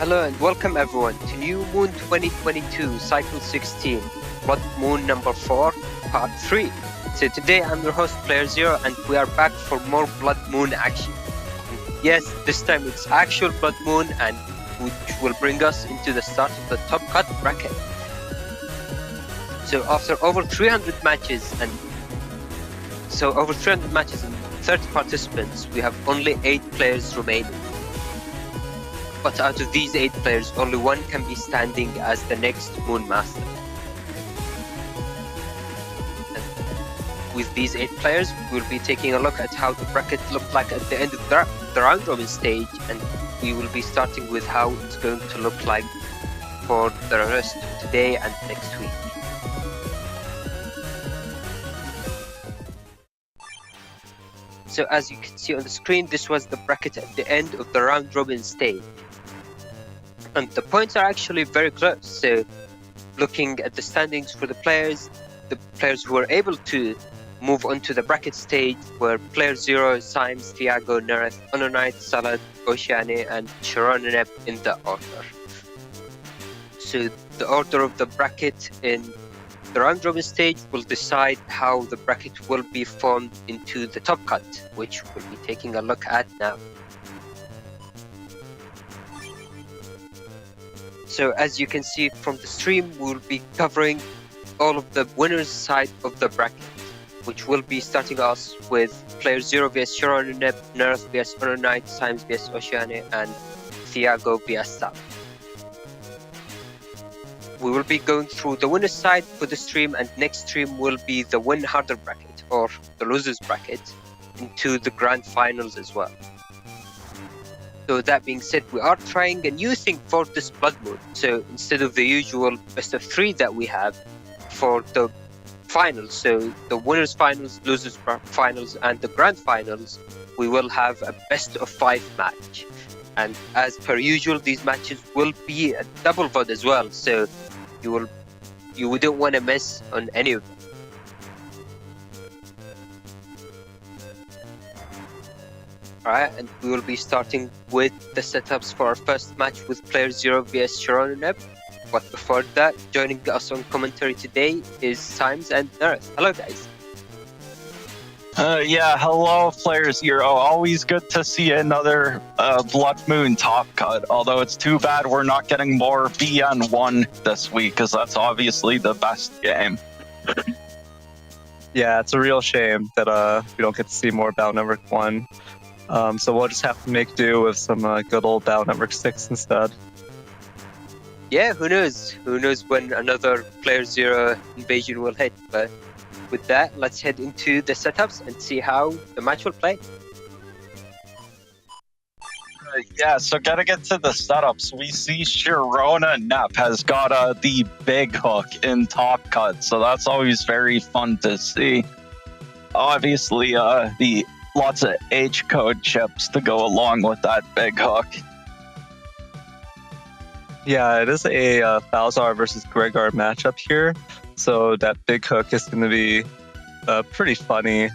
Hello and welcome everyone to New Moon 2022 Cycle 16, Blood Moon number 4, Part 3. So today I'm your host playerzero and we are back for more Blood Moon action. And yes, this time it's actual Blood Moon and which will bring us into the start of the top cut bracket. So after over 300 matches and 30 participants, we have only 8 players remaining. But out of these 8 players, only one can be standing as the next Moon Master. And with these 8 players, we'll be taking a look at how the bracket looked like at the end of the round robin stage, and we will be starting with how it's going to look like for the rest of today and next week. So as you can see on the screen, this was the bracket at the end of the round robin stage. And the points are actually very close. So looking at the standings for the players who were able to move on to the bracket stage were playerzero, Symes, Thiago, Neryth, HonorNite, Salad, osiahene, and ShironaNep in the order. So the order of the bracket in the round robin stage will decide how the bracket will be formed into the top cut, which we'll be taking a look at now. So as you can see from the stream, we'll be covering all of the winners side of the bracket, which will be starting us with playerzero vs ShironaNep, Neryth vs HonorNite, Symes vs osiahene, and Thiago vs Salad. We will be going through the winner's side for the stream, and next stream will be the win harder bracket or the losers bracket into the grand finals as well. So that being said, we are trying a new thing for this Blood Moon. So instead of the usual best of 3 that we have for the finals, so the winners finals, losers finals, and the grand finals, we will have a best of 5 match. And as per usual, these matches will be a double VOD as well, so you wouldn't want to miss on any of them. Alright, and we will be starting with the setups for our first match with playerzero vs ShironaNep. But before that, joining us on commentary today is Symes and Neryth. Hello guys. Yeah, hello playerzero. Always good to see another Blood Moon top cut, although it's too bad we're not getting more BN1 this week, because that's obviously the best game. Yeah, it's a real shame that we don't get to see more Battle Network 1. So we'll just have to make do with some good old Battle Network 6 instead. Yeah, who knows? Who knows when another playerzero invasion will hit, but with that, let's head into the setups and see how the match will play. Yeah, so gotta get to the setups. We see ShironaNep has got the big hook in top cut, so that's always very fun to see. Obviously, the lots of H-code chips to go along with that big hook. Yeah, it is a Falzar versus Gregar matchup here, so that big hook is going to be pretty funny.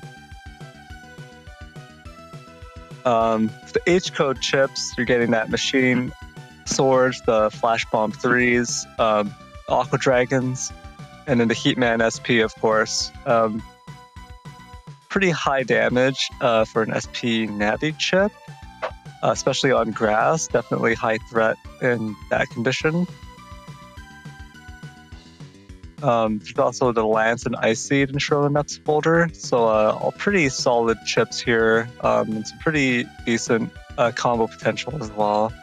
The H-code chips, you're getting that machine swords, the flash bomb 3s, aqua dragons, and then the Heatman SP, of course. Pretty high damage for an SP Navi chip, especially on grass. Definitely high threat in that condition. There's also the Lance and Ice Seed in ShironaNep's folder, so all pretty solid chips here, and some pretty decent combo potential as well.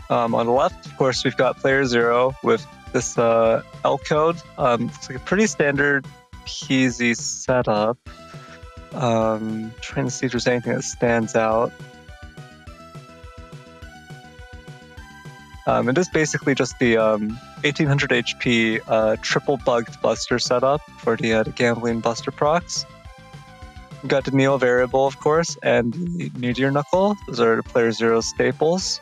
On the left, of course, we've got playerzero with this L code. Looks like a pretty standard PZ setup. Trying to see if there's anything that stands out. It is basically just the 1800 HP triple bugged buster setup for the gambling buster procs. We've got the Neo variable, of course, and the Meteor Knuckle. Those are the playerzero staples.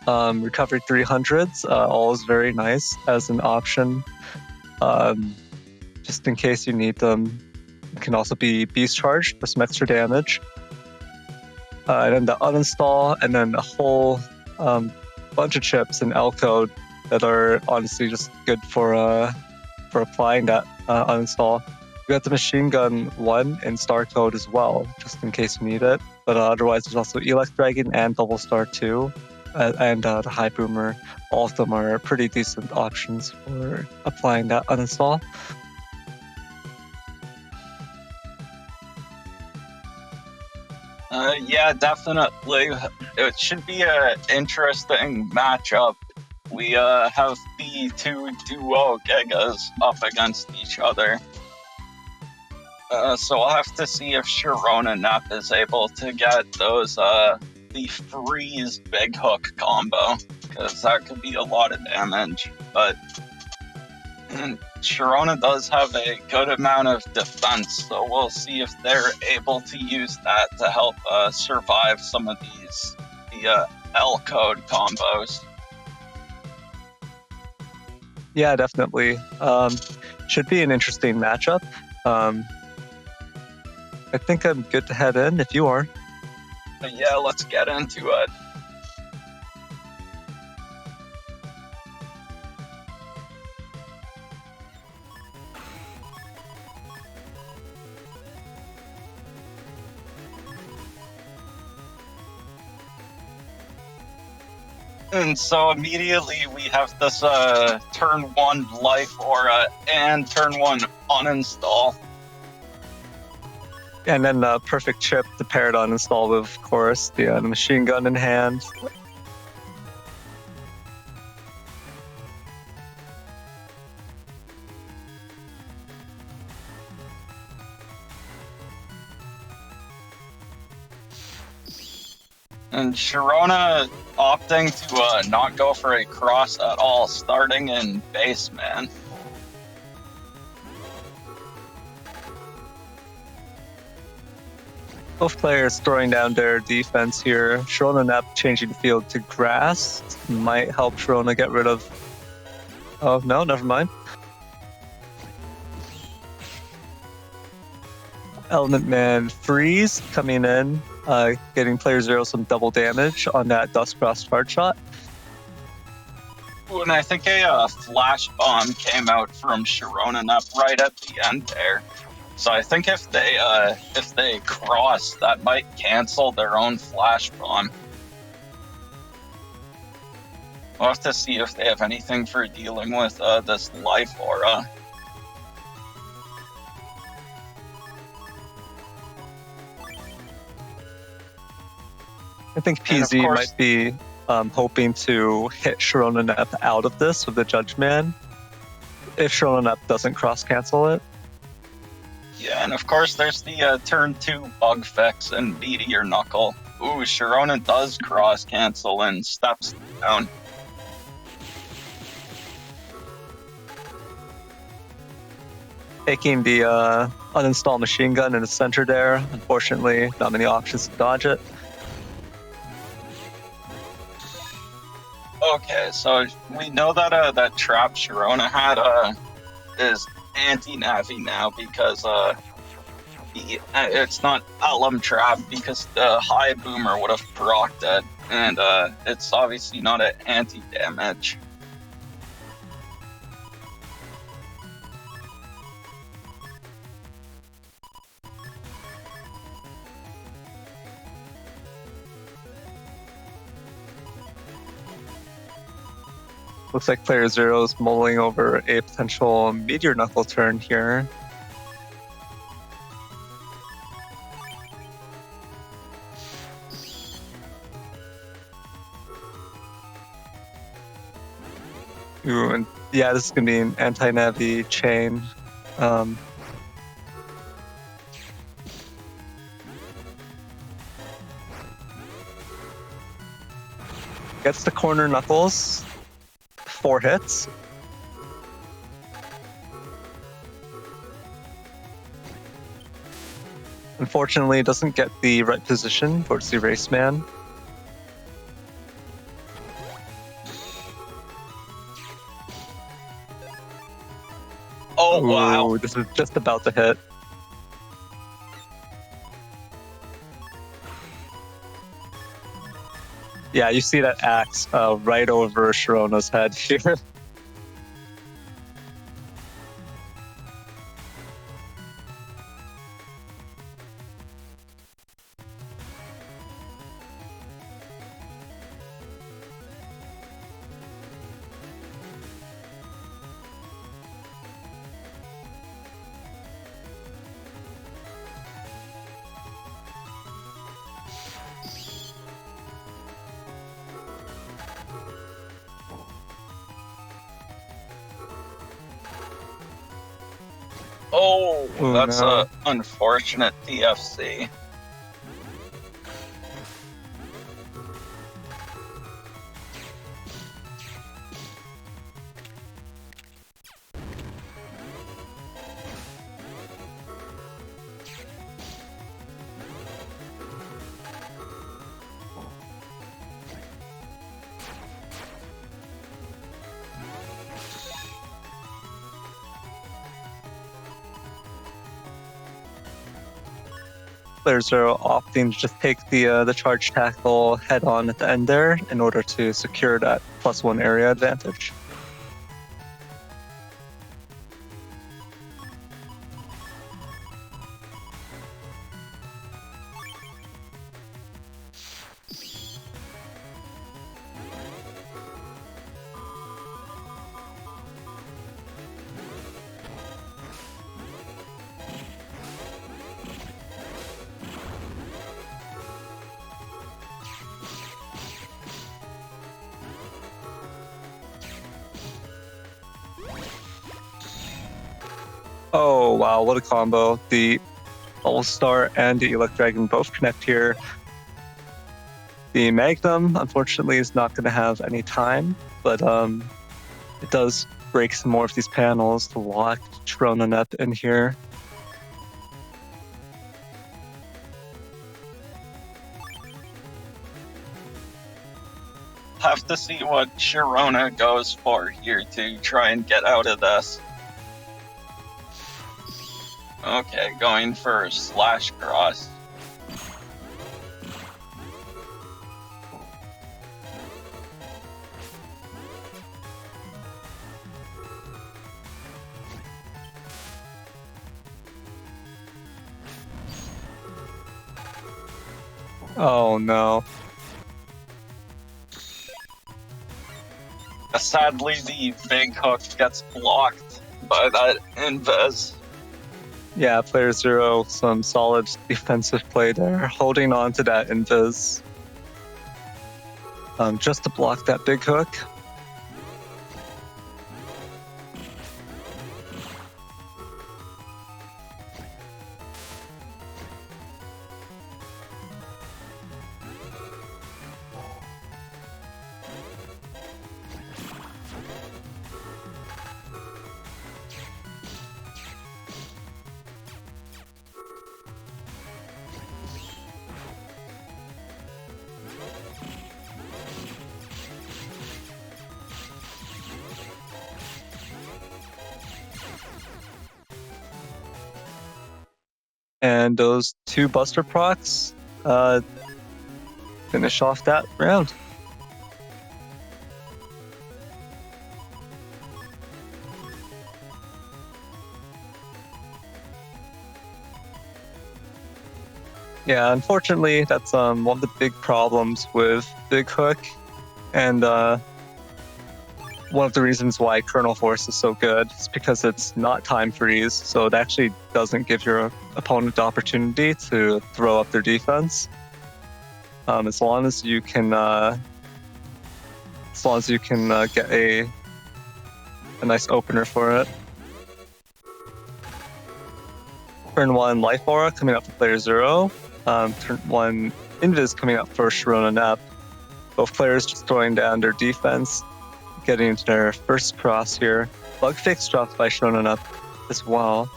Recovery 300s, all is very nice as an option. Just in case you need them. It can also be beast charged for some extra damage. and then the uninstall, and then a whole bunch of chips in L code that are honestly just good for applying that uninstall. We got the machine gun 1 in star code as well, just in case you need it. But otherwise, there's also Elect Dragon and Double Star 2, and the High Boomer. All of them are pretty decent options for applying that uninstall. Yeah, definitely. It should be an interesting matchup. We have the two duo Gigas up against each other. So we'll have to see if ShironaNep is able to get those the freeze big hook combo, because that could be a lot of damage. But Sharona does have a good amount of defense, so we'll see if they're able to use that to help survive some of the L code combos. Yeah, definitely. Should be an interesting matchup. I think I'm good to head in if you are. But yeah, let's get into it. And so immediately we have this turn 1 life aura and turn 1 uninstall. And then the perfect chip to pair it on install with, of course, the machine gun in hand. And Sharona opting to not go for a cross at all, starting in base man. Both players throwing down their defense here. ShironaNep changing the field to grass might help Shirona get rid of... Oh, no, never mind. Element Man Freeze coming in, getting player 0 some double damage on that Dustcross hard shot. Ooh, and I think a flash bomb came out from ShironaNep right at the end there. So I think if they cross, that might cancel their own flash bomb. We'll have to see if they have anything for dealing with this life aura. I think PZ might be hoping to hit ShironaNep out of this with the Judge Man if ShironaNep doesn't cross cancel it. Yeah, and of course there's the turn 2 bug fix and Meteor Knuckle. Ooh, Sharona does cross cancel and steps down. Taking the uninstall machine gun in the center there. Unfortunately, not many options to dodge it. Okay, so we know that that trap Sharona had is anti-Navi now because it's not Alum Trap because the High Boomer would have procced it, and it's obviously not an anti-damage. Looks like player 0 is mulling over a potential Meteor Knuckle turn here. Ooh, and yeah, this is going to be an anti-Navi chain. Gets the corner Knuckles. 4 hits. Unfortunately, doesn't get the right position towards the Race Man. Oh, wow. Ooh, this is just about to hit. Yeah, you see that axe right over Shirona's head here. Oh, Oh, that's no. a unfortunate DFC. Playerzero opting to just take the charge tackle head on at the end there in order to secure that +1 area advantage. Oh wow, what a combo. The All-Star and the Elect Dragon both connect here. The Magnum, unfortunately, is not going to have any time, but it does break some more of these panels to lock ShironaNep in here. Have to see what Sharona goes for here to try and get out of this. Okay, going for slash cross. Oh no. Sadly, the big hook gets blocked by that invis. Yeah, Playerzero, some solid defensive play there, holding on to that invis. Just to block that big hook. And those two Buster procs finish off that round. Yeah, unfortunately, that's one of the big problems with Big Hook, and one of the reasons why Kernel Force is so good is because it's not time freeze, so it actually doesn't give your opponent the opportunity to throw up their defense. As long as you can get a nice opener for it. Turn 1 Life Aura coming up for Playerzero. Turn 1 Invis coming up for ShironaNep. Both players just throwing down their defense, getting into their first cross here. Bug Fix dropped by ShironaNep as well.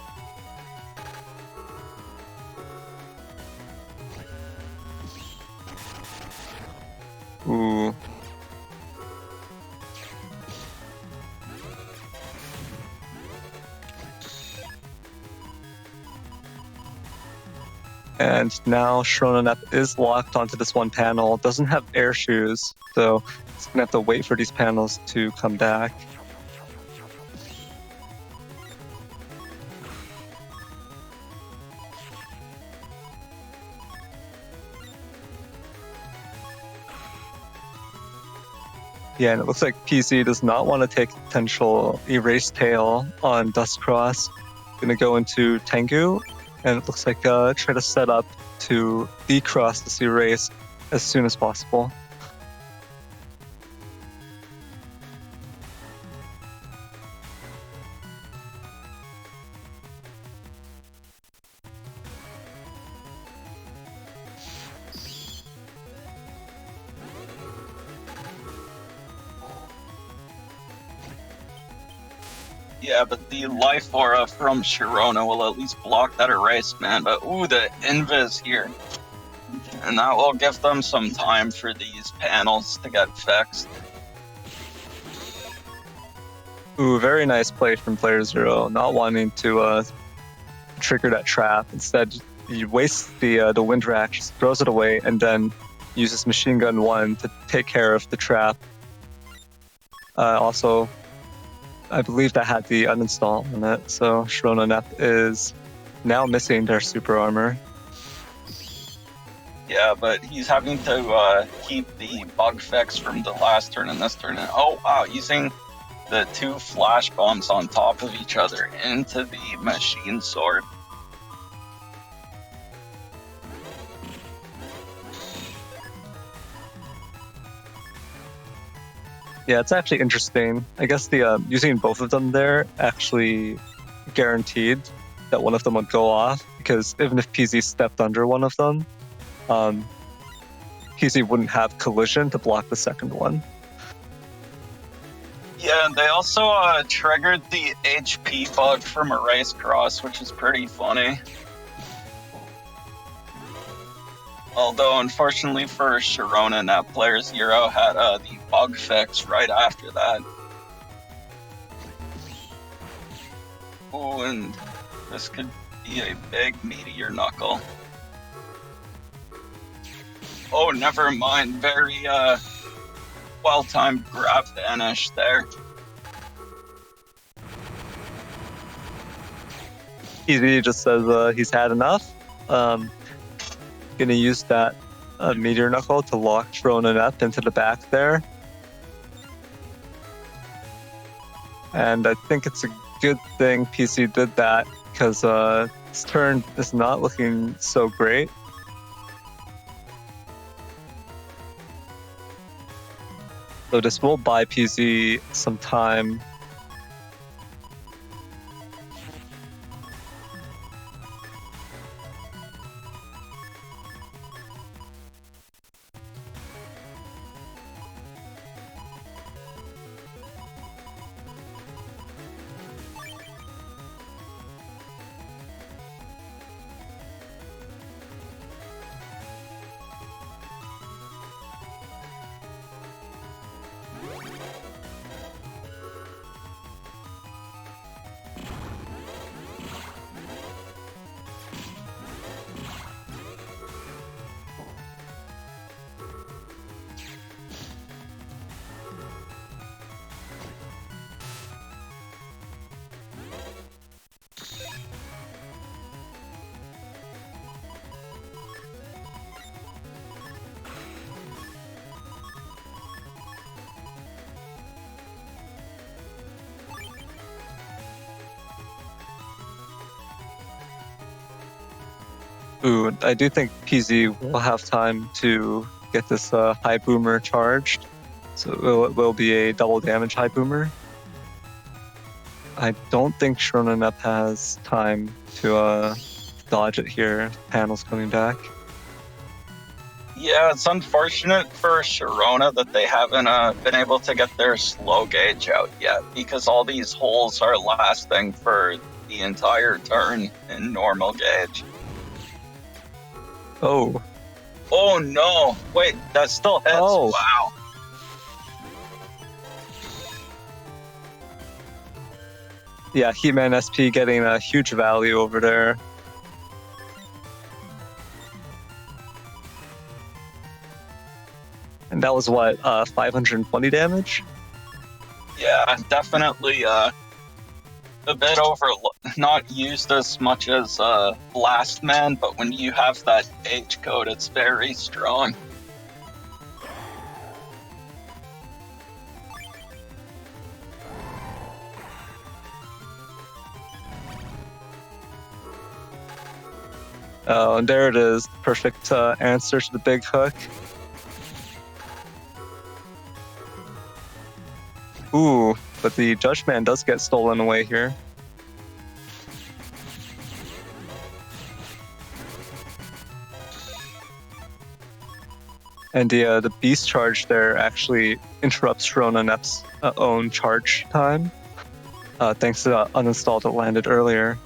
Ooh. And now ShironaNep is locked onto this one panel, doesn't have air shoes, so it's gonna have to wait for these panels to come back. Yeah, and it looks like PC does not want to take potential Erase Tail on Dustcross. Gonna go into Tengu, and it looks like try to set up to decross this Erase as soon as possible. Yeah, but the life aura from Sharona will at least block that erase, man. But ooh, the invis here. And that will give them some time for these panels to get fixed. Ooh, very nice play from playerzero, not wanting to trigger that trap. Instead, he wastes the wind rack, just throws it away, and then uses machine gun 1 to take care of the trap. Also, I believe that had the uninstall on it, so ShironaNep is now missing their super armor. Yeah, but he's having to keep the bug fix from the last turn and this turn. And, oh wow, using the 2 flash bombs on top of each other into the machine sword. Yeah, it's actually interesting. I guess the using both of them there actually guaranteed that one of them would go off, because even if PZ stepped under one of them, PZ wouldn't have collision to block the second one. Yeah, and they also triggered the HP bug from a race cross, which is pretty funny. Although, unfortunately for ShironaNep, playerzero had the bug fix right after that. Oh, and this could be a big meteor knuckle. Oh, never mind. Very well-timed grab vanish there. PZ just says he's had enough. Gonna use that meteor knuckle to lock ShironaNep into the back there. And I think it's a good thing PC did that, because this turn is not looking so great. So this will buy PZ some time. Ooh, I do think PZ will have time to get this high boomer charged, so it will be a double damage high boomer. I don't think ShironaNep has time to dodge it here. Panels coming back. Yeah, it's unfortunate for Sharona that they haven't been able to get their slow gauge out yet, because all these holes are lasting for the entire turn in normal gauge. Oh. Oh no! Wait, that still hits. Oh. Wow. Yeah, Heatman SP getting a huge value over there. And that was what, 520 damage? Yeah, definitely a bit not used as much as Last Man, but when you have that H code, it's very strong. Oh, and there it is. Perfect answer to the big hook. Ooh, but the Judgment does get stolen away here. And the Beast Charge there actually interrupts ShironaNep's own charge time, thanks to the uninstall that landed earlier.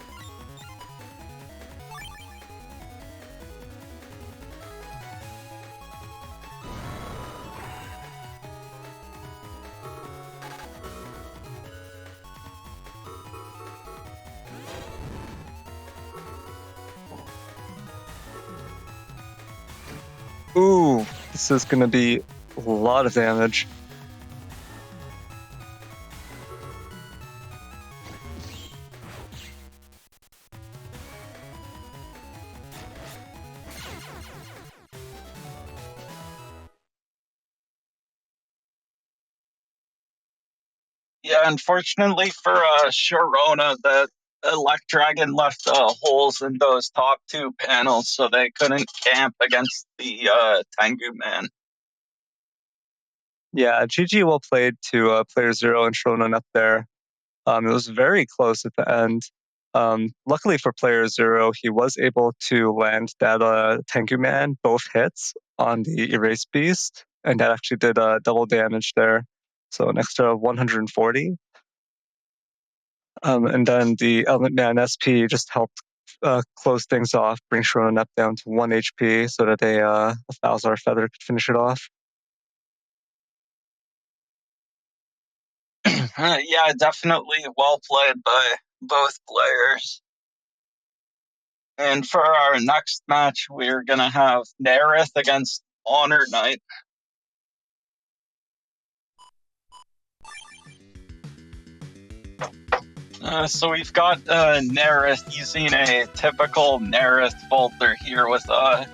Ooh, this is going to be a lot of damage. Yeah, unfortunately for Sharona, the Elect Dragon left holes in those top two panels, so they couldn't camp against the Tengu Man. Yeah, GG well played to playerzero and ShironaNep there. It was very close at the end. Luckily for playerzero, he was able to land that Tengu Man both hits on the Erase Beast, and that actually did double damage there. So an extra 140. And then the Element Man SP just helped close things off, bring ShironaNep down to 1 HP so that a Falzar Feather could finish it off. Yeah, definitely well played by both players. And for our next match, we're going to have Neryth against HonorNite. So we've got Neryth using a typical Neryth folder here with the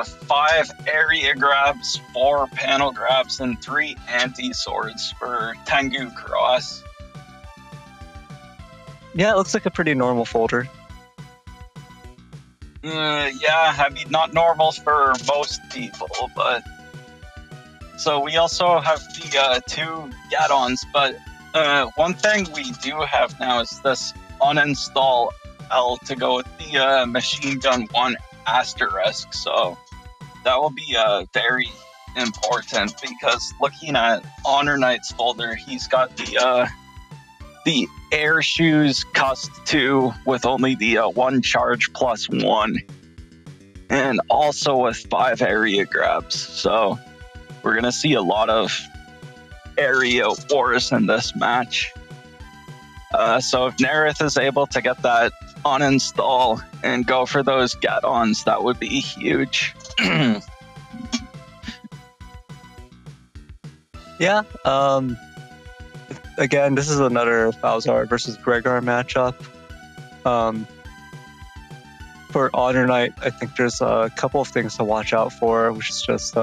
5 area grabs, 4 panel grabs, and 3 anti-swords for Tengu Cross. Yeah, it looks like a pretty normal folder. Yeah, I mean, not normal for most people, but... So we also have the 2 Gaddons, but one thing we do have now is this uninstall L to go with the Machine Gun 1 asterisk, so that will be very important, because looking at HonorNite's folder, he's got the Air Shoes Cust 2 with only the 1 charge plus 1, and also with 5 area grabs, so we're going to see a lot of area wars in this match. So if Neryth is able to get that uninstall and go for those Gaddons, that would be huge. Yeah, again, this is another Falzar versus Gregar matchup. For HonorNite, I think there's a couple of things to watch out for, which is just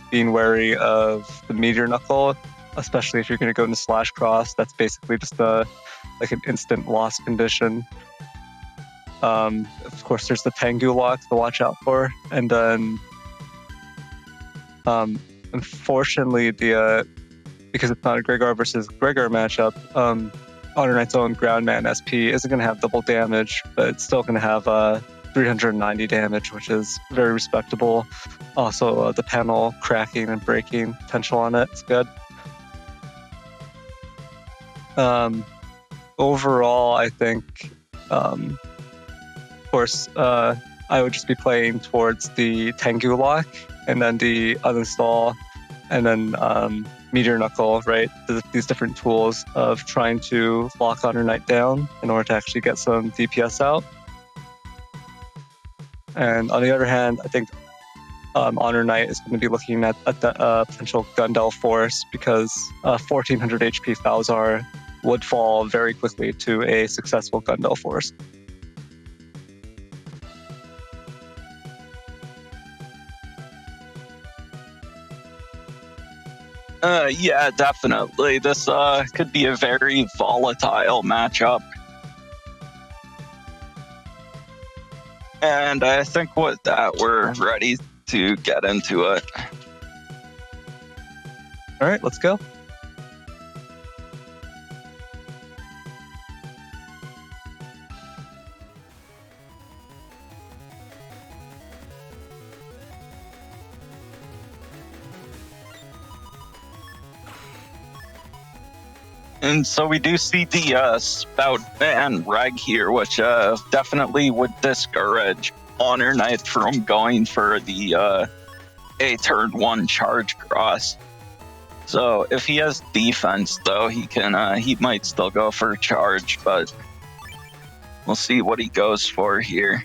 being wary of the Meteor Knuckle, especially if you're going to go into Slash Cross. That's basically just like an instant loss condition. Of course, there's the Tengu lock to watch out for, and then unfortunately, because it's not a Gregar versus Gregar matchup, HonorNite's own Groundman SP isn't going to have double damage, but it's still going to have 390 damage, which is very respectable. Also, the panel cracking and breaking potential on it is good. Overall, I think, of course, I would just be playing towards the Tengu lock, and then the uninstall, and then Meteor Knuckle, right? These different tools of trying to lock HonorNite down in order to actually get some DPS out. And on the other hand, I think HonorNite is going to be looking at the potential Gundel Force, because 1400 HP Falzar would fall very quickly to a successful Gundel Force. Yeah, definitely. This could be a very volatile matchup. And I think with that, we're ready to get into it. All right, let's go. And so we do see the Spout and Reg here, which definitely would discourage HonorNite from going for the a turn 1 charge cross. So if he has defense, though, he might still go for charge, but we'll see what he goes for here.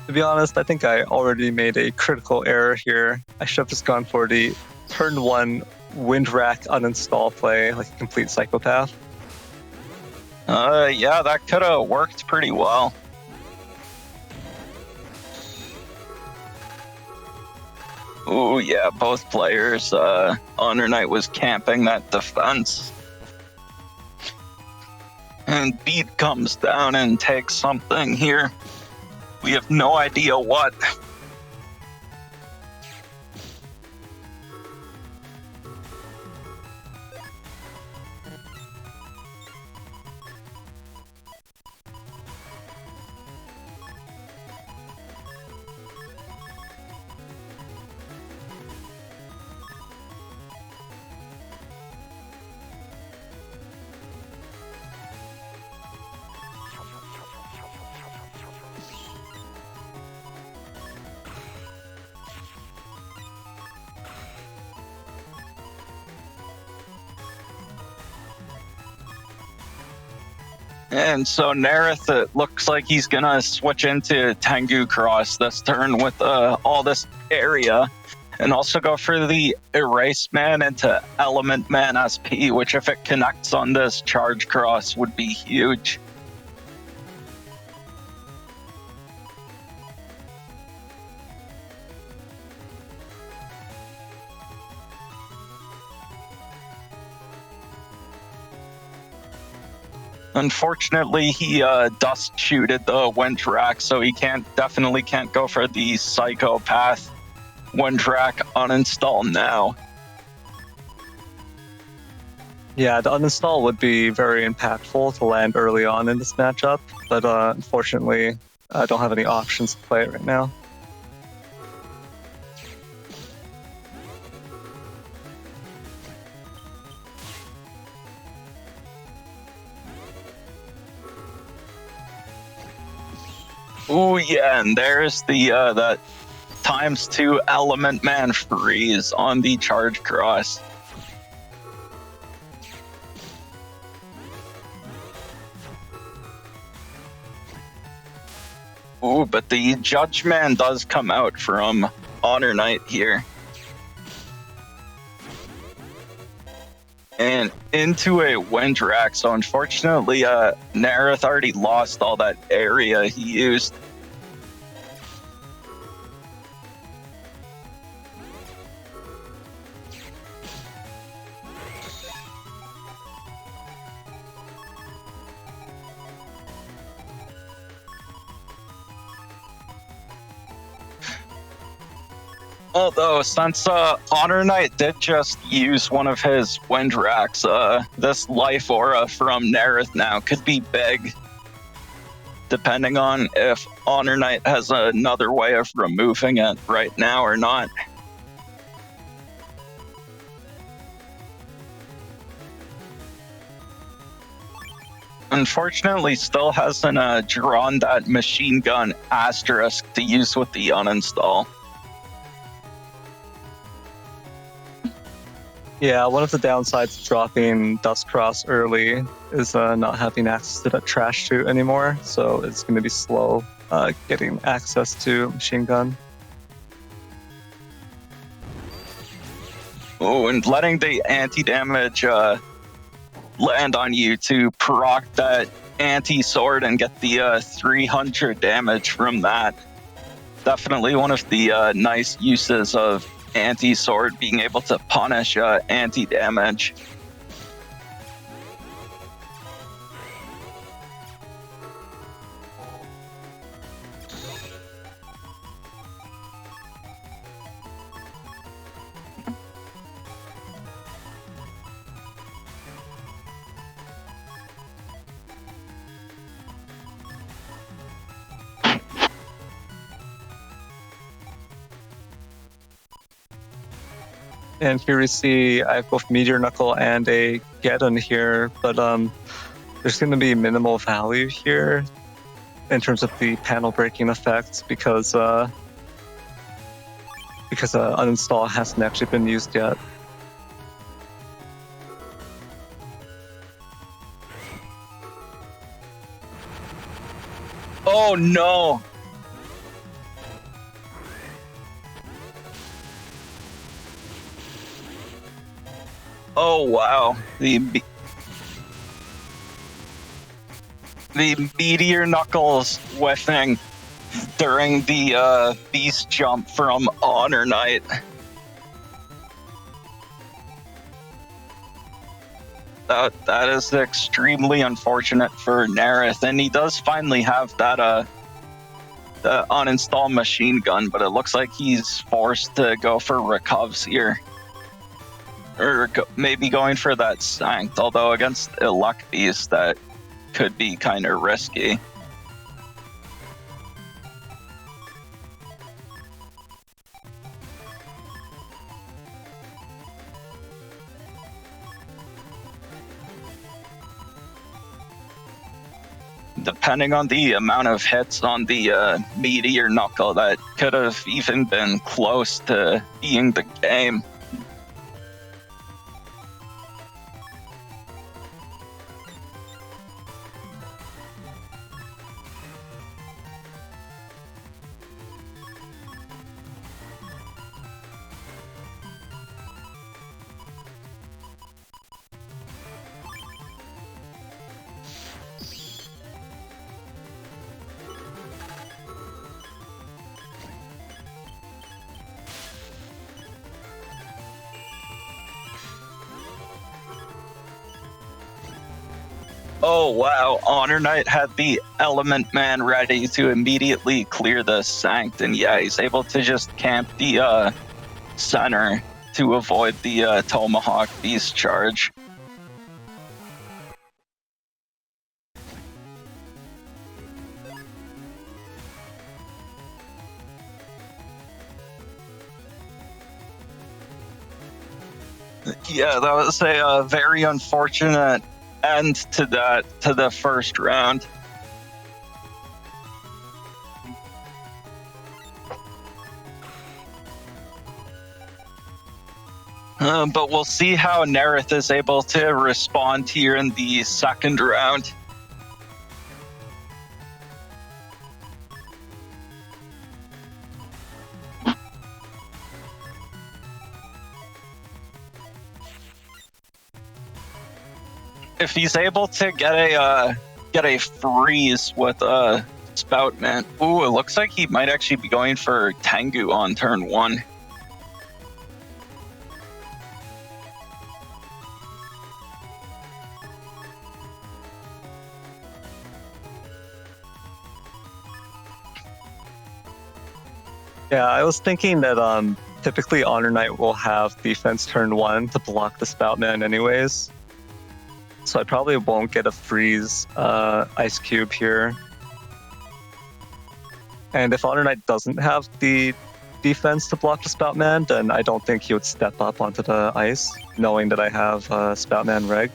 To be honest, I think I already made a critical error here. I should have just gone for the turn 1 Windrack uninstall play, like a complete psychopath. Yeah, that could have worked pretty well. Oh yeah, both players. HonorNite was camping that defense. And Beat comes down and takes something here. We have no idea what. And so Neryth, it looks like he's gonna switch into Tengu Cross this turn with all this area, and also go for the Erase Man into Element Man SP, which if it connects on this charge cross would be huge. Unfortunately, he dust shooted the Windrack, so he definitely can't go for the Psychopath Windrack uninstall now. Yeah, the uninstall would be very impactful to land early on in this matchup, but unfortunately, I don't have any options to play it right now. Oh yeah, and there's the ×2 Element Man freeze on the charge cross. Ooh, but the Judge Man does come out from HonorNite here. And into a Windrack, so unfortunately, Neryth already lost all that area he used. Although, since HonorNite did just use one of his Windracks, this Life Aura from Neryth now could be big, depending on if HonorNite has another way of removing it right now or not. Unfortunately, still hasn't drawn that machine gun asterisk to use with the uninstall. Yeah, one of the downsides of dropping Dust Cross early is not having access to that trash chute anymore, so it's going to be slow getting access to machine gun. Oh, and letting the anti-damage land on you to proc that anti-sword and get the 300 damage from that. Definitely one of the nice uses of anti-sword, being able to punish anti-damage. And here we see I have both Meteor Knuckle and a Geddon here, but there's going to be minimal value here in terms of the panel breaking effects because uninstall hasn't actually been used yet. Oh no! Oh wow, the Meteor Knuckles whiffing during the beast jump from HonorNite. That is extremely unfortunate for Neryth, and he does finally have that the uninstall machine gun, but it looks like he's forced to go for recovs here. Or maybe going for that Sanct, although against a Luck Beast, that could be kind of risky. Depending on the amount of hits on the Meteor Knuckle, that could have even been close to being the game. Oh wow, HonorNite had the Element Man ready to immediately clear the Sanct, and yeah, he's able to just camp the center to avoid the Tomahawk Beast charge. Yeah, that was a very unfortunate end to the first round. But we'll see how Neryth is able to respond here in the second round. If he's able to get a freeze with Spoutman, ooh, it looks like he might actually be going for Tengu on turn 1. Yeah, I was thinking that typically HonorNite will have defense turn 1 to block the Spoutman anyways. So I probably won't get a freeze Ice Cube here. And if HonorNite doesn't have the defense to block the Spoutman, then I don't think he would step up onto the ice, knowing that I have Spoutman rigged.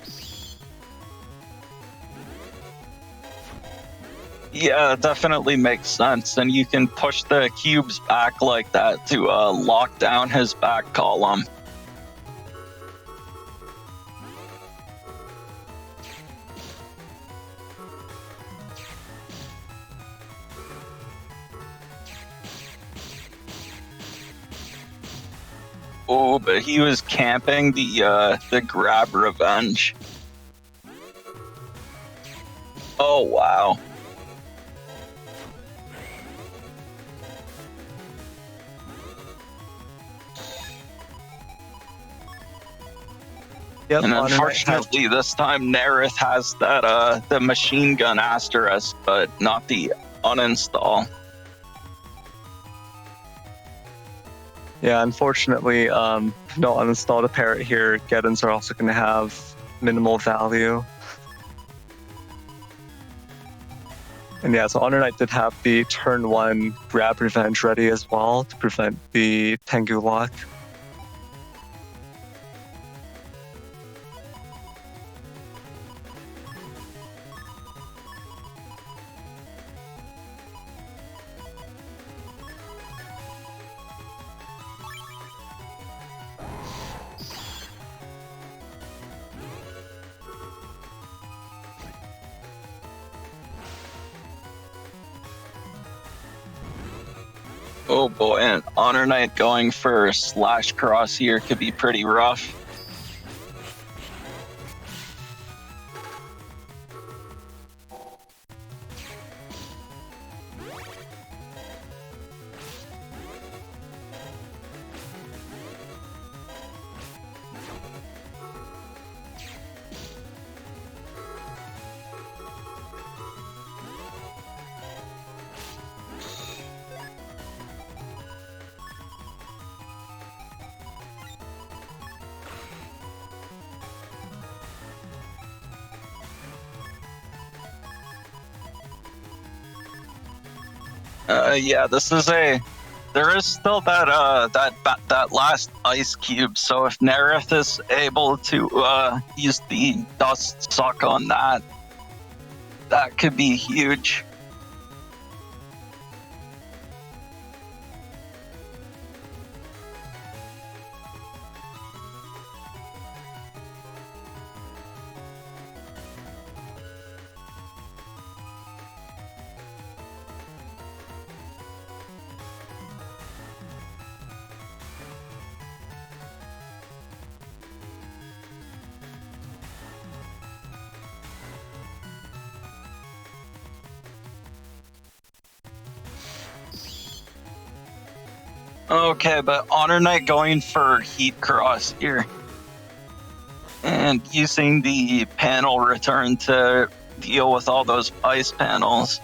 Yeah, it definitely makes sense, and you can push the cubes back like that to lock down his back column. Oh, but he was camping the grab revenge. Oh, wow. Yep, And HonorNite unfortunately, this time Neryth has that the machine gun asterisk, but not the uninstall. Yeah, unfortunately, no uninstalled a parrot here. Geddons are also going to have minimal value. And yeah, so HonorNite did have the turn 1 grab revenge ready as well to prevent the Tengu lock. Oh boy, and HonorNite going for slash cross here could be pretty rough. Yeah, this is there is still that last ice cube. So if Neryth is able to use the dust suck on that, that could be huge. Okay, but HonorNite going for Heat Cross here. And using the panel return to deal with all those ice panels.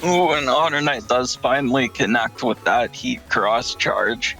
Ooh, and HonorNite does finally connect with that Heat Cross charge.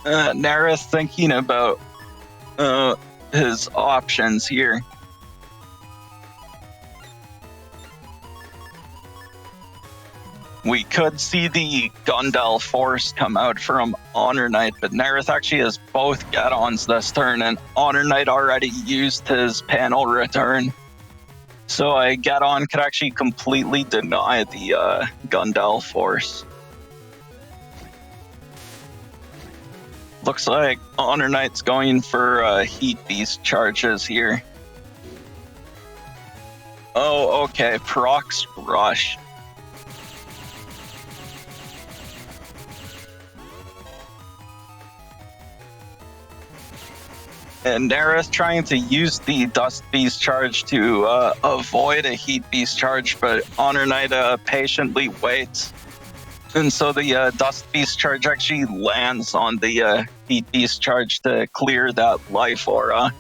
Neryth thinking about his options here. We could see the Gundel Force come out from HonorNite, but Neryth actually has both get-ons this turn, and HonorNite already used his panel return. So a get-on could actually completely deny the Gundel Force. Looks like HonorNite's going for Heat Beast charges here. Oh, okay, Prox Rush. And Neryth trying to use the Dust Beast charge to avoid a Heat Beast charge, but HonorNite patiently waits. And so the Dust Beast charge actually lands on the Heat Beast charge to clear that life aura.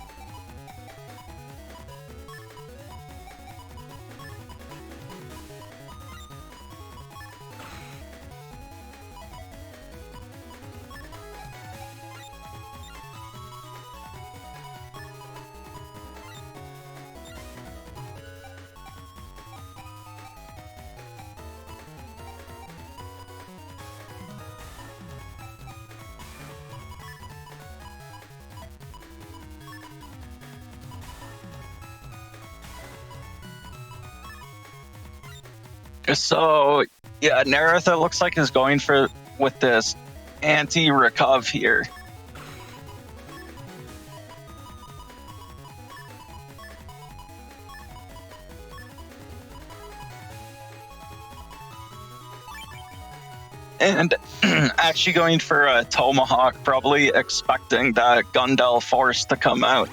So, yeah, Neryth, it looks like, is going for with this anti-recov here. And actually going for a Tomahawk, probably expecting that Gundel Force to come out.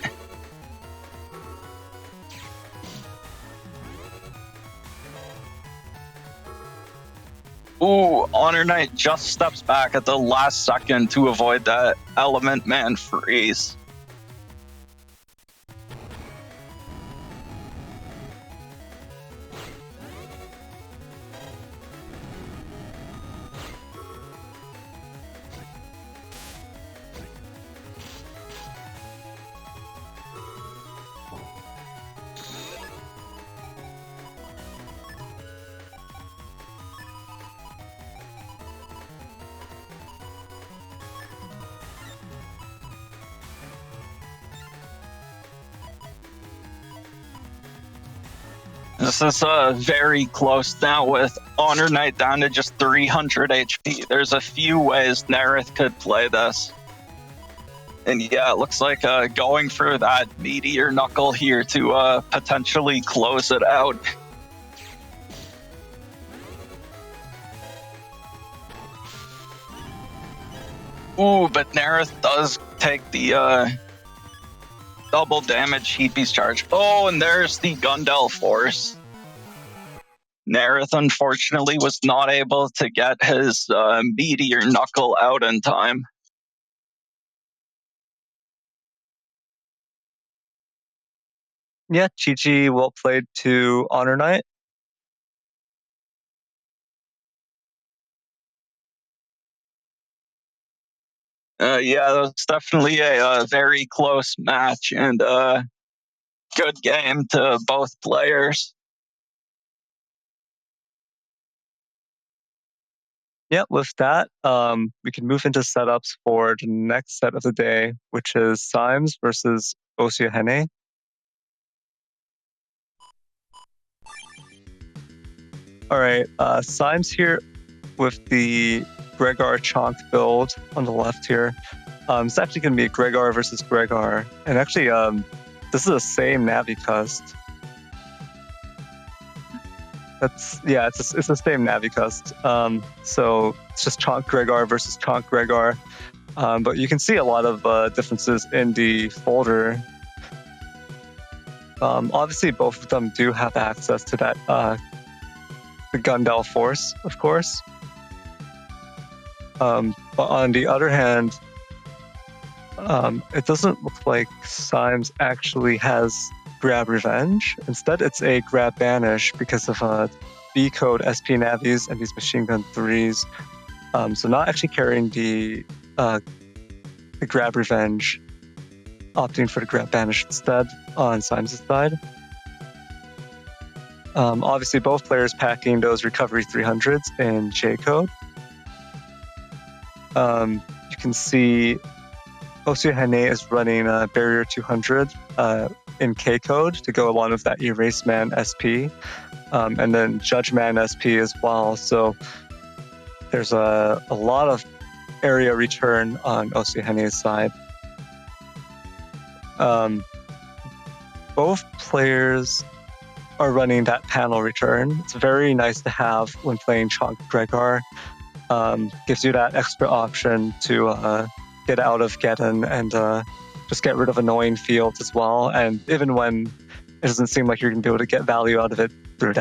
Ooh, HonorNite just steps back at the last second to avoid that Element Man freeze. This is very close now with HonorNite down to just 300 HP. There's a few ways Neryth could play this. And yeah, it looks like going for that Meteor Knuckle here to potentially close it out. Ooh, but Neryth does take the double damage Heat Beast charge. Oh, and there's the Gundel Force. Neryth, unfortunately, was not able to get his Meteor Knuckle out in time. Yeah, GG, well played to HonorNite. Yeah, that was definitely a very close match and a good game to both players. Yeah, with that, we can move into setups for the next set of the day, which is Symes versus osiahene. All right, Symes here with the Gregar Chonk build on the left here. It's actually going to be Gregar versus Gregar. And actually, this is the same Navicust. It's the same Navicust. So it's just Chonk Gregar versus Chonk Gregar. But you can see a lot of differences in the folder. Obviously, both of them do have access to that the Gundel Force, of course. But on the other hand, it doesn't look like Symes actually has Grab Revenge. Instead, it's a Grab Banish because of B code SP Navis and these Machine Gun 3s. So not actually carrying the Grab Revenge, opting for the Grab Banish instead on Symes' side. Obviously, both players packing those Recovery 300s in J code. You can see osiahene is running a Barrier 200 in K code to go along with that Erase Man SP, and then Judge Man SP as well. So there's a lot of area return on osiahene's side. Both players are running that panel return. It's very nice to have when playing Chonk Gregar. Gives you that extra option to get out of Geddon and just get rid of annoying fields as well. And even when it doesn't seem like you're going to be able to get value out of it through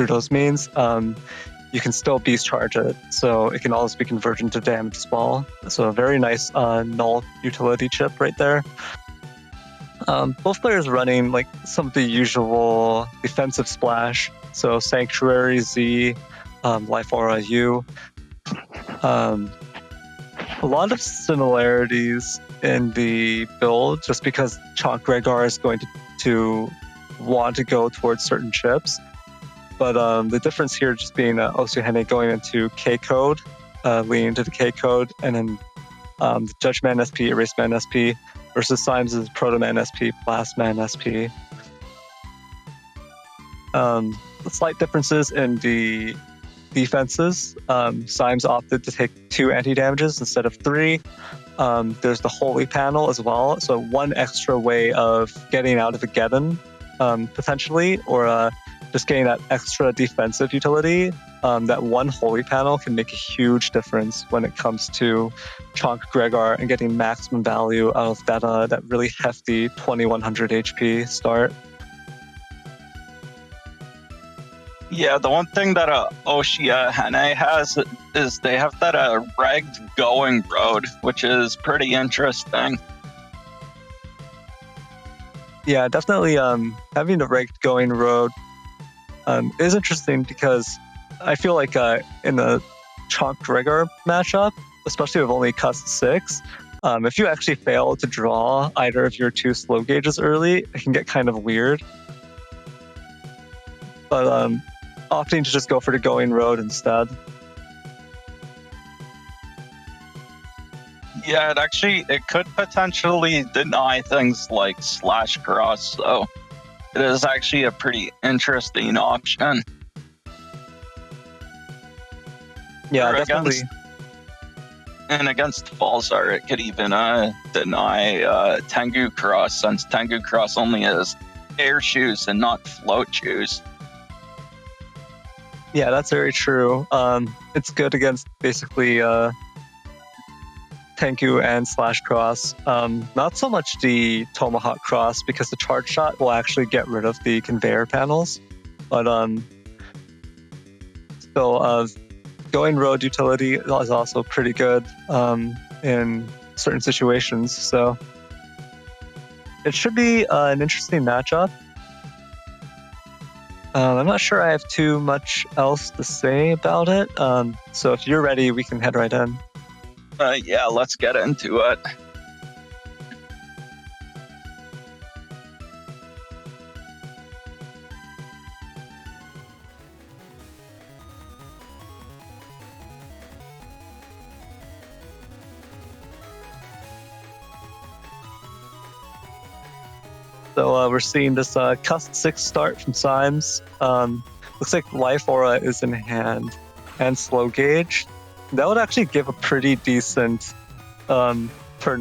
those means, you can still beast charge it, so it can always be converted into damage as well. So a very nice null utility chip right there. Both players running like some of the usual defensive splash, so Sanctuary Z, Life Aura U. A lot of similarities in the build, just because Chalk Gregar is going to want to go towards certain chips. But the difference here just being osiahene going into K code, leaning into the K code, and then the Judge Man SP, Erase Man SP, versus Symes' Proto Man SP, Blast Man SP. The slight differences in the defenses. Symes opted to take 2 anti-damages instead of 3. There's the Holy Panel as well, so one extra way of getting out of a Geddon, potentially, or just getting that extra defensive utility. That one Holy Panel can make a huge difference when it comes to Chalk Gregar and getting maximum value out of that really hefty 2100 HP start. Yeah, the one thing that osiahene has is they have that regged going road, which is pretty interesting. Yeah, definitely having the regged going road is interesting, because I feel like in the Chalk Gregar matchup, especially with only cost 6, if you actually fail to draw either of your 2 slow gauges early, it can get kind of weird. But opting to just go for the going road instead. Yeah, it could potentially deny things like Slash Cross, so it is actually a pretty interesting option. Yeah, Or definitely. Against Falzar, it could even deny Tengu Cross, since Tengu Cross only has air shoes and not float shoes. Yeah, that's very true. It's good against basically Tengu and Slash Cross. Not so much the Tomahawk Cross, because the charge shot will actually get rid of the conveyor panels. But still, going road utility is also pretty good in certain situations. So it should be an interesting matchup. I'm not sure I have too much else to say about it. So if you're ready, we can head right in. Yeah, let's get into it. So we're seeing this Cust 6 start from Symes. Looks like Life Aura is in hand and Slow Gauge. That would actually give a pretty decent turn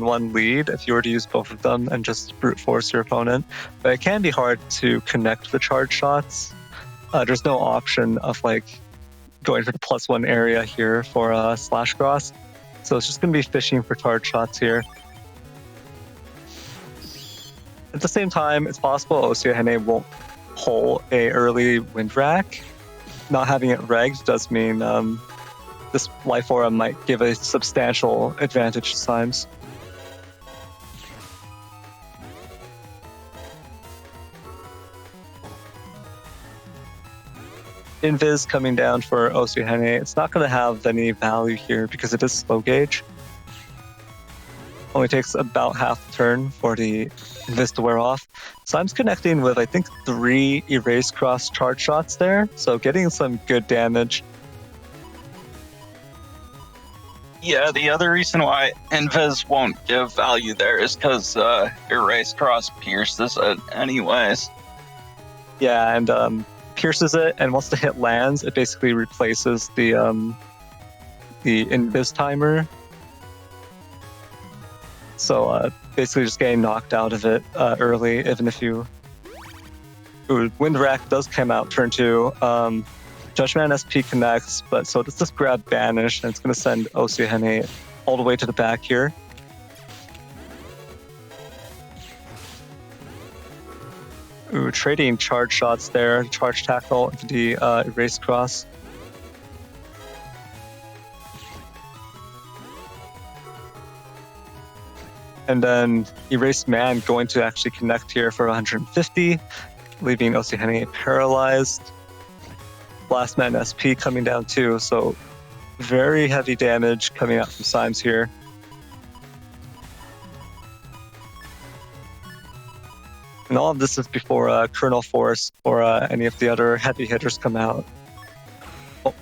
1 lead if you were to use both of them and just brute force your opponent. But it can be hard to connect the charge shots. There's no option of like going for the +1 area here for Slash Cross. So it's just going to be fishing for charge shots here. At the same time, it's possible osiahene won't pull a early Wind Rack. Not having it regged does mean this Life Aura might give a substantial advantage to Symes. Invis coming down for osiahene. It's not going to have any value here because it is slow gauge. Only takes about half the turn for the Invis to wear off. Symes connecting with, I think, 3 Erase Cross charge shots there, so getting some good damage. Yeah, the other reason why Invis won't give value there is because Erase Cross pierces it anyways. Yeah, and pierces it, and once the hit lands, it basically replaces the Invis timer. So basically just getting knocked out of it early, even if you... Ooh, Wind Rack does come out turn 2. Judgment SP connects, but so does this grab Banish, and it's going to send osiahene all the way to the back here. Ooh, trading charge shots there. Charge tackle into the erase cross. And then erase man going to actually connect here for 150, leaving osiahene paralyzed. Blast man SP coming down too, so very heavy damage coming out from Symes here. And all of this is before Colonel Force or any of the other heavy hitters come out.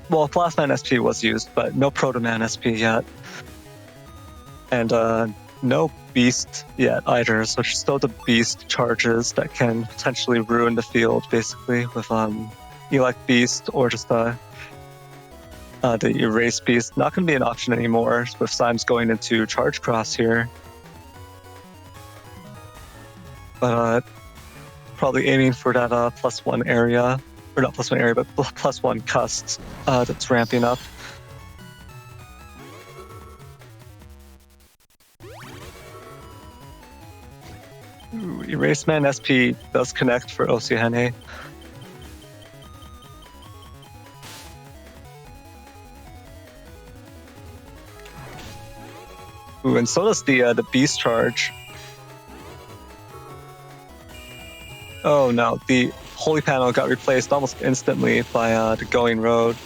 Well, Blast Man SP was used, but no Proto Man SP yet. And no Beast yet either, so still the Beast charges that can potentially ruin the field, basically, with Elect Beast or just the Erase Beast. Not going to be an option anymore with Symes going into Charge Cross here. But probably aiming for that +1 area, or not +1 area, but +1 cust that's ramping up. Ooh, Erase Man SP does connect for osiahene. Ooh, and so does the Beast Charge. Oh no, the Holy Panel got replaced almost instantly by the Going Road.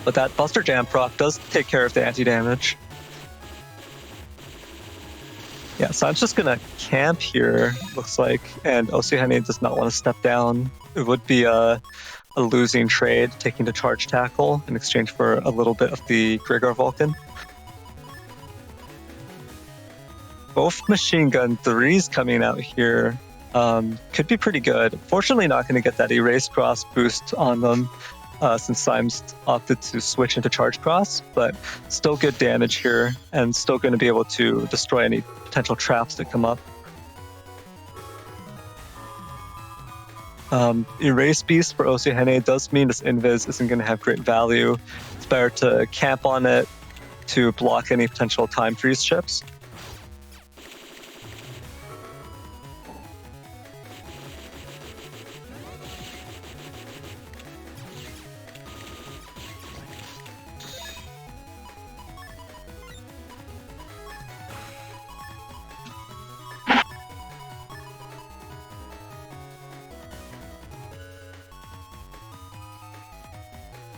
But that Buster Jam proc does take care of the anti-damage. Yeah, so I'm just gonna camp here, looks like, and osiahene does not want to step down. It would be a losing trade, taking the charge tackle in exchange for a little bit of the Gregor Vulcan. Both machine gun 3s coming out here could be pretty good. Fortunately, not going to get that erase cross boost on them since Symes opted to switch into charge cross, but still good damage here and still going to be able to destroy any potential traps that come up. Erase Beast for osiahene does mean this invis isn't going to have great value. It's better to camp on it to block any potential time freeze chips.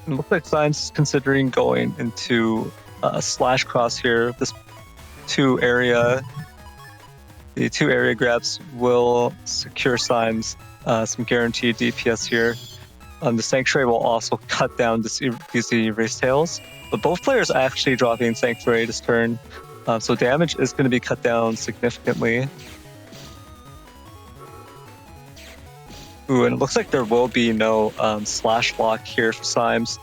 It looks like Symes is considering going into slash cross here. The two area grabs will secure Symes some guaranteed DPS here. The Sanctuary will also cut down these erase tails, but both players are actually dropping Sanctuary this turn, so damage is going to be cut down significantly. Ooh, and it looks like there will be no slash block here for Symes.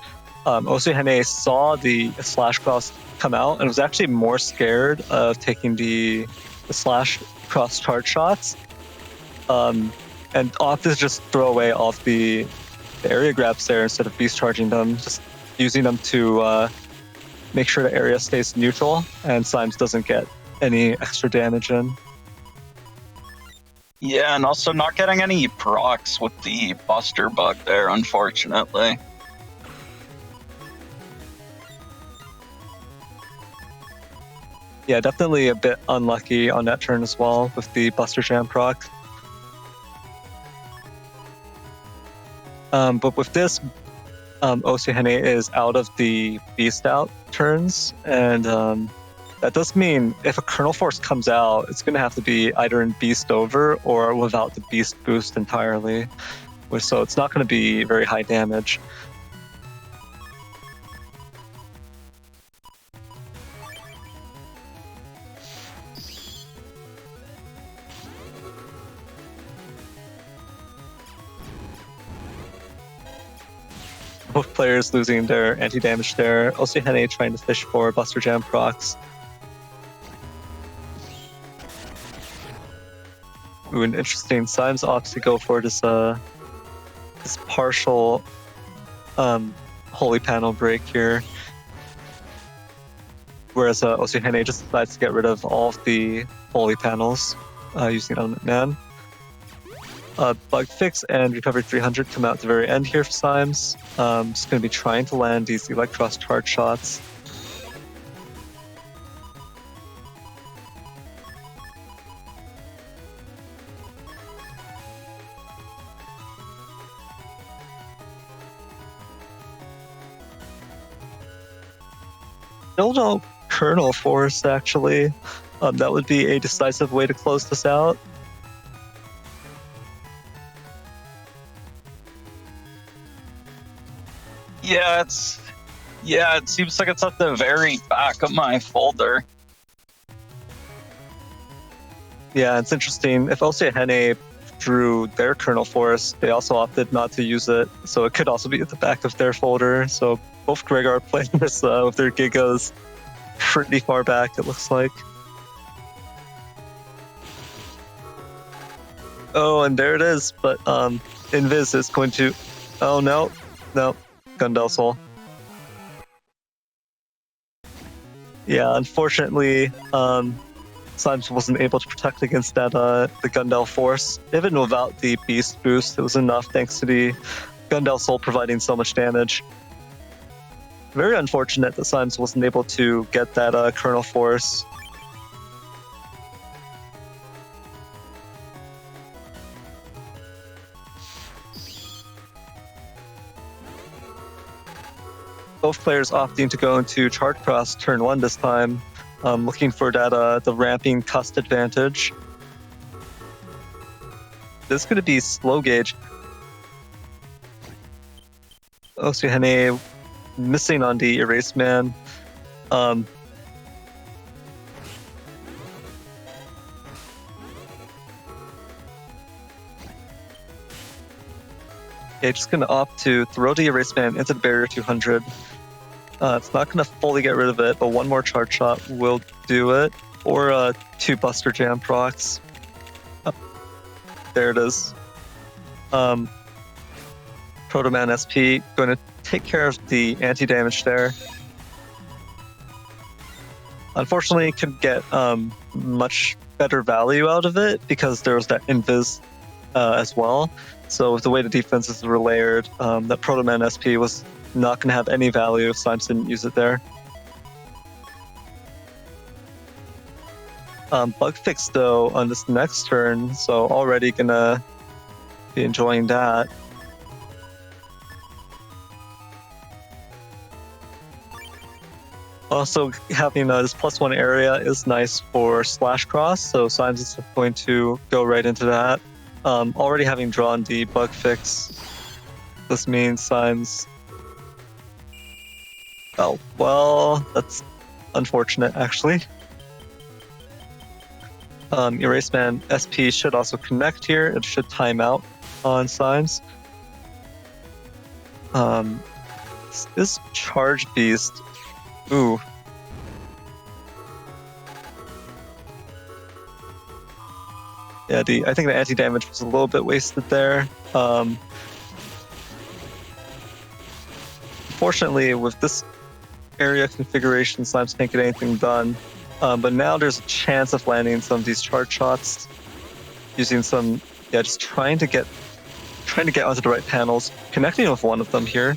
osiahene saw the slash cross come out and was actually more scared of taking the slash cross charge shots, and opted to just throw away all of the area grabs there instead of beast charging them, just using them to make sure the area stays neutral and Symes doesn't get any extra damage in. Yeah, and also not getting any procs with the Buster bug there, unfortunately. Yeah, definitely a bit unlucky on that turn as well with the Buster Jam proc. But with this, osiahene is out of the Beast Out turns, and that does mean if a Colonel Force comes out, it's going to have to be either in Beast Over or without the Beast boost entirely. So it's not going to be very high damage. Both players losing their anti-damage there. osiahene trying to fish for Buster Jam procs. Ooh, and interesting. Symes opts to go for this partial Holy Panel break here. Whereas osiahene just decides to get rid of all of the Holy Panels using Element Man. Bug Fix and Recovery 300 come out at the very end here for Symes. Just going to be trying to land these Electros charge shots. Still no Kernel Force, actually. That would be a decisive way to close this out. Yeah, it seems like it's at the very back of my folder. Yeah, it's interesting. If osiahene drew their Kernel Force, they also opted not to use it, so it could also be at the back of their folder. So both Gregor players with their Gigas pretty far back, it looks like. Oh, and there it is, but Invis is going to... Oh, no. Gundel Soul. Yeah, unfortunately, Symes wasn't able to protect against that the Gundel Force. Even without the Beast boost, it was enough thanks to the Gundel Soul providing so much damage. Very unfortunate that Symes wasn't able to get that Kernel Force. Both players opting to go into Charge Cross turn 1 this time, looking for that the ramping cust advantage. This is going to be slow gauge. osiahene missing on the Erase Man. Okay, just going to opt to throw the Erase Man into the Barrier 200. It's not going to fully get rid of it, but one more charge shot will do it. Or 2 Buster Jam procs. Oh, there it is. Protoman SP going to take care of the anti-damage there. Unfortunately, could get much better value out of it because there was that Invis as well. So with the way the defenses were layered, that Protoman SP was not going to have any value if Symes didn't use it there. Bug Fix, though, on this next turn, so already going to be enjoying that. Also, having this +1 area is nice for Slash Cross, so Symes is going to go right into that. Already having drawn the Bug Fix, this means Symes... Oh, well, that's unfortunate, actually. Erase Man SP should also connect here. It should time out on Symes. This Charge Beast... Ooh. Yeah, I think the anti-damage was a little bit wasted there. Fortunately, with this area configuration, Symes can't get anything done. But now there's a chance of landing some of these charge shots using some, just trying to get onto the right panels, connecting with one of them here.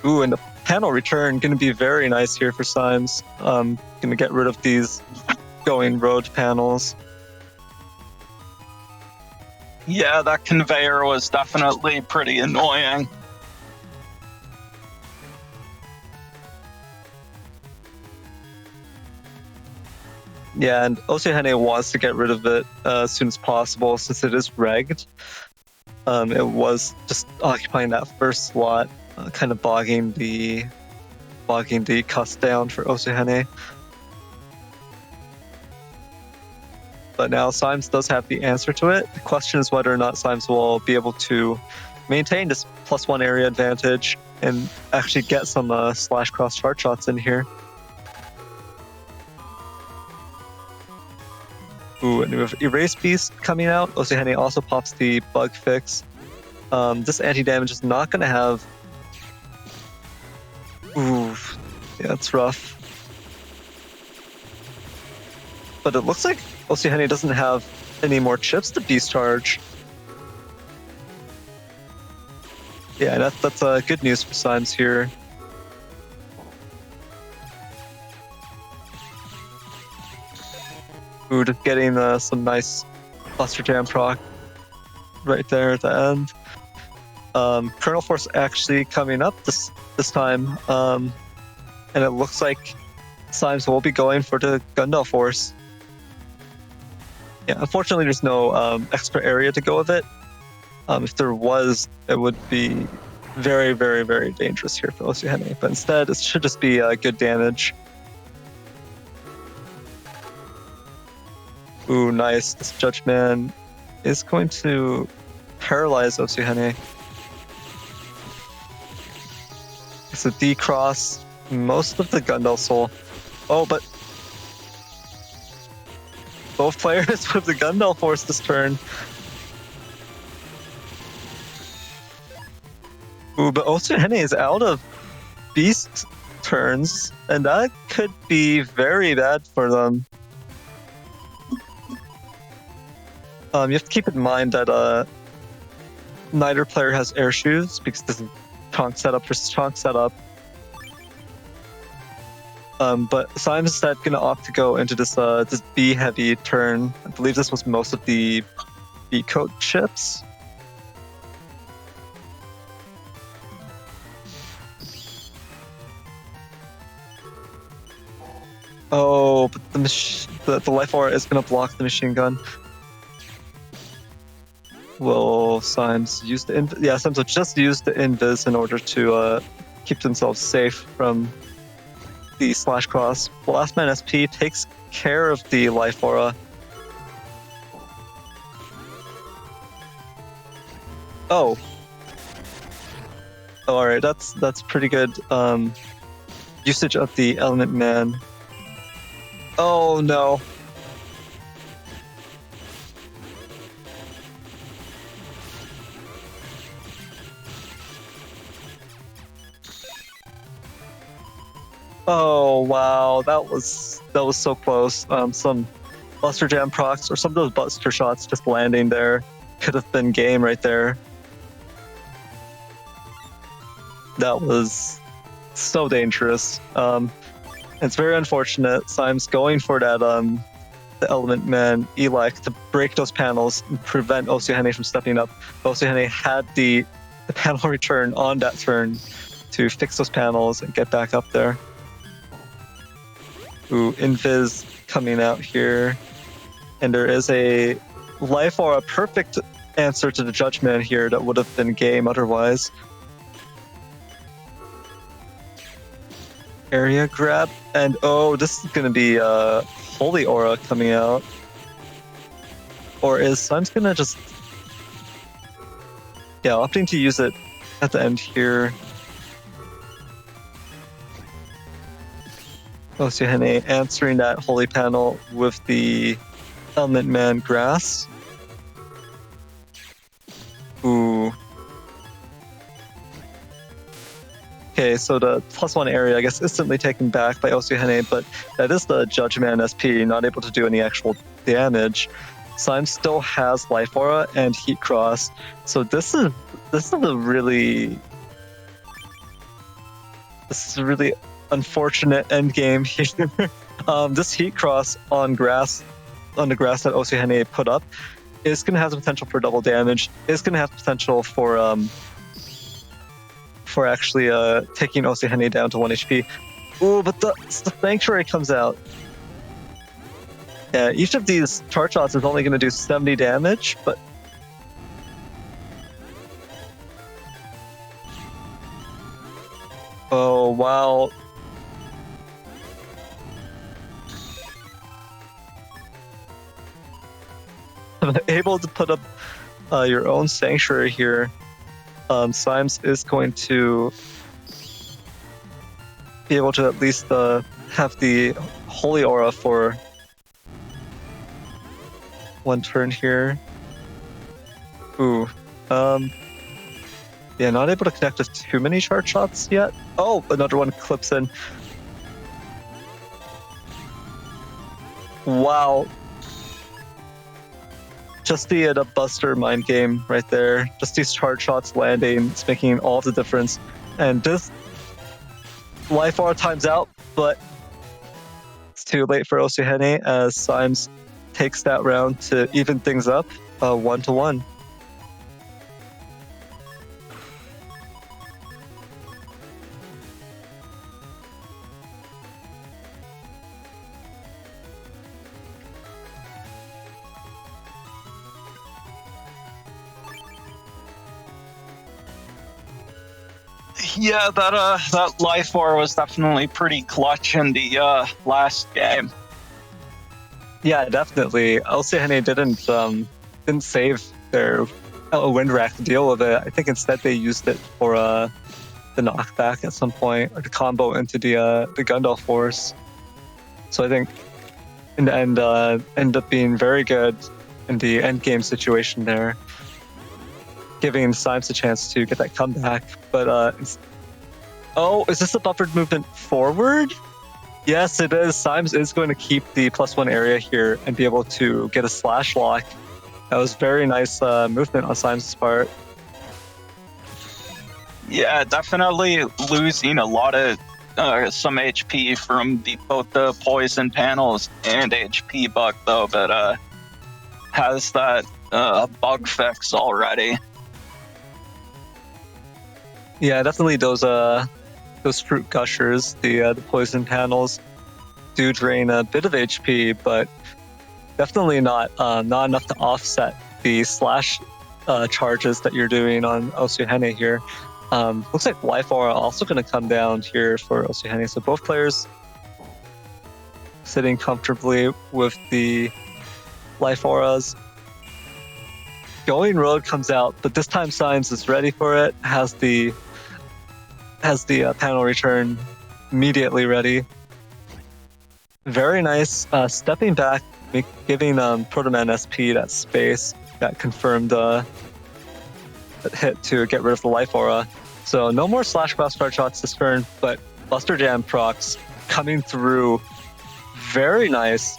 Ooh, and the panel return going to be very nice here for Symes. Going to get rid of these going road panels. Yeah, that conveyor was definitely pretty annoying. Yeah, and osiahene wants to get rid of it as soon as possible since it is regged. It was just occupying that first slot, kind of bogging the cust down for osiahene. But now Symes does have the answer to it. The question is whether or not Symes will be able to maintain this +1 area advantage and actually get some Slash Cross charge shots in here. Ooh, and we have Erase Beast coming out. osiahene also pops the Bug Fix. This anti-damage is not going to have... Ooh, Yeah, it's rough. But it looks like osiahene doesn't have any more chips to beast charge. Yeah, that's good news for Symes here. Ooh, just getting some nice Buster Jam proc right there at the end. Colonel Force actually coming up this time, and it looks like Symes will be going for the Gundel Force. Yeah, unfortunately, there's no extra area to go with it. If there was, it would be very, very, very dangerous here for osiahene. But instead, it should just be good damage. Ooh, nice. This Judgeman is going to paralyze osiahene. So decross most of the Gundel Soul. Oh, but both players with the Gundel Force this turn. Ooh, but osiahene is out of beast turns, and that could be very bad for them. You have to keep in mind that neither player has air shoes because this is Chonk setup versus Chonk setup. But Symes is going to opt to go into this B heavy turn. I believe this was most of the B coat chips. Oh, but the life aura is going to block the machine gun. Will Symes use the Symes will just use the invis in order to keep themselves safe from the slash cross. Last Man SP takes care of the life aura. Oh. Alright, that's pretty good usage of the Element Man. Oh no. Oh wow, that was so close. Some Buster Jam procs or some of those Buster shots just landing there could have been game right there. That was so dangerous. It's very unfortunate. Symes going for that the Element Man Eli to break those panels and prevent osiahene from stepping up. osiahene had the panel return on that turn to fix those panels and get back up there. Ooh, Invis coming out here. And there is a life or a perfect answer to the Judgment here that would have been game otherwise. Area grab. And oh, this is going to be Holy Aura coming out. Or is Symes going to just... Yeah, opting to use it at the end here. osiahene answering that Holy Panel with the Element Man Grass. Ooh. Okay, so the +1 area, I guess, instantly taken back by osiahene, but that is the Judgeman SP, not able to do any actual damage. Symes still has Life Aura and Heat Cross, so this is a really unfortunate end game here. This Heat Cross on the grass that osiahene put up is going to have the potential for double damage. Is going to have potential for actually taking osiahene down to 1 HP. Ooh, but the Sanctuary comes out. Yeah, each of these charge shots is only going to do 70 damage, but oh wow. Able to put up your own Sanctuary here. Symes is going to be able to at least have the Holy Aura for one turn here. Ooh. Yeah, not able to connect with too many charge shots yet. Oh, another one clips in. Wow. Just the Buster mind game right there. Just these charge shots landing, it's making all the difference. And this Life Aura times out, but it's too late for osiahene as Symes takes that round to even things up 1-1. Yeah, that life war was definitely pretty clutch in the last game. Yeah, definitely. osiahene didn't save their wind rack to deal with it. I think instead they used it for the knockback at some point, or the combo into the Gundam Force. So I think in the end ended up being very good in the end game situation there, giving Symes a chance to get that comeback. But is this a buffered movement forward? Yes, it is. Symes is going to keep the +1 area here and be able to get a slash lock. That was very nice movement on Symes' part. Yeah, definitely losing a lot of some HP from both the poison panels and HP bug though, but has that bug fix already. Yeah, definitely those fruit gushers, the poison panels, do drain a bit of HP, but definitely not enough to offset the slash charges that you're doing on osiahene here. Looks like Life Aura also going to come down here for osiahene, so both players sitting comfortably with the Life Auras. Going Road comes out, but this time Symes is ready for it, has the panel return immediately ready. Very nice. Stepping back, giving Protoman SP that space, that confirmed hit to get rid of the Life Aura. So no more Slash Blast Charge shots this turn, but Buster Jam procs coming through. Very nice.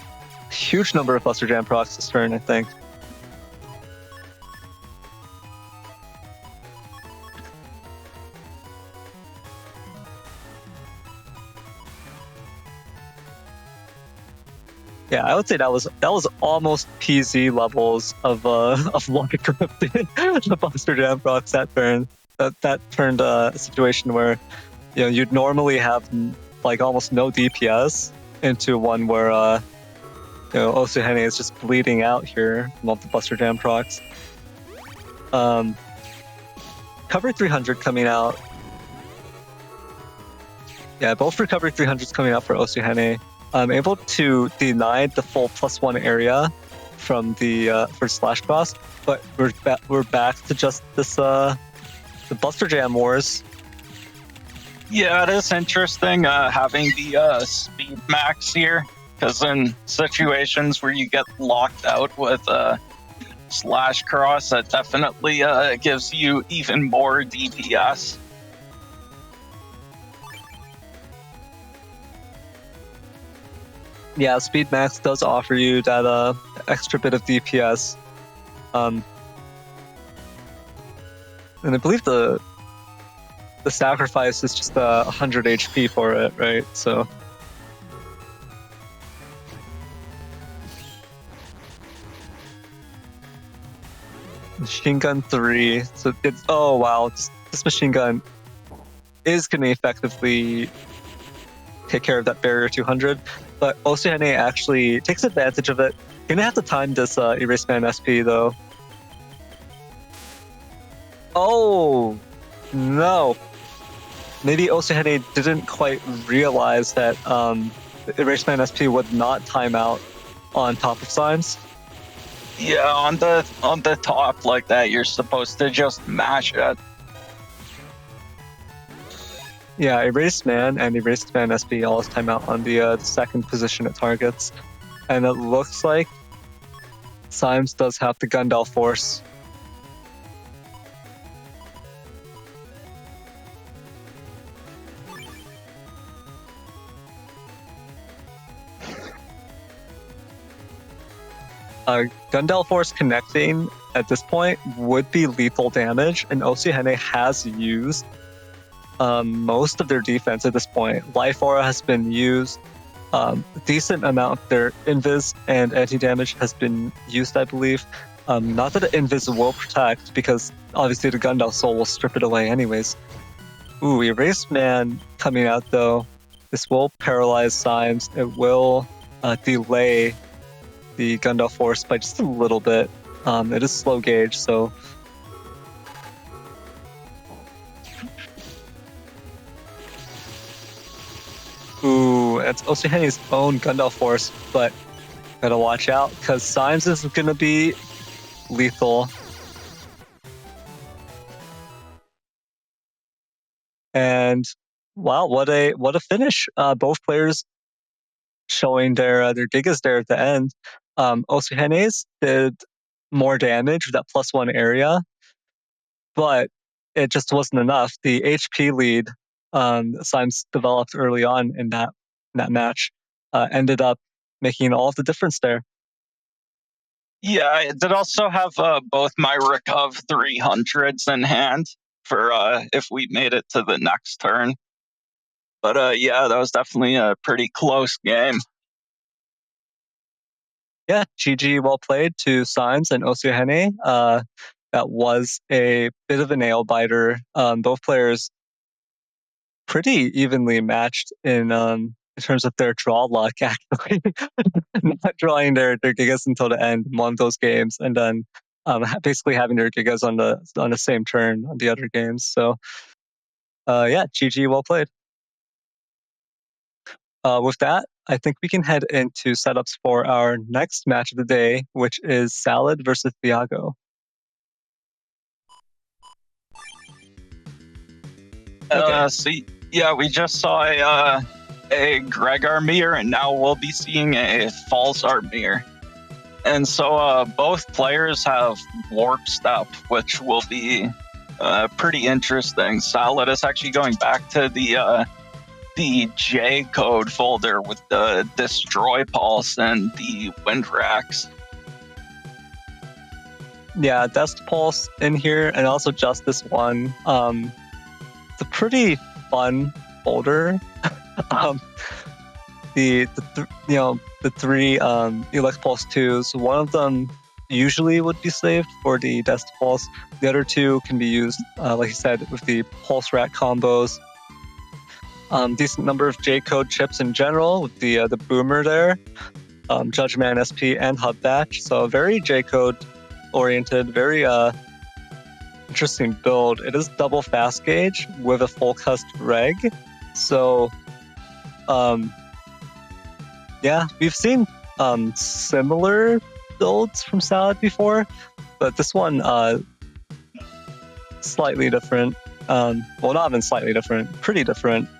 Huge number of Buster Jam procs this turn, I think. Yeah, I would say that was almost PZ levels of luck equipped the Buster Jam procs that turn. That turned a situation where you'd normally have like almost no DPS into one where osiahene is just bleeding out here from all the Buster Jam procs. Recovery 300 coming out. Yeah, both Recovery 300s coming out for osiahene. Able to deny the full +1 area from the for Slash Cross, but we're back to just this the Buster Jam wars. Yeah, it is interesting having the speed max here, because in situations where you get locked out with Slash Cross, that definitely gives you even more DPS. Yeah, Speed Max does offer you that extra bit of DPS. And I believe the sacrifice is just 100 HP for it, right? So Machine Gun 3. So it's this machine gun is going to effectively take care of that barrier 200, but osiahene actually takes advantage of it. Gonna have to time this Erase Man SP though. Oh no! Maybe osiahene didn't quite realize that Erase Man SP would not time out on top of Symes. Yeah, on the top like that, you're supposed to just mash it. Yeah, Erased Man and Erased Man SP always time out on the second position it targets. And it looks like Symes does have the Gundam Force. Gundel Force connecting at this point would be lethal damage, and osiahene has used most of their defense at this point. Life Aura has been used. A decent amount of their invis and anti-damage has been used, I believe. Not that the invis will protect, because obviously the Gundel Soul will strip it away anyways. Ooh, Erased Man coming out though. This will paralyze Symes. It will delay the Gundel Force by just a little bit. It is slow gauge, so... Ooh, it's osiahene's own Gundel Force, but gotta watch out, because Symes is gonna be lethal. And wow, what a finish! Both players showing their gigas there at the end. Osiahene's did more damage with that +1 area, but it just wasn't enough. The HP lead Symes developed early on in that match ended up making all of the difference there. Yeah, I did also have both my Recov 300s in hand for if we made it to the next turn. But yeah, that was definitely a pretty close game. Yeah, GG, well played to Symes and osiahene. That was a bit of a nail biter. Both players pretty evenly matched in terms of their draw luck, actually. Not drawing their gigas until the end in one of those games, and then basically having their gigas on the same turn on the other games. So yeah, GG, well played. With that, I think we can head into setups for our next match of the day, which is Salad versus Thiago. Okay. So yeah, we just saw a Greg Armir, and now we'll be seeing a False Armir. And so both players have Warp Step, which will be pretty interesting. Salad is actually going back to the J code folder with the Destroy Pulse and the Wind Racks. Yeah, Dest Pulse in here, and also Justice 1. It's a pretty fun folder. The three Elect Pulse 2s, one of them usually would be saved for the Dest Pulse. The other two can be used, like you said, with the Pulse Rack combos. Decent number of J-code chips in general with the Boomer there, Judgment SP and Hub Batch. So very J-code oriented, very interesting build. It is double fast gauge with a full cust reg. So yeah, we've seen similar builds from Salad before, but this one slightly different. Well, not even slightly different, pretty different.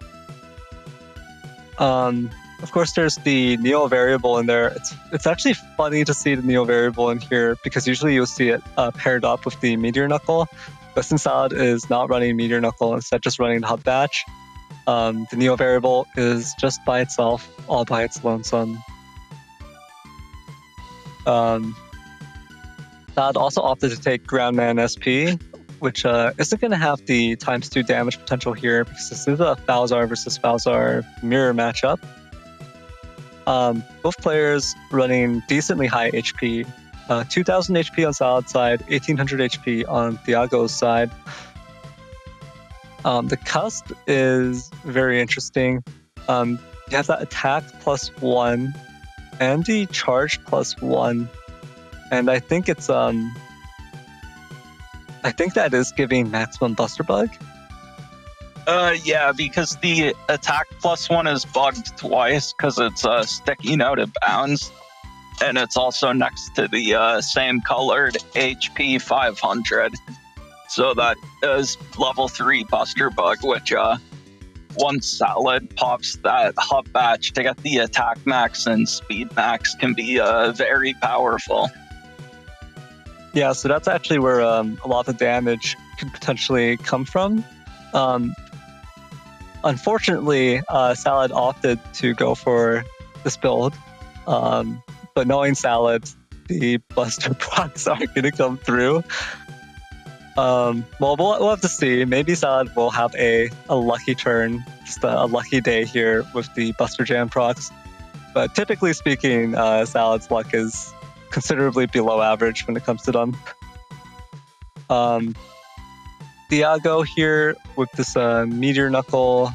Of course, there's the Neo variable in there. It's actually funny to see the Neo variable in here, because usually you'll see it paired up with the Meteor Knuckle. But since Salad is not running Meteor Knuckle, instead just running Hub Batch, the Neo variable is just by itself, all by its lonesome. Salad also opted to take Groundman SP, which isn't going to have the ×2 damage potential here, because this is a Falzar versus Falzar mirror matchup. Both players running decently high HP. 2000 HP on Salad's side, 1800 HP on Thiago's side. The cusp is very interesting. You have that attack +1 and the charge +1, and I think it's I think that is giving maximum Buster Bug. Yeah, because the attack +1 is bugged twice because it's sticking out of bounds, and it's also next to the same colored HP 500. So that is level 3 Buster Bug, which once Salad pops that Hub Batch to get the attack max and speed max, can be very powerful. Yeah, so that's actually where a lot of the damage could potentially come from. Unfortunately, Salad opted to go for this build, but knowing Salad, the Buster procs are going to come through. Well, we'll have to see. Maybe Salad will have a lucky turn, just a lucky day here with the Buster Jam procs. But typically speaking, Salad's luck is considerably below average when it comes to them. Thiago here with this Meteor Knuckle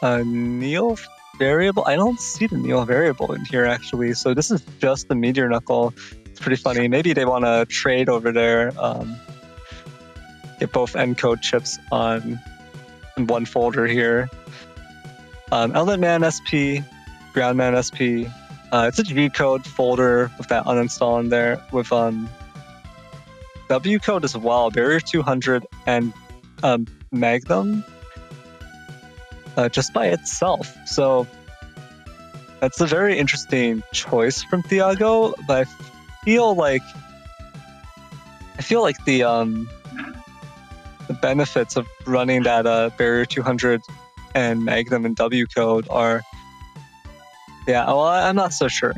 Neil variable. I don't see the Neil variable in here actually, so this is just the Meteor Knuckle. It's pretty funny. Maybe they want to trade over there, get both encode chips in one folder here. Element Man SP, Ground Man SP. It's a G code folder with that uninstall in there with W code as well, Barrier 200 and Magnum just by itself. So that's a very interesting choice from Thiago, but I feel like the benefits of running that Barrier 200 and Magnum and W code are, well, I'm not so sure.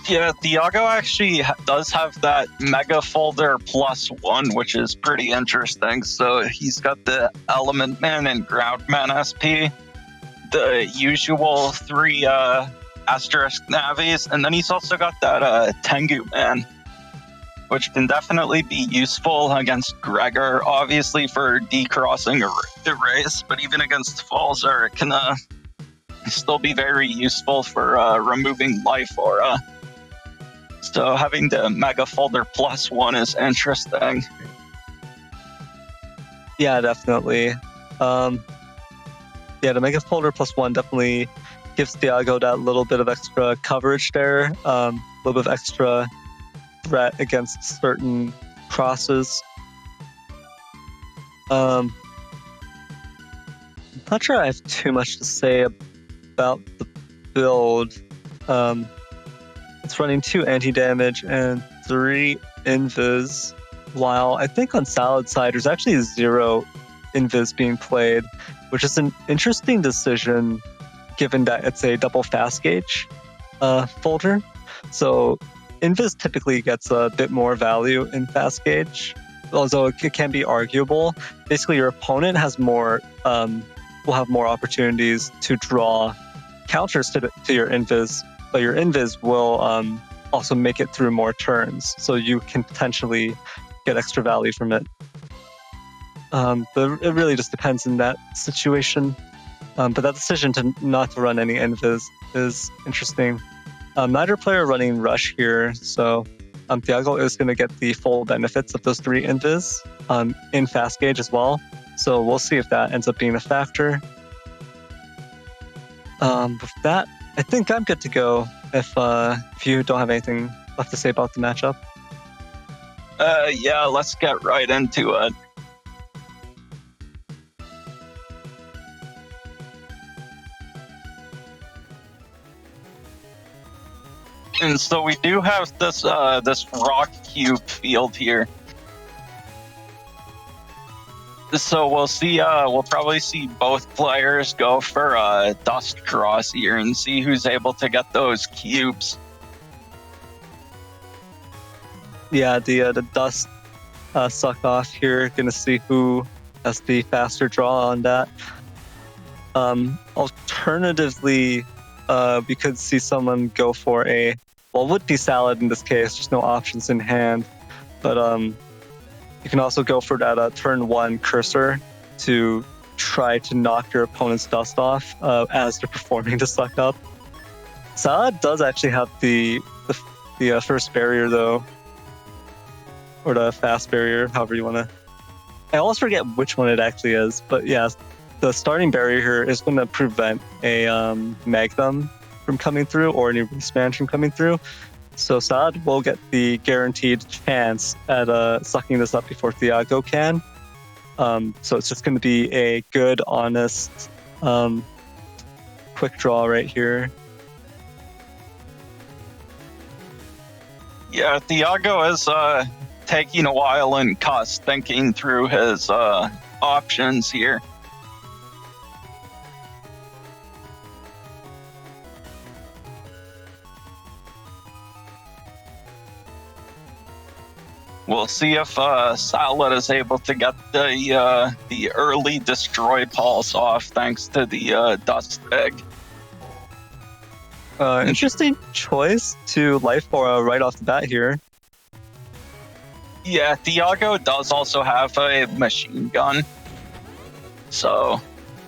Yeah, Thiago actually does have that Mega Folder +1, which is pretty interesting. So he's got the Element Man and Ground Man SP, the usual 3 Asterisk Navis, and then he's also got that Tengu Man, which can definitely be useful against Gregor, obviously for decrossing arrays, but even against Falzer, it can still be very useful for removing Life Aura. So having the Mega Folder +1 is interesting. Yeah, definitely. The Mega Folder +1 definitely gives Thiago that little bit of extra coverage there, a little bit of extra threat against certain crosses. I'm not sure I have too much to say about the build. It's running 2 anti-damage and 3 invis, while I think on Salad side there's actually 0 invis being played, which is an interesting decision given that it's a double fast gauge folder. So invis typically gets a bit more value in fast gauge, although it can be arguable. Basically, your opponent has more will have more opportunities to draw counters to your invis, but your invis will also make it through more turns, so you can potentially get extra value from it. But it really just depends in that situation. But that decision to not to run any invis is interesting. Neither player running rush here, so Thiago is going to get the full benefits of those 3 invis in fast gauge as well. So we'll see if that ends up being a factor. With that, I think I'm good to go if you don't have anything left to say about the matchup. Yeah, let's get right into it. And so we do have this rock cube field here. So we'll see. We'll probably see both players go for Dust Cross here and see who's able to get those cubes. Yeah, the Dust suck off here. Gonna see who has the faster draw on that. Alternatively, we could see someone go for it would be Salad in this case. There's no options in hand, but you can also go for that turn 1 cursor to try to knock your opponent's dust off as they're performing the suck up. Salad does actually have the first barrier though, or the fast barrier, however you want to. I always forget which one it actually is, but yeah, the starting barrier here is going to prevent a Magnum from coming through or any respan from coming through. So Salad will get the guaranteed chance at sucking this up before Thiago can. So it's just going to be a good, honest, quick draw right here. Yeah, Thiago is taking a while in cuss, thinking through his options here. We'll see if Salad is able to get the early destroy pulse off thanks to the dust egg. Interesting choice to Life Aura right off the bat here. Yeah, Thiago does also have a machine gun. So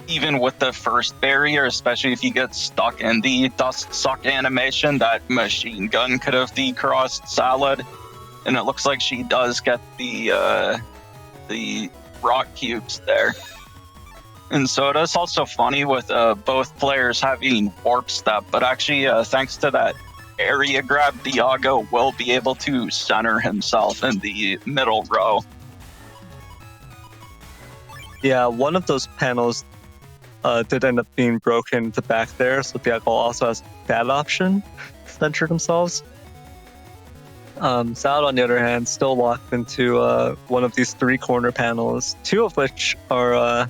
even with the first barrier, especially if you get stuck in the dust suck animation, that machine gun could have decrossed Salad. And it looks like she does get the rock cubes there. And so it is also funny with both players having warp step, but actually thanks to that area grab, Thiago will be able to center himself in the middle row. Yeah, one of those panels did end up being broken at the back there, so Thiago also has that option to center themselves. Salad, on the other hand, still locked into one of these 3 corner panels, 2 of which are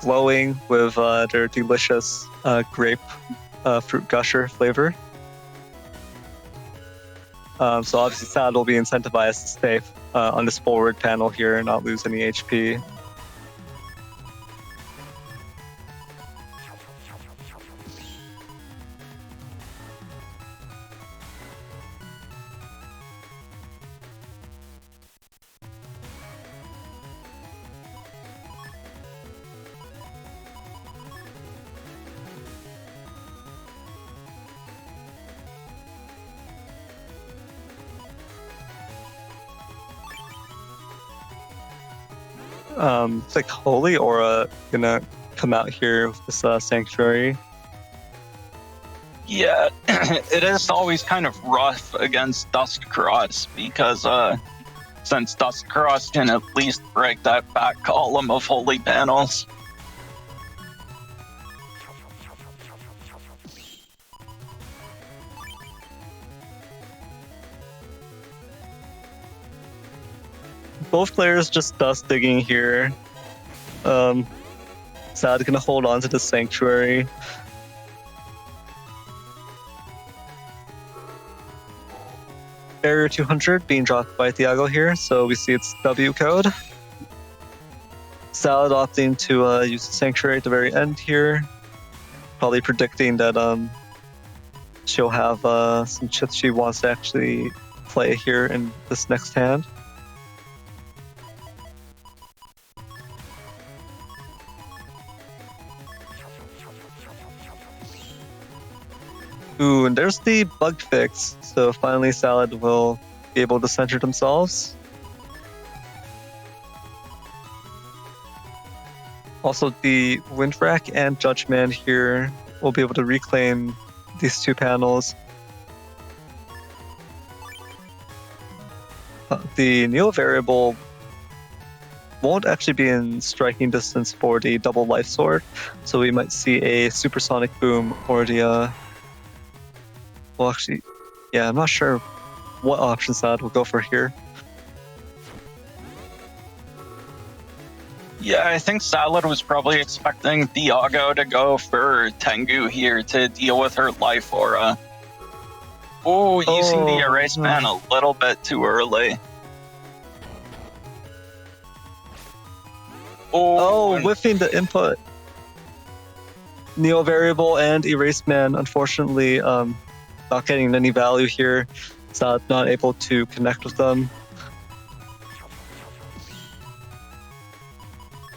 glowing with their delicious grape fruit gusher flavor. So obviously Salad will be incentivized to stay on this forward panel here and not lose any HP. It's like Holy Aura gonna come out here with this Sanctuary. Yeah, it is always kind of rough against Dust Cross because since Dust Cross can at least break that back column of holy panels. Both players just dust digging here. Sad gonna hold on to the Sanctuary. Barrier 200 being dropped by Thiago here, so we see its W code. Salad opting to use the Sanctuary at the very end here. Probably predicting that she'll have some chips she wants to actually play here in this next hand. Ooh, and there's the bug fix. So finally Salad will be able to center themselves. Also, the Windwrack and Judgment here will be able to reclaim these 2 panels. The Neo variable won't actually be in striking distance for the double life sword, so we might see a supersonic boom or the well, actually, yeah, I'm not sure what option Salad will go for here. Yeah, I think Salad was probably expecting Thiago to go for Tengu here to deal with her life aura. Oh, using the erase man a little bit too early. Oh, whiffing the input. Neo variable and erase man, unfortunately, not getting any value here. So not able to connect with them.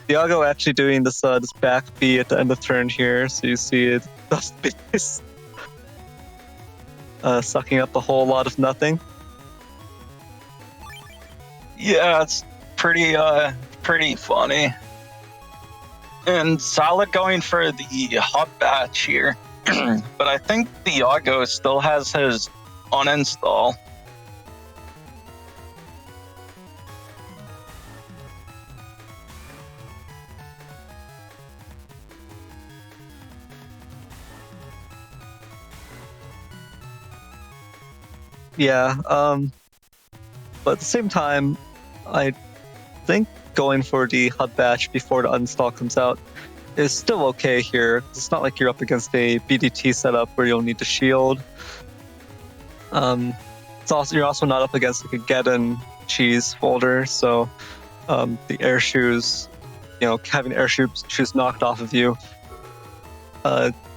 Thiago actually doing this this back B at the end of turn here, so you see it dust base sucking up a whole lot of nothing. Yeah, it's pretty funny. And Salad going for the hot batch here. But I think Thiago still has his uninstall. Yeah, but at the same time, I think going for the HUD batch before the uninstall comes out is still okay here. It's not like you're up against a BDT setup where you'll need to shield. You're also not up against like a Geddon cheese folder, so the air shoes, having air shoes knocked off of you,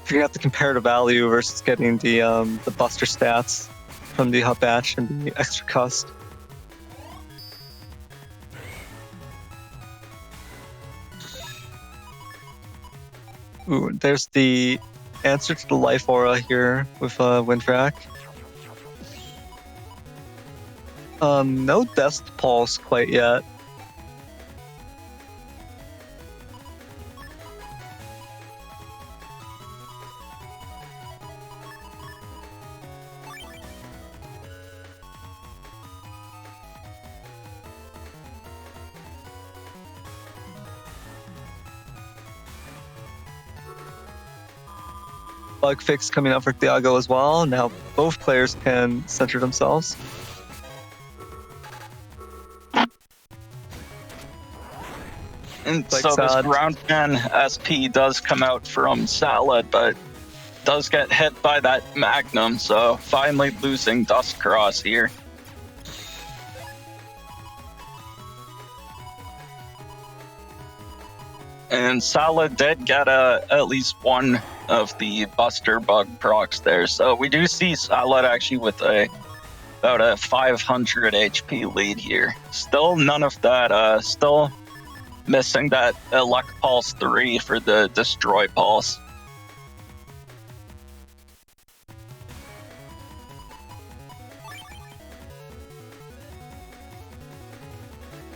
figuring out the comparative value versus getting the buster stats from the hub batch and the extra cust. Ooh, there's the answer to the life aura here with Windfrack. No Death Pulse quite yet. Bug fix coming out for Thiago as well. Now both players can center themselves. And Like so this Salad. ground man SP does come out from Salad, but does get hit by that Magnum, so finally losing Dust Cross here. And Salad did get at least one of the Buster Bug procs there, so we do see Salad actually with about a 500 HP lead here. Still none of that, still missing that Elect Pulse 3 for the Destroy Pulse.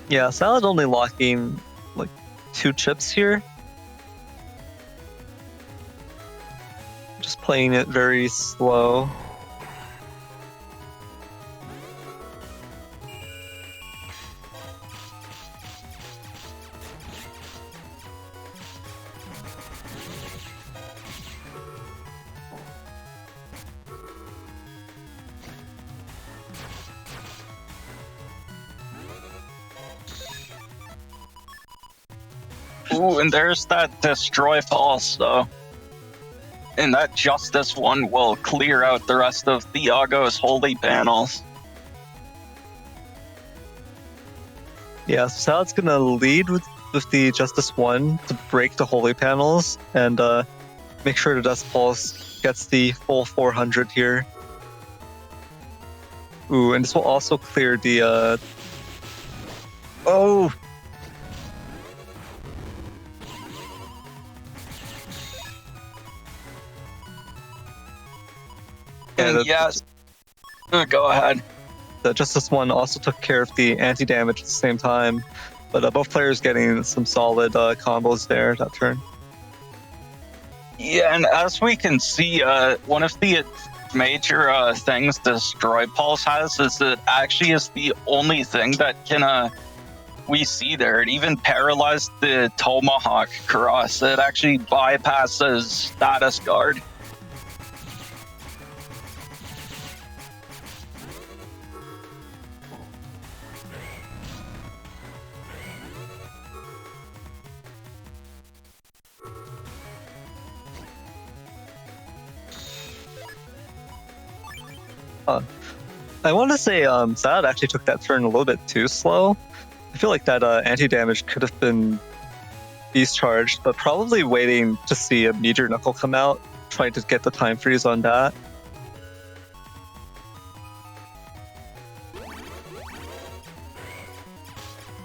Yeah, Salad only locking like 2 chips here. Just playing it very slow. Ooh, and there's that Destroy Pulse, though. And that Justice one will clear out the rest of Thiago's holy panels. Yeah, so Salad's gonna lead with the Justice 1 to break the holy panels and make sure the Dust Pulse gets the full 400 here. Ooh, and this will also clear the oh! And yes, go ahead. The Justice 1 also took care of the anti-damage at the same time, but both players getting some solid combos there that turn. Yeah, and as we can see, one of the major things Destroy Pulse has is that actually is the only thing that can we see there. It even paralyzed the Tomahawk cross. It actually bypasses Status Guard. I want to say Salad actually took that turn a little bit too slow. I feel like that anti-damage could have been beast charged, but probably waiting to see a Meteor Knuckle come out, trying to get the time freeze on that.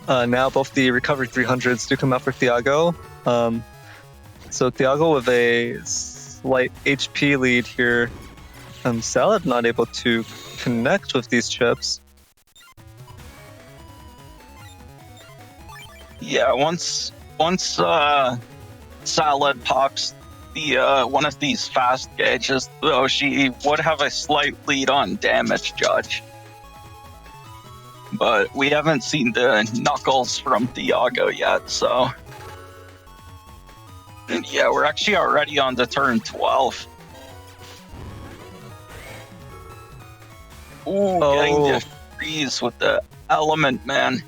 Now both the Recovery 300s do come out for Thiago. So Thiago with a slight HP lead here. Salad not able to connect with these chips. Yeah, once Salad pops the one of these fast gauges, though, she would have a slight lead on damage judge. But we haven't seen the knuckles from Thiago yet, so. And yeah, we're actually already on to turn 12. Ooh, getting the freeze with the element, man.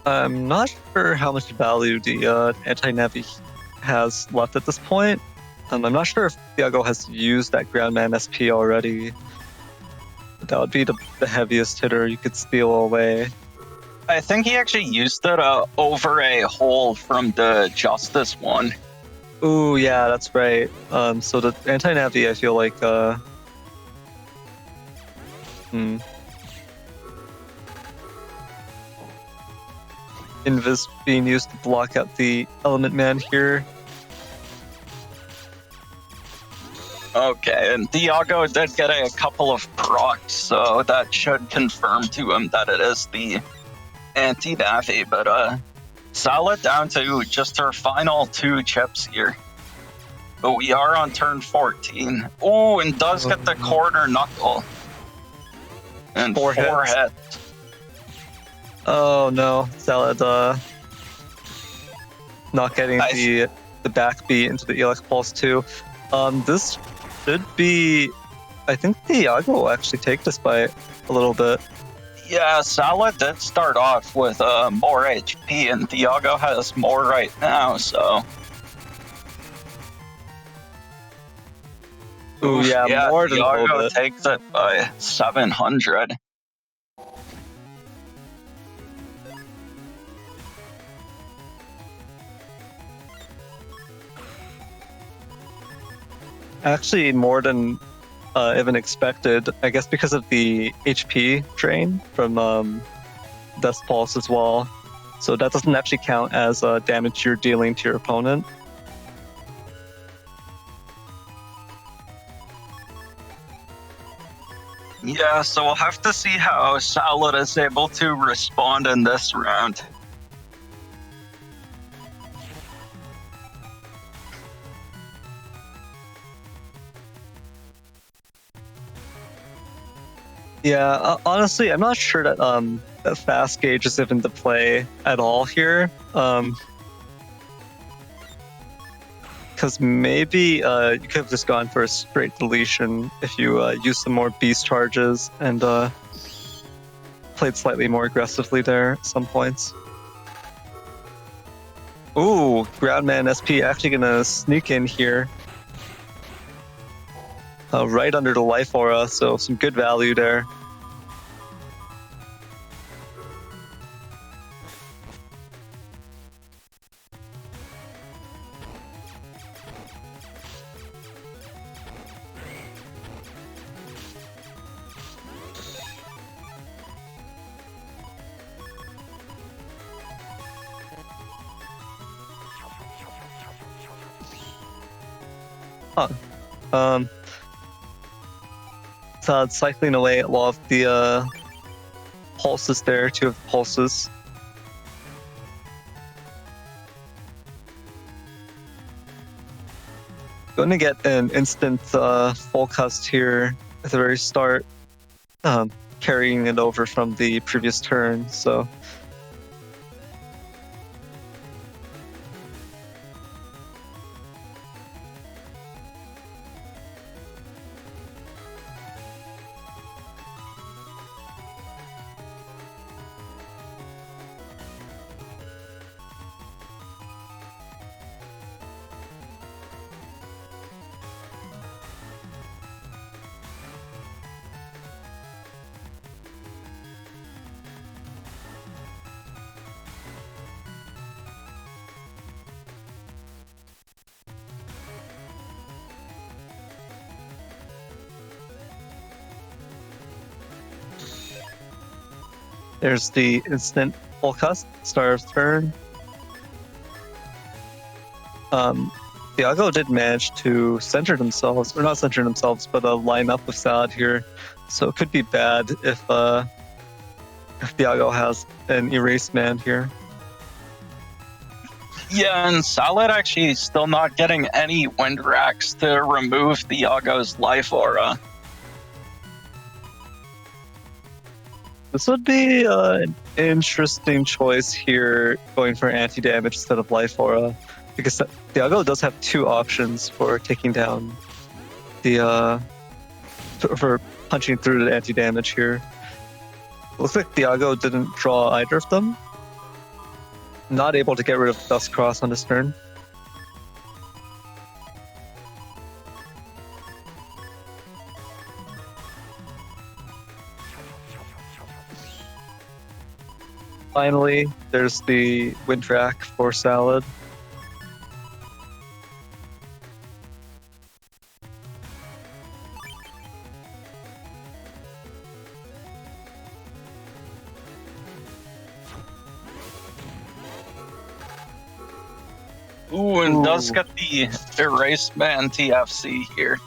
I'm not sure how much value the anti-navi has left at this point. I'm not sure if Thiago has used that Groundman SP already. That would be the heaviest hitter you could steal away. I think he actually used it over a hole from the Justice one. Ooh, yeah, that's right. So the anti-navi, I feel like, Invis being used to block out the Element Man here. Okay, and Thiago did get a couple of procs, so that should confirm to him that it is the anti-navi, but Salad down to just her final 2 chips here. But we are on turn 14. Oh, and does get the quarter knuckle. And 4 hits. Oh no, Salad not getting the backbeat into the Elex Pulse too. This should be, I think Thiago will actually take this by a little bit. Yeah, Salad did start off with more HP, and Thiago has more right now, so. Ooh, yeah, more than a little Thiago bit. takes it by 700. Actually, more than even expected, I guess because of the HP drain from Death Pulse as well. So that doesn't actually count as damage you're dealing to your opponent. Yeah, so we'll have to see how Salad is able to respond in this round. Yeah, honestly, I'm not sure that that fast gauge is even to play at all here. Because maybe you could have just gone for a straight deletion if you used some more beast charges and played slightly more aggressively there at some points. Ooh, Groundman SP actually gonna sneak in here. Right under the life aura, so some good value there. So it's cycling away a lot of the pulses there, 2 of the pulses. Going to get an instant full cast here at the very start, carrying it over from the previous turn, so. There's the instant full cast, start of turn. Thiago did manage to center themselves, or not center themselves, but line up with Salad here. So it could be bad if Thiago has an erased man here. Yeah, and Salad actually still not getting any wind racks to remove Thiago's life aura. This would be an interesting choice here, going for anti-damage instead of life aura, because Thiago does have 2 options for taking down the for punching through the anti-damage here. It looks like Thiago didn't draw either of them. Not able to get rid of Dust Cross on his turn. Finally, there's the Windrack for Salad. Ooh, and Ooh. does get the Erased Man TFC here.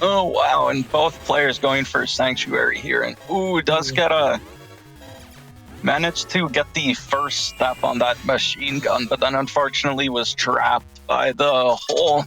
Oh wow, and both players going for Sanctuary here, and ooh, does get a managed to get the first step on that machine gun, but then unfortunately was trapped by the hole.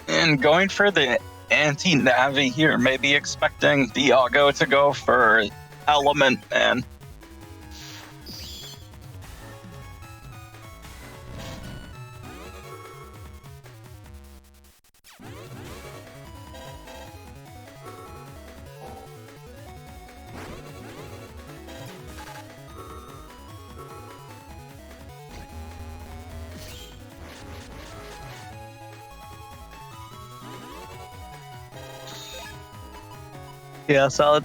And going for the anti-Navi here, maybe expecting Thiago to go for Element Man. Yeah, Salad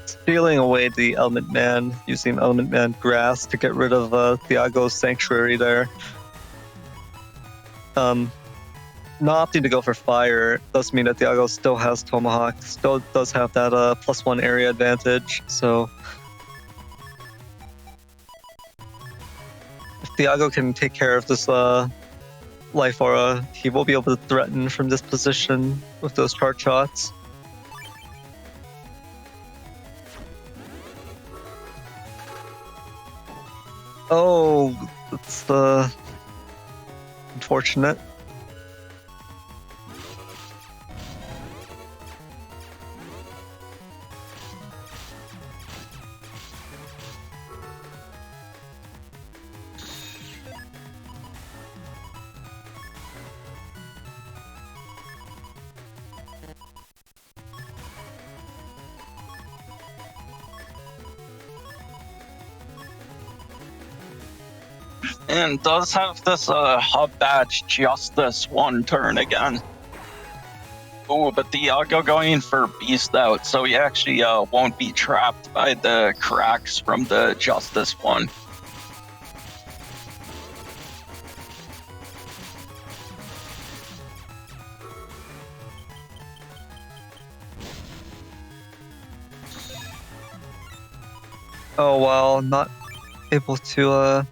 stealing away the Element Man, using Element Man Grass to get rid of Thiago's Sanctuary there. Not opting to go for Fire does mean that Thiago still has Tomahawk, still does have that +1 area advantage, so if Thiago can take care of this Life Aura, he will be able to threaten from this position with those charge shots. Oh, that's unfortunate. And does have this hub badge just this one turn again. Ooh, but Thiago going for Beast out, so he actually won't be trapped by the cracks from the Justice one. Oh wow, not able to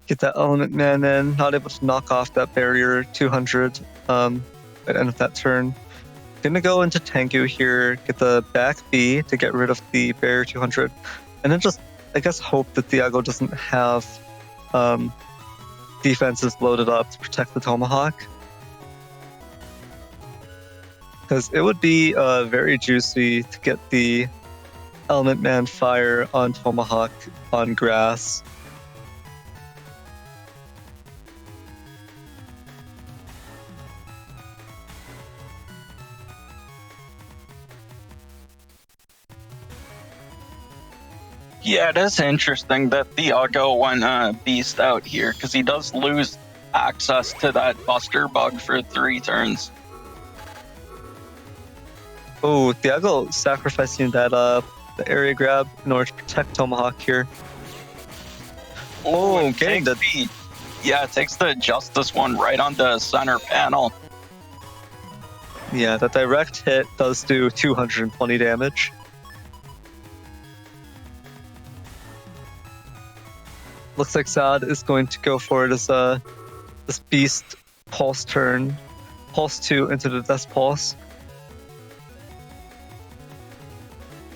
get that Element Man in, not able to knock off that barrier 200 at the end of that turn. Gonna go into Tengu here, get the back B to get rid of the barrier 200, and then just, I guess, hope that Thiago doesn't have defenses loaded up to protect the Tomahawk. Because it would be very juicy to get the Element Man Fire on Tomahawk on grass. Yeah, it is interesting that Thiago went Beast out here, because he does lose access to that Buster Bug for 3 turns. Oh, Thiago sacrificing that the area grab in order to protect Tomahawk here. Oh, and getting the it takes the Justice one right on the center panel. Yeah, that direct hit does do 220 damage. Looks like Sad is going to go for it as this Beast Pulse turn. Pulse 2 into the Death Pulse.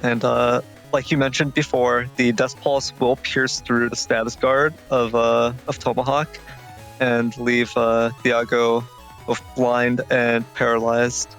And like you mentioned before, the Death Pulse will pierce through the status guard of Tomahawk and leave Thiago both blind and paralyzed.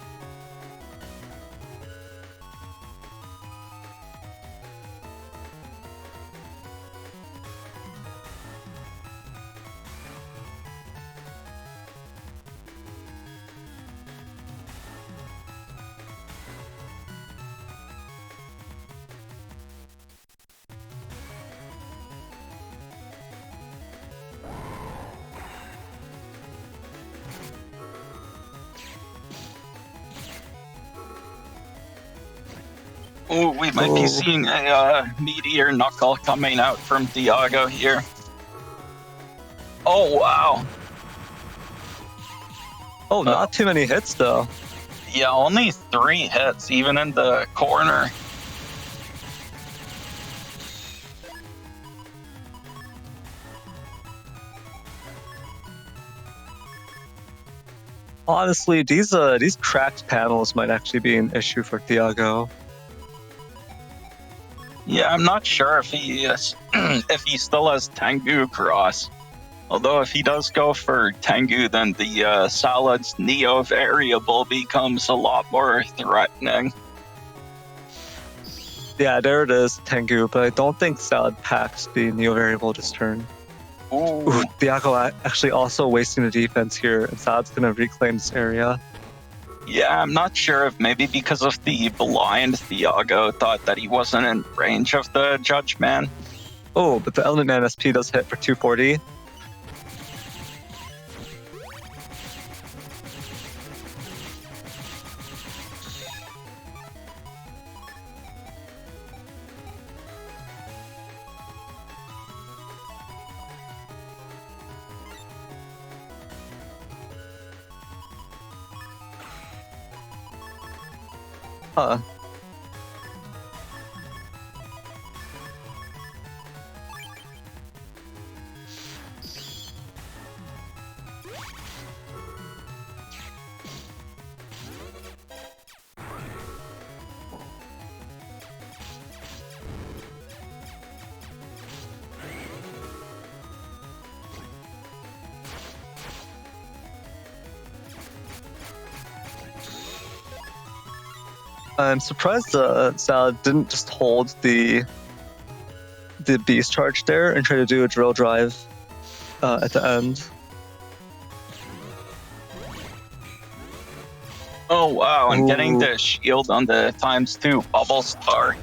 Oh, we might be seeing a meteor knuckle coming out from Thiago here. Oh, wow. Oh, not too many hits, though. Yeah, only 3 hits, even in the corner. Honestly, these cracked panels might actually be an issue for Thiago. Yeah, I'm not sure if he is, if he still has Tengu Cross. Although if he does go for Tengu, then the Salad's Neo variable becomes a lot more threatening. Yeah, there it is, Tengu, but I don't think Salad packs the Neo variable this turn. Ooh. Thiago actually also wasting the defense here, and Salad's gonna reclaim this area. Yeah, I'm not sure if maybe because of the blind, Thiago thought that he wasn't in range of the Judge Man. Oh, but the Element Man SP does hit for 240. Huh. I'm surprised Salad didn't just hold the beast charge there and try to do a drill drive at the end. Oh wow, and getting Ooh. the shield on the ×2 bubble star.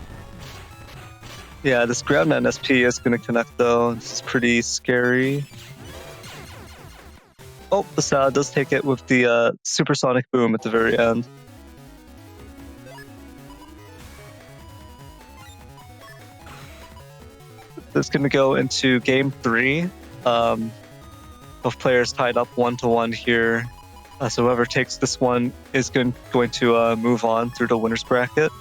Yeah, this Groundman SP is going to connect though. This is pretty scary. Oh, the Salad does take it with the supersonic boom at the very end. This is going to go into game 3. Both players tied up 1-1 here. So whoever takes this one is going to move on through the winner's bracket.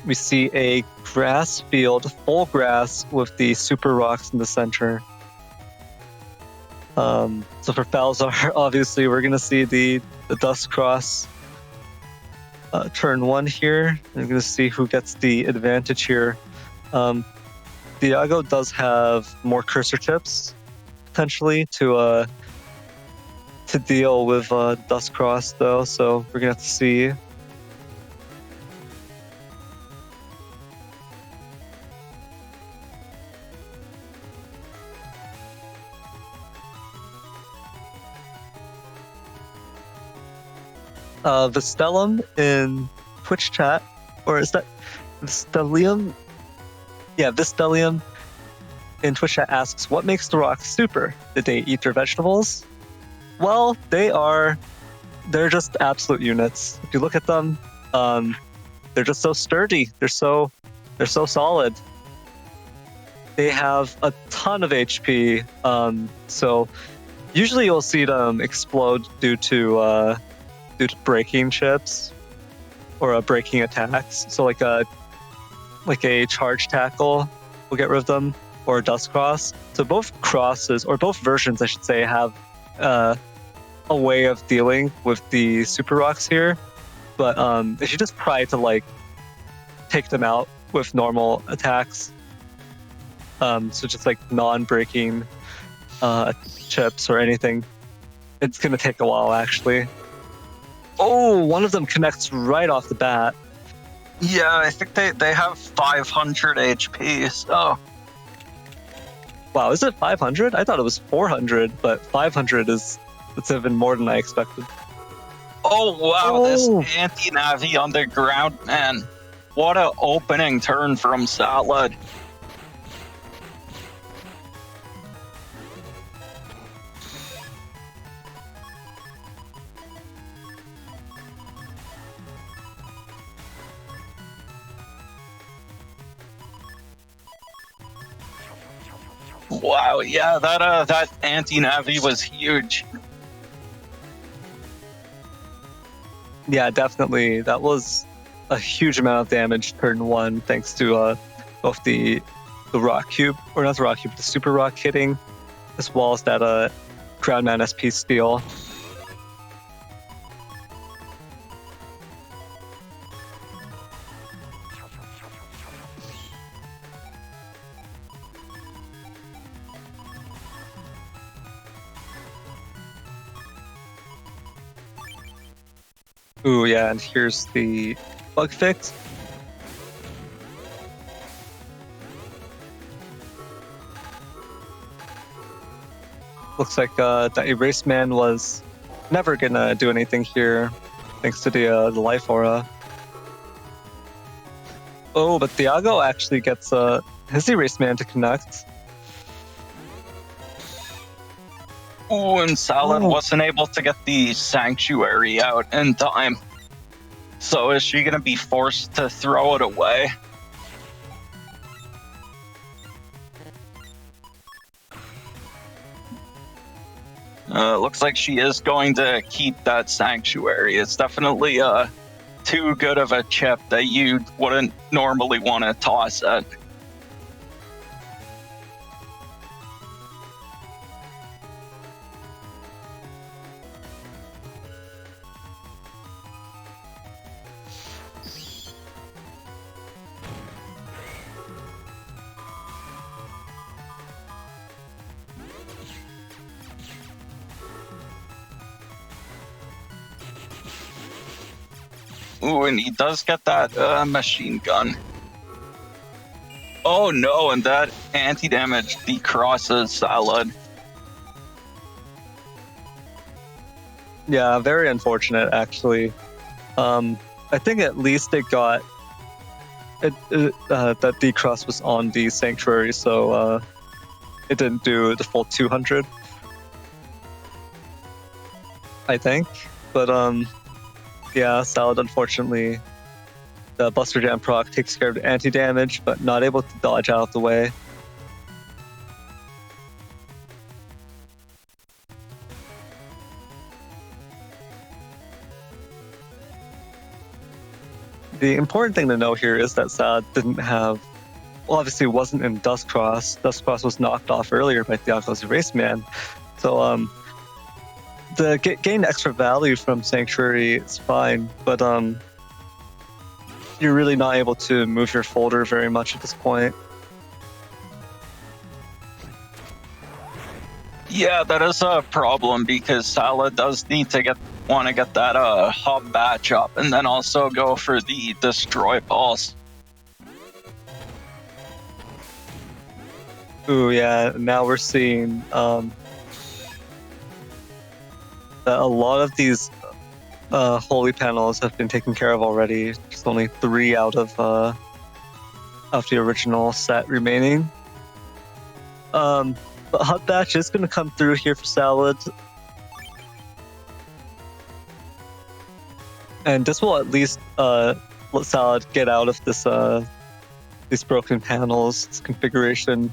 We see a grass field, full grass, with the super rocks in the center. So for Falzar, obviously, we're going to see the Dust Cross turn 1 here. We're going to see who gets the advantage here. Thiago does have more cursor tips, potentially, to deal with Dust Cross, though, so we're going to have to see. Vistellum in Twitch chat, or is that Vistellium? Yeah, Vistellium in Twitch chat asks, what makes the rocks super? Did they eat their vegetables? Well, they're just absolute units. If you look at them, they're just so sturdy. They're so solid. They have a ton of HP. So usually you'll see them explode due to breaking chips or breaking attacks. So like a charge tackle will get rid of them, or a dust cross. So both crosses, or both versions, I should say, have a way of dealing with the super rocks here. But if you just try to take them out with normal attacks. So just like non-breaking chips or anything. It's gonna take a while, actually. Oh, one of them connects right off the bat. Yeah, I think they have 500 HP, so... Wow, is it 500? I thought it was 400, but 500 it's even more than I expected. Oh, wow, Oh. this anti-Navi underground, man. What a opening turn from Salad. Wow, yeah, that anti-Navi was huge. Yeah, definitely. That was a huge amount of damage turn one, thanks to both the rock cube, or not the rock cube, the super rock hitting, as well as that Groundman SP steal. Ooh, yeah, and here's the bug fix. Looks like that Erase Man was never gonna do anything here, thanks to the life aura. Oh, but Thiago actually gets his Erase Man to connect. Ooh, and Salad wasn't able to get the Sanctuary out in time. So is she gonna be forced to throw it away? Looks like she is going to keep that Sanctuary. It's definitely too good of a chip that you wouldn't normally want to toss it. Ooh, and he does get that machine gun. Oh no, and that anti-damage decrosses Salad. Yeah, very unfortunate, actually. I think at least it got... that decross was on the Sanctuary, so it didn't do the full 200. I think. But, yeah, Salad, unfortunately, the Buster Jam proc takes care of the anti-damage, but not able to dodge out of the way. The important thing to know here is that Salad didn't have... Well, obviously, it wasn't in Dustcross. Dustcross was knocked off earlier by Thiago's Erase Man. So, the gain extra value from Sanctuary is fine, but you're really not able to move your folder very much at this point. Yeah, that is a problem because Salad does need to want to get that hub batch up and then also go for the Destroy Pulse. Ooh, yeah, now we're seeing that a lot of these holy panels have been taken care of already. Just only 3 out of the original set remaining. But Hot Batch is going to come through here for Salad. And this will at least let Salad get out of this these broken panels, this configuration.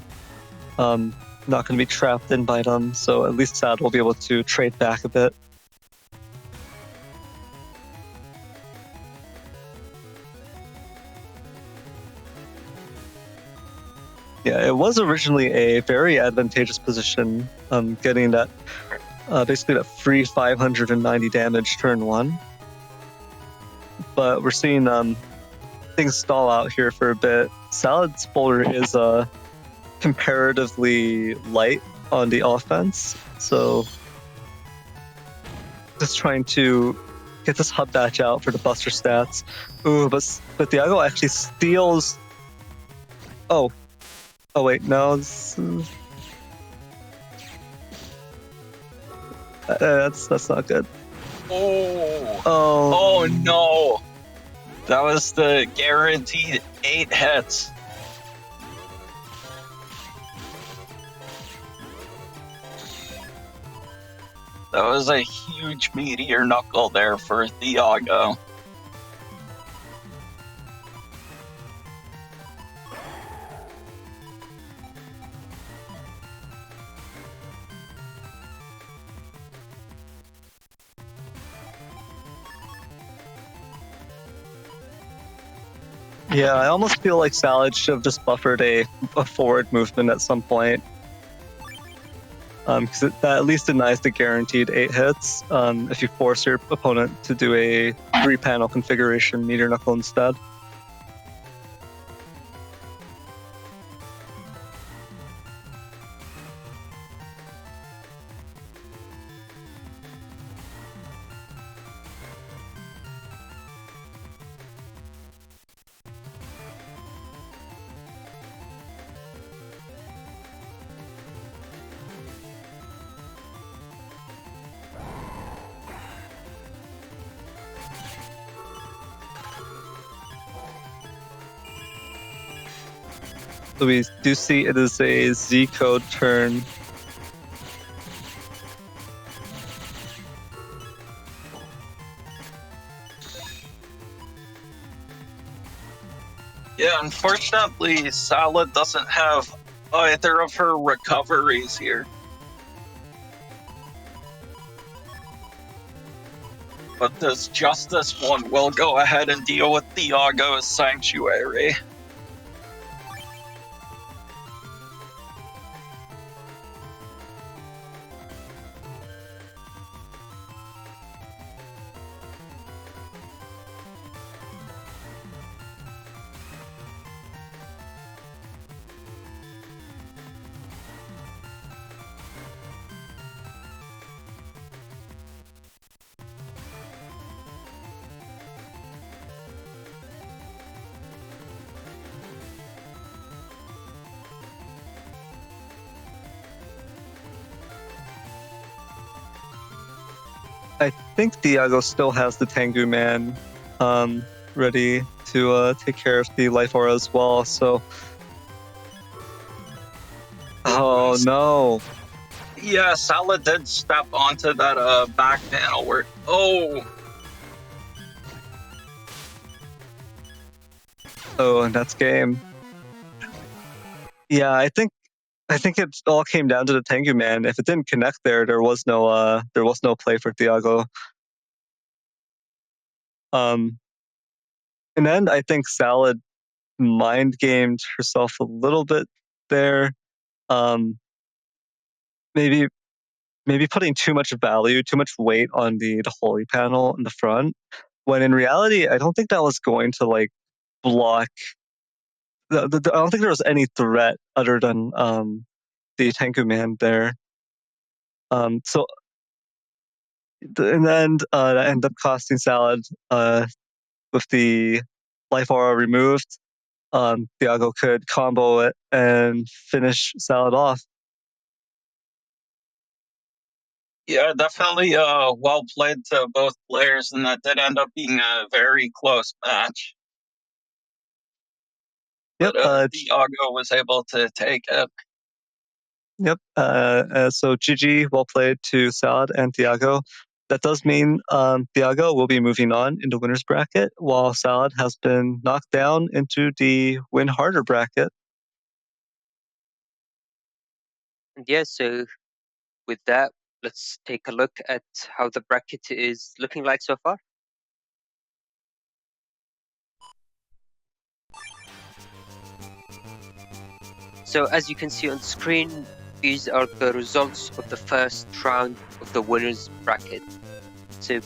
Not going to be trapped in by them, so at least Salad will be able to trade back a bit. Yeah, it was originally a very advantageous position, getting that basically that free 590 damage turn 1. But we're seeing things stall out here for a bit. Salad's folder is comparatively light on the offense, so just trying to get this hub batch out for the buster stats. Ooh, but Thiago actually steals. Oh wait, no. That's not good. Oh no! That was the guaranteed 8 hits. That was a huge meteor knuckle there for Thiago. Yeah, I almost feel like Salad should have just buffered a forward movement at some point. Because that at least denies the guaranteed 8 hits if you force your opponent to do a 3-panel configuration meteor knuckle instead. So we do see it is a Z code turn. Yeah, unfortunately, Salad doesn't have either of her recoveries here. But this Justice one will go ahead and deal with Thiago's Sanctuary. I think Thiago still has the Tengu Man ready to take care of the life aura as well, so... Oh no! Yeah, Salad did step onto that back panel where... Oh! Oh, and that's game. Yeah, I think it all came down to the Tengu Man. If it didn't connect there was no play for Thiago. In the end, I think Salad mind gamed herself a little bit there. Maybe putting too much value, too much weight on the holy panel in the front, when in reality, I don't think that was going to like block. I don't think there was any threat other than the Tengu Man there. So in the end, that ended up costing Salad with the life aura removed. Thiago could combo it and finish Salad off. Yeah, definitely well played to both players, and that did end up being a very close match. Yep. But Thiago was able to take it. Yep. So GG, well played to Salad and Thiago. That does mean Thiago will be moving on into winner's bracket, while Salad has been knocked down into the win harder bracket. And yeah, so with that, let's take a look at how the bracket is looking like so far. So as you can see on screen, these are the results of the first round of the winners bracket. So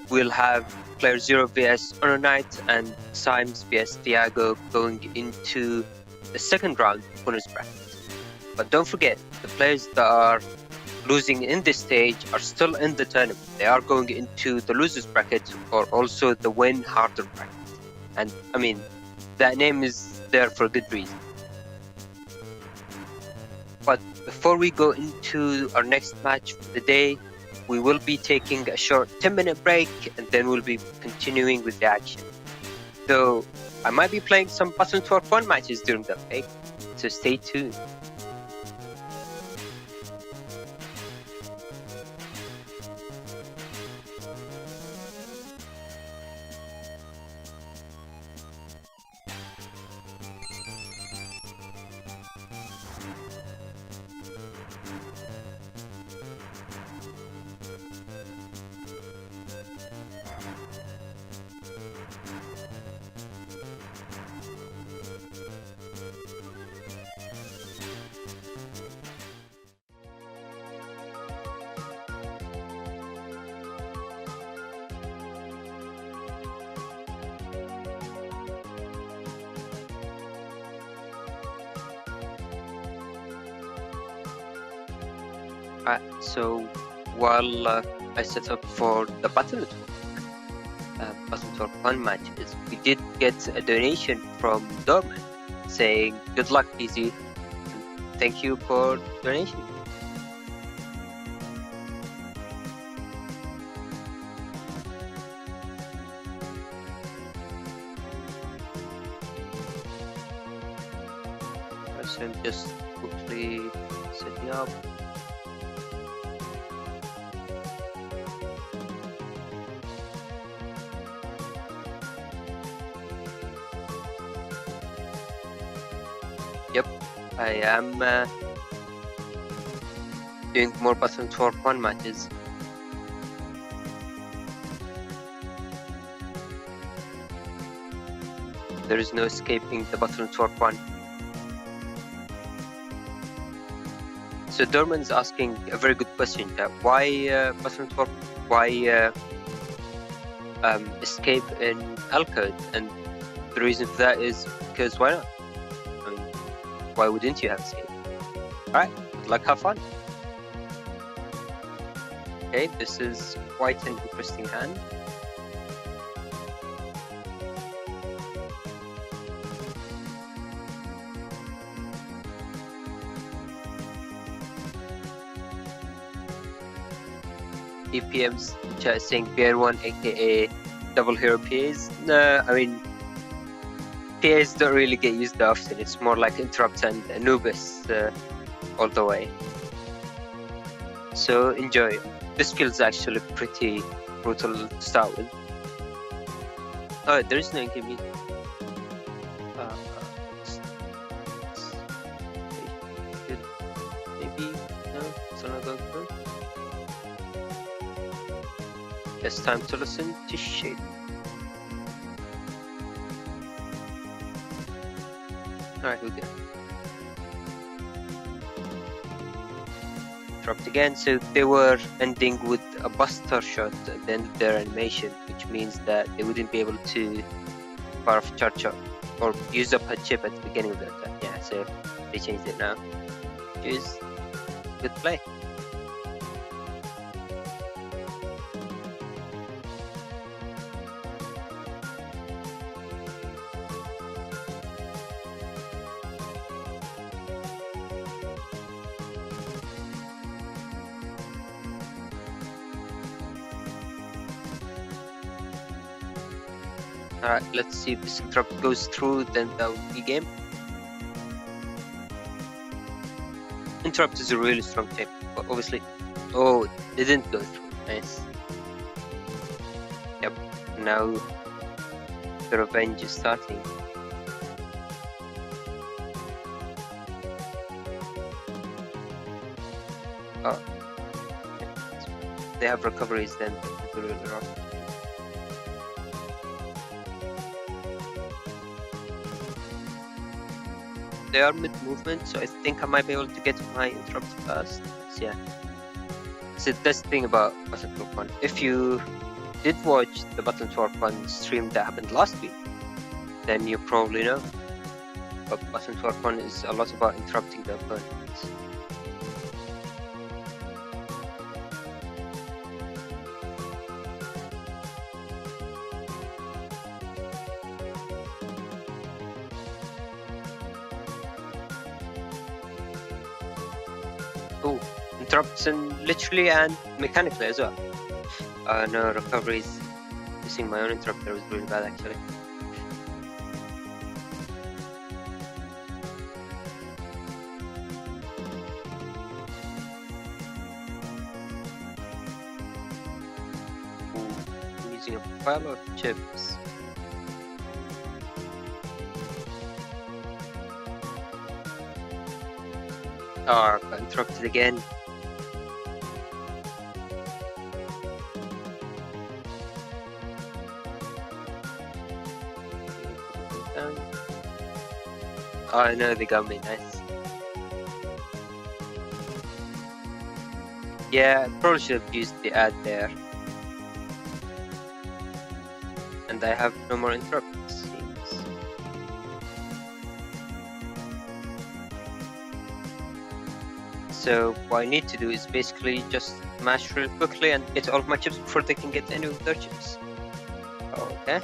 we'll have Player 0 vs HonorNite and Symes vs Thiago going into the second round winners bracket. But don't forget, the players that are losing in this stage are still in the tournament. They are going into the losers bracket or also the win harder bracket. And I mean, that name is there for a good reason. But before we go into our next match for the day, we will be taking a short 10-minute break and then we'll be continuing with the action. So I might be playing some Button Twerk 1 matches during that break, so stay tuned. So while I set up for the Button Twerk 1 matches, we did get a donation from Dorman saying, "Good luck, PZ. Thank you for donation." So I'm just quickly setting up. Yep, I am doing more Button Twerk 1 matches. There is no escaping the Button Twerk 1. So Dorman's asking a very good question. Why Button Twerk? Why escape in L-code? And the reason for that is because why not? I mean, why wouldn't you have escape? Alright, good luck, have fun. Okay, this is quite an interesting hand. EPM's chat saying BR1 aka double hero PAs. No, I mean, PAs don't really get used often. It's more like Interrupt and Anubis all the way. So enjoy. This skill is actually pretty brutal to start with. Oh, there is no in-game music. Maybe, no, it's not going through. It's time to listen to shit. Alright, we're good. Dropped again, so they were ending with a buster shot at the end of their animation, which means that they wouldn't be able to fire off charge up or use up a chip at the beginning of the attack. Yeah, so they changed it now. Which is good play. Alright, let's see if this interrupt goes through, then that would be game. Interrupt is a really strong type, but obviously... Oh, it didn't go through. Nice. Yep, now the revenge is starting. Oh. They have recoveries then, it's really rough. They are mid-movement, so I think I might be able to get my interrupt fast. So yeah. So that's the thing about Button Twerk 1. If you did watch the Button to Work One stream that happened last week, then you probably know. But Button to Work One is a lot about interrupting the opponent. Oh, interrupts and literally and mechanically as well. No, recoveries. Using my own interrupter was really bad actually. Ooh, I'm using a pile of chips. Oh, got interrupted again. Oh no, they got me, nice. Yeah, I probably should have used the ad there. And I have no more interrupts, seems. So what I need to do is basically just mash really quickly and get all of my chips before they can get any of their chips. Okay.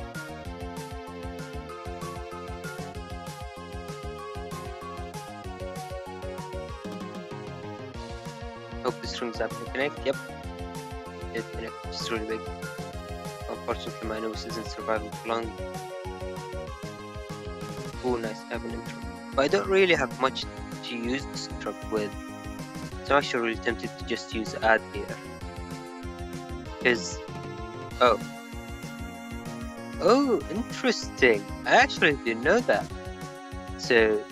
Hope this ring's up to connect. Yep. It connect, which is really big. Unfortunately, my nose isn't surviving for long. Oh, nice. I have an interrupt. But I don't really have much to use this interrupt with. So I'm actually really tempted to just use add here. Because. Oh, interesting. I actually didn't know that. So.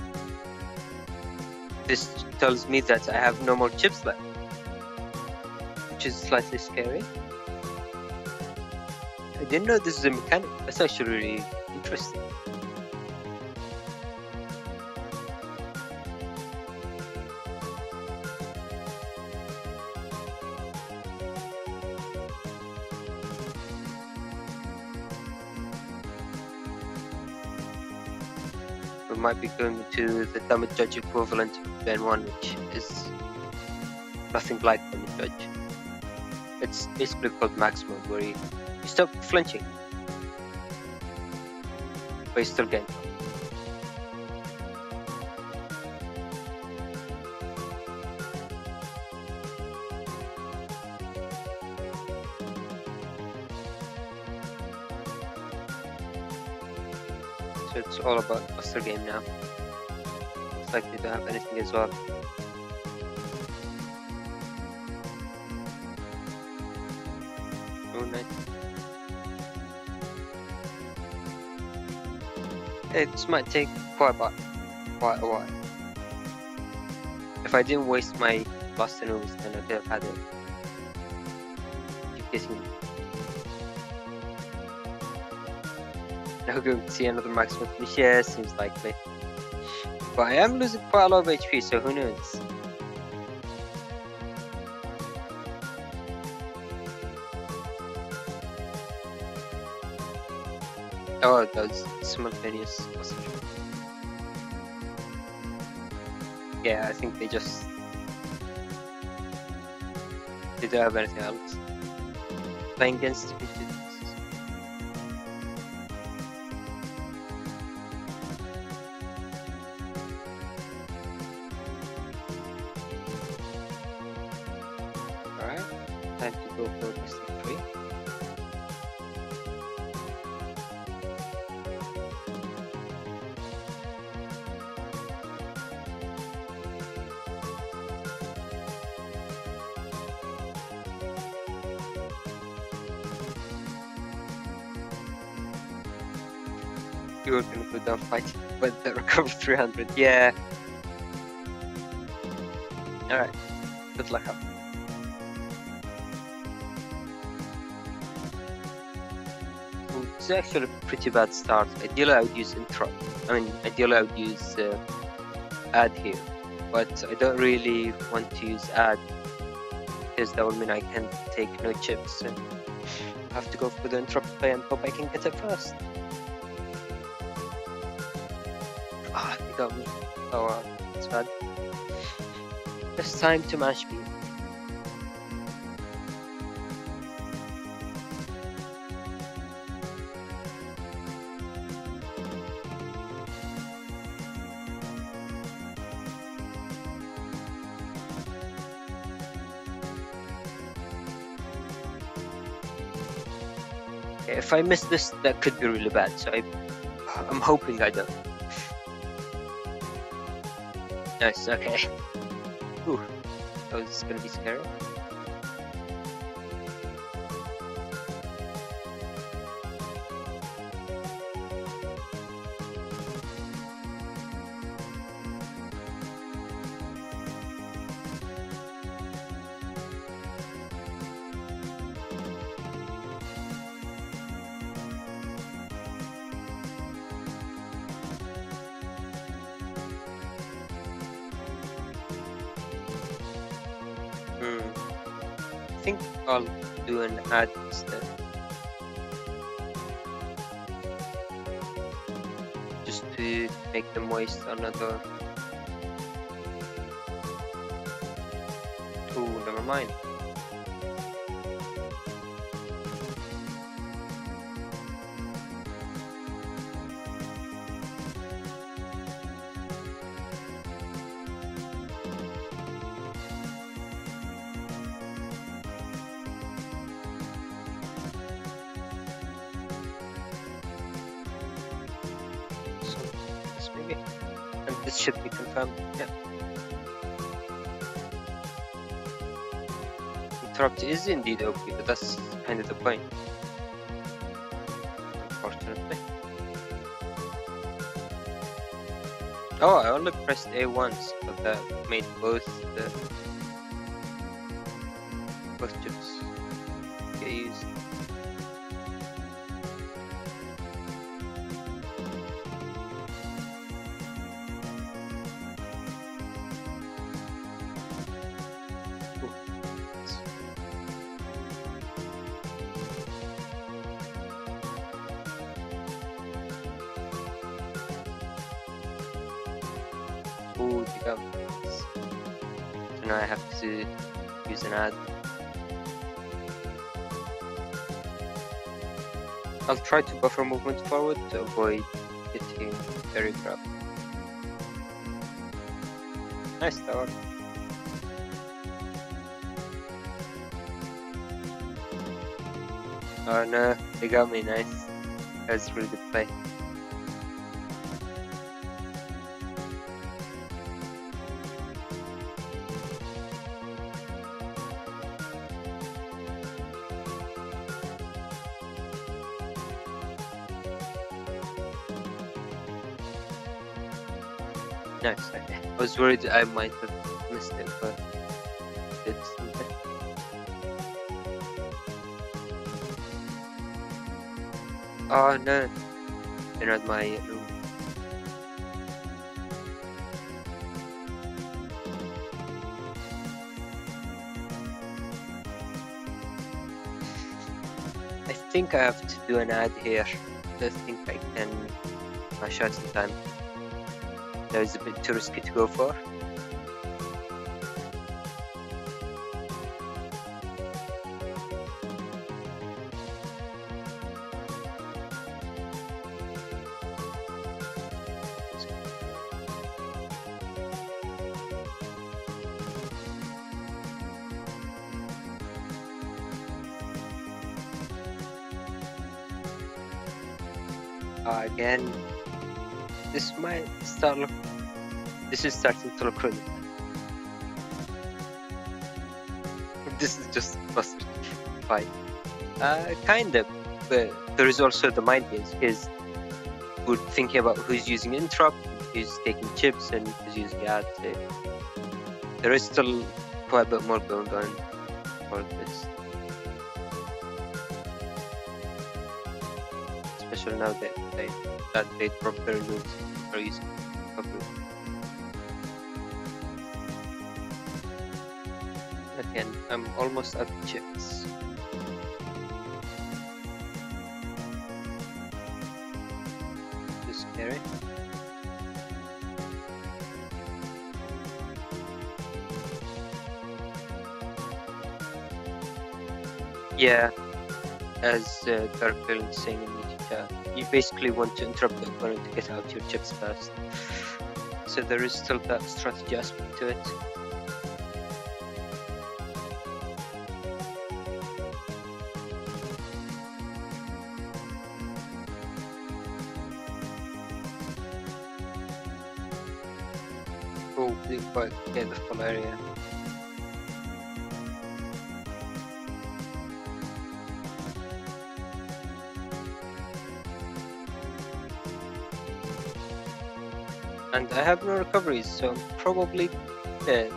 This tells me that I have no more chips left. Which is slightly scary. I didn't know this is a mechanic. That's actually really interesting. We might be going to the damage judge equivalent of Ben 1, which is nothing like damage judge. It's basically called max mode, where you stop flinching, but you still gain. So it's all about buster game now. Looks like they don't have anything as well. This might take quite a while. If I didn't waste my buster moves, then I could have had it. Keep getting. Now going to see another maximum finish. Yeah, seems likely. But I am losing quite a lot of HP, so who knows? Oh, that was simultaneous. Yeah, I think they don't have anything else. Playing against Alright, time to go for this Prix. You were gonna go down fighting, but that recovered 300. Yeah. Alright. Good luck out. It's actually a pretty bad start. Ideally, I would use interrupt. Ideally, I would use add here. But I don't really want to use add, because that would mean I can take no chips. So have to go for the interrupt play and hope I can get it first. Ah, he got me. Oh wow, that's bad. It's time to match me. If I miss this, that could be really bad. So I'm hoping I don't. Nice. Okay. Ooh, that was gonna be scary. I think I'll do an ad instead. Just to make them waste another. Oh, never mind. And this should be confirmed. Yeah. Interrupt is indeed OP, but that's kind of the point. Unfortunately. Oh, I only pressed A once, but that made both chips get used. Oh, Thiago. So now I have to use an ad. I'll try to buffer movement forward to avoid getting very crap. Nice tower. Oh no, they got me, nice. That was a really good play. Nice, okay. I was worried I might have missed it, but did something. Oh no, they're not my room. I think I have to do an ad here. I don't think I can my shots in time. That is a bit too risky to go for. Again, this might start look. This is starting to look really bad. This is just busted fight. Kind of, but there is also the mind games because we're thinking about who's using interrupt, who's taking chips, and who's using ad. There is still quite a bit more going on for this. Especially now that they drop their moves are using coverage. Again, I'm almost out of chips. Neryth. Yeah, as Dark Villain saying in the chat, you basically want to interrupt the opponent to get out your chips first. So there is still that strategy aspect to it. Oh, they quite get the full area. And I have no recoveries, so I'm probably dead.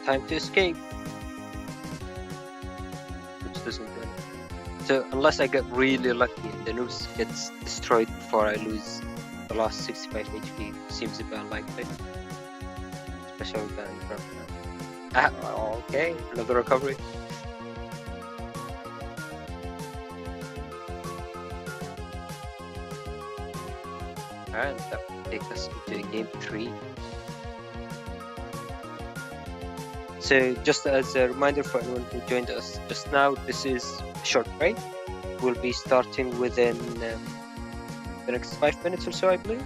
Time to escape. Which doesn't do anything. So unless I get really lucky and the noose gets destroyed before I lose the last 65 HP, seems a bit unlikely. Especially with that in front now. Okay, another recovery. And that will take us into game 3. So just as a reminder for anyone who joined us just now, this is a short break. We'll be starting within the next 5 minutes or so, I believe.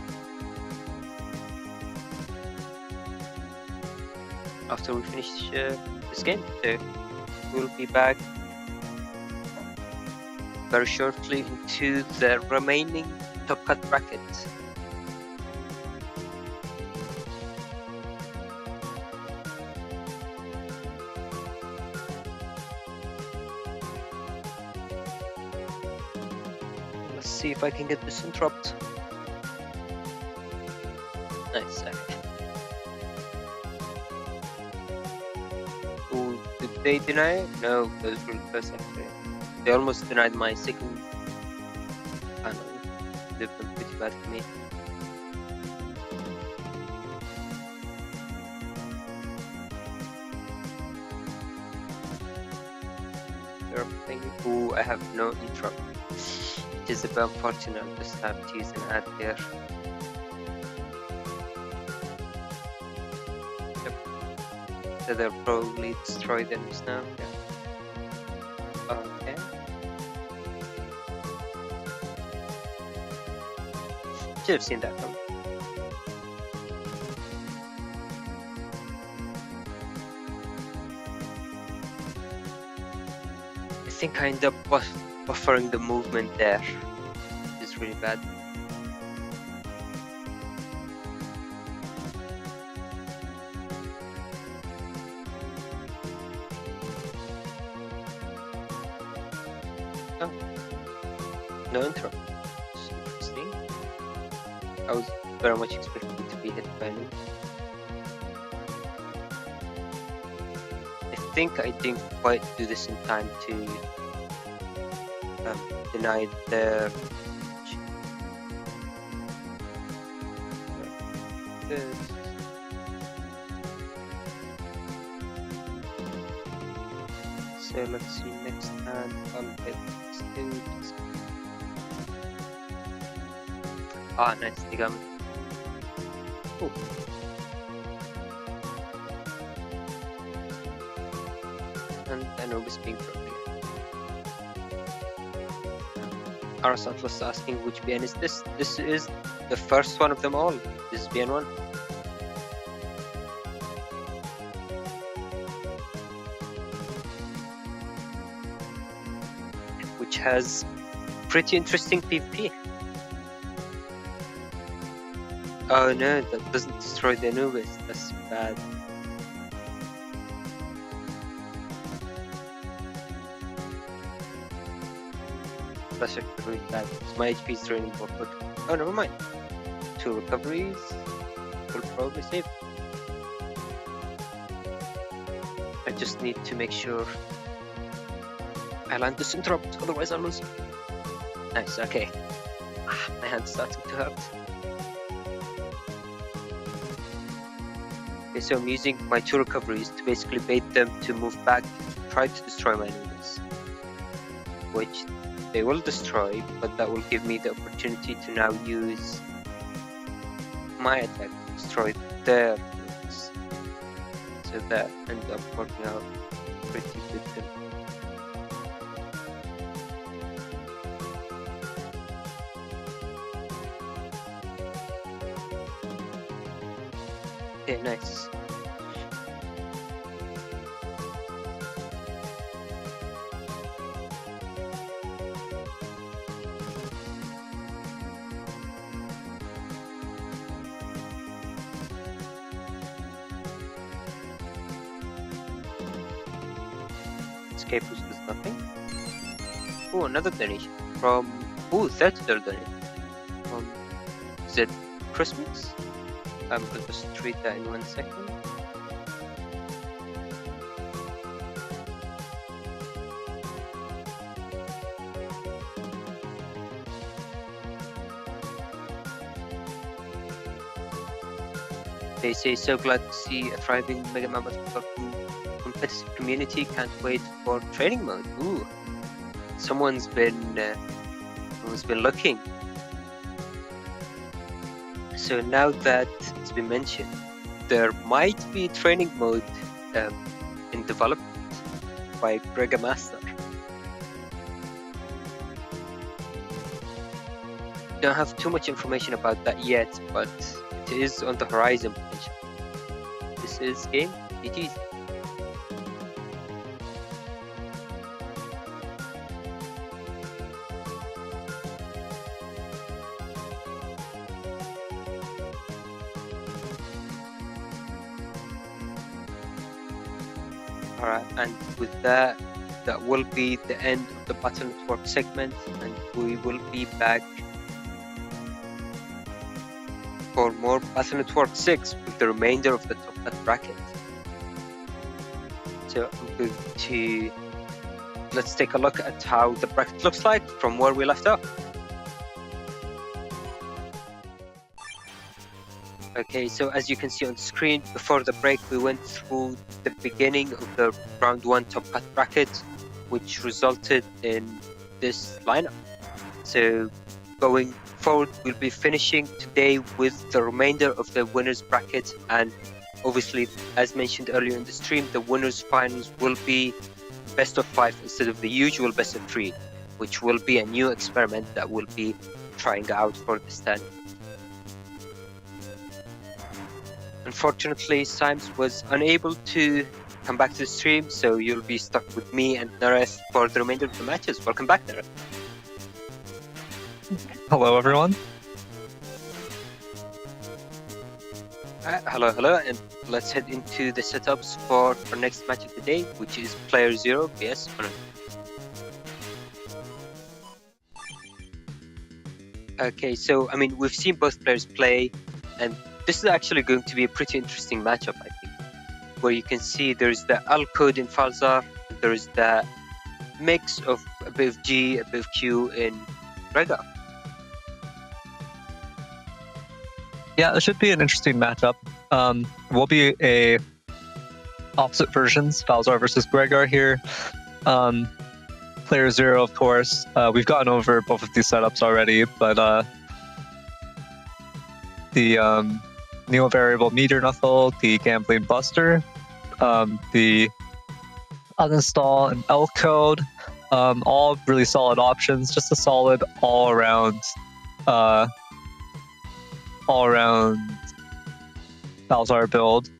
After we finish this game, so we'll be back very shortly into the remaining top cut bracket. See if I can get this interrupt. Nice. Oh, did they deny it? No, those were close actually. They almost denied my second panel. They've been pretty bad for me. Ooh, I have no interrupt. It is a bit unfortunate. I just have to use an ad there. Yep. So they'll probably destroy them just now. Yeah. Okay. Should have seen that coming. I think I end up buffering the movement there. It's really bad. Oh. No interrupt. Interesting. I was very much expecting to be hit by me. I think I didn't quite do this in time to deny the so let's see next hand I'll get students. Ah, nice, they got me. Cool. And Anubis being broken. Aras Atlas asking which BN is this? This is the first one of them all. This is BN1. Which has pretty interesting PvP. Oh no, that doesn't destroy the Anubis. That's bad. That's actually really bad. My HP is draining more quickly. Oh, never mind. 2 recoveries will probably save. I just need to make sure I land this interrupt, otherwise I'll lose. Nice. Okay. My hand's starting to hurt. Okay, so I'm using my 2 recoveries to basically bait them to move back, try to destroy my enemies, which they will destroy, but that will give me the opportunity to now use my attack to destroy their units. So that ended up working out pretty good for me. Okay, nice. Escape was nothing. Oh, another donation from $30 donation from is it Christmas? I'll just read that in 1 second. They say, so glad to see a thriving Mega Mammoth competitive community. Can't wait for training mode. Ooh, someone's been looking. So now that it's been mentioned, there might be training mode in development by Grega Master. Don't have too much information about that yet, but it is on the horizon potential. This is game GG's. Alright, and with that will be the end of the Battle Network segment, and we will be back for more Battle Network 6 with the remainder of the top cut bracket. So I'm going to let's take a look at how the bracket looks like from where we left off. Okay, so as you can see on screen, before the break we went through the beginning of the round 1 top cut bracket, which resulted in this lineup. So going forward, we'll be finishing today with the remainder of the winners bracket, and obviously, as mentioned earlier in the stream, the winners finals will be best of 5 instead of the usual best of 3, which will be a new experiment that we'll be trying out for this time. Unfortunately, Symes was unable to come back to the stream, so you'll be stuck with me and Neryth for the remainder of the matches. Welcome back, Neryth. Hello, everyone. Hello, and let's head into the setups for our next match of the day, which is playerzero vs HonorNite. Okay, so I mean, we've seen both players play, and this is actually going to be a pretty interesting matchup, I think, where you can see there's the L code in Falzar, there's the mix of a bit of G, a bit of Q in Rega. Yeah, it should be an interesting matchup. Will be a opposite versions, Falzar versus Gregar here. playerzero, of course. We've gotten over both of these setups already, but the Neo Variable Meteor Knuckle, the Gambling Buster, the Uninstall and L code, all really solid options. Just a solid all-around Falzar build.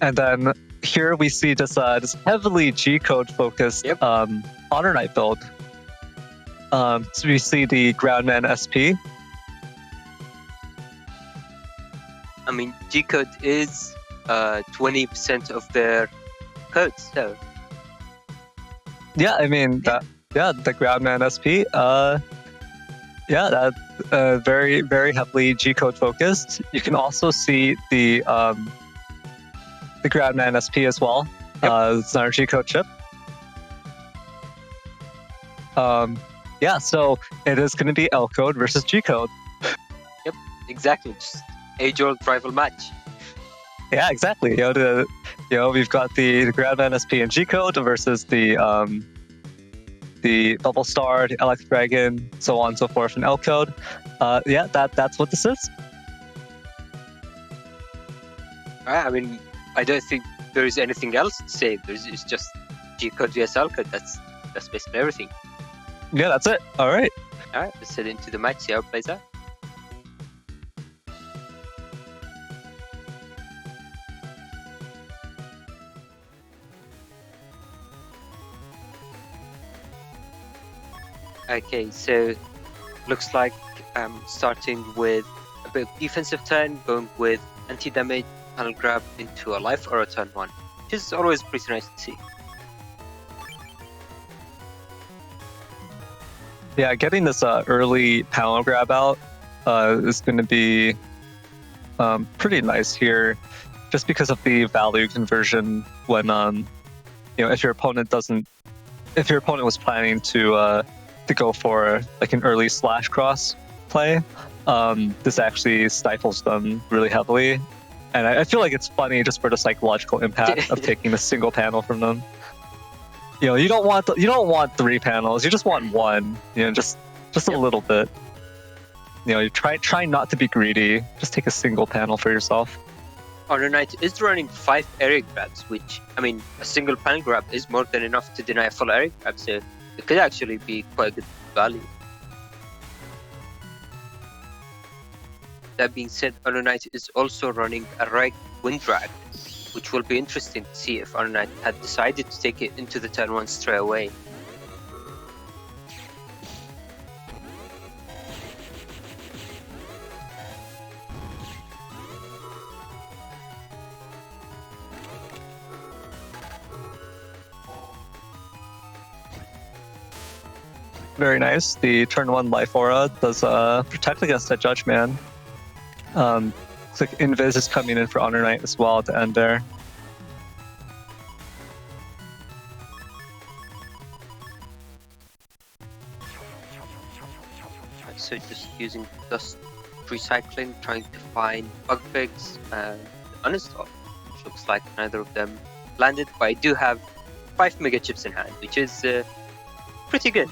And then here we see this heavily G-code focused HonorNite build. So we see the Groundman SP. I mean, G-code is 20% of their codes, so... Yeah, I mean, the Groundman SP, that very, very heavily G-code focused. You can also see the Groundman SP as well. It's another G-code chip. Yeah, so it is going to be L code versus G code. Exactly, just age-old rival match. Yeah, exactly. We've got the Groundman SP and G code versus the Bubble Star, the Alex Dragon, so on and so forth in L code. That's what this is. I mean, I don't think there is anything else to say. It's just G code vs L code. That's basically everything. Yeah, that's it. All right. All right, let's head into the match. See how it plays out. Okay, so looks like starting with a bit of defensive turn, going with anti-damage, panel grab into a life aura turn 1, which is always pretty nice to see. Yeah, getting this early panel grab out is going to be pretty nice here, just because of the value conversion when if your opponent was planning to go for like an early slash cross play, this actually stifles them really heavily, and I feel like it's funny just for the psychological impact of taking a single panel from them. You don't want 3 panels, you just want 1. Just a little bit. You try not to be greedy. Just take a single panel for yourself. HonorNite is running 5 area grabs, which, I mean, a single panel grab is more than enough to deny a full area grab, so it could actually be quite a good value. That being said, HonorNite is also running a right wind drag, which will be interesting to see if HonorNite had decided to take it into the turn 1 straight away. Very nice. The turn 1 life aura does protect against that Judge Man. Looks like Invis is coming in for HonorNite as well at the end there. So just using dust recycling, trying to find bug pigs and uninstall, which looks like neither of them landed, but I do have 5 mega chips in hand, which is pretty good.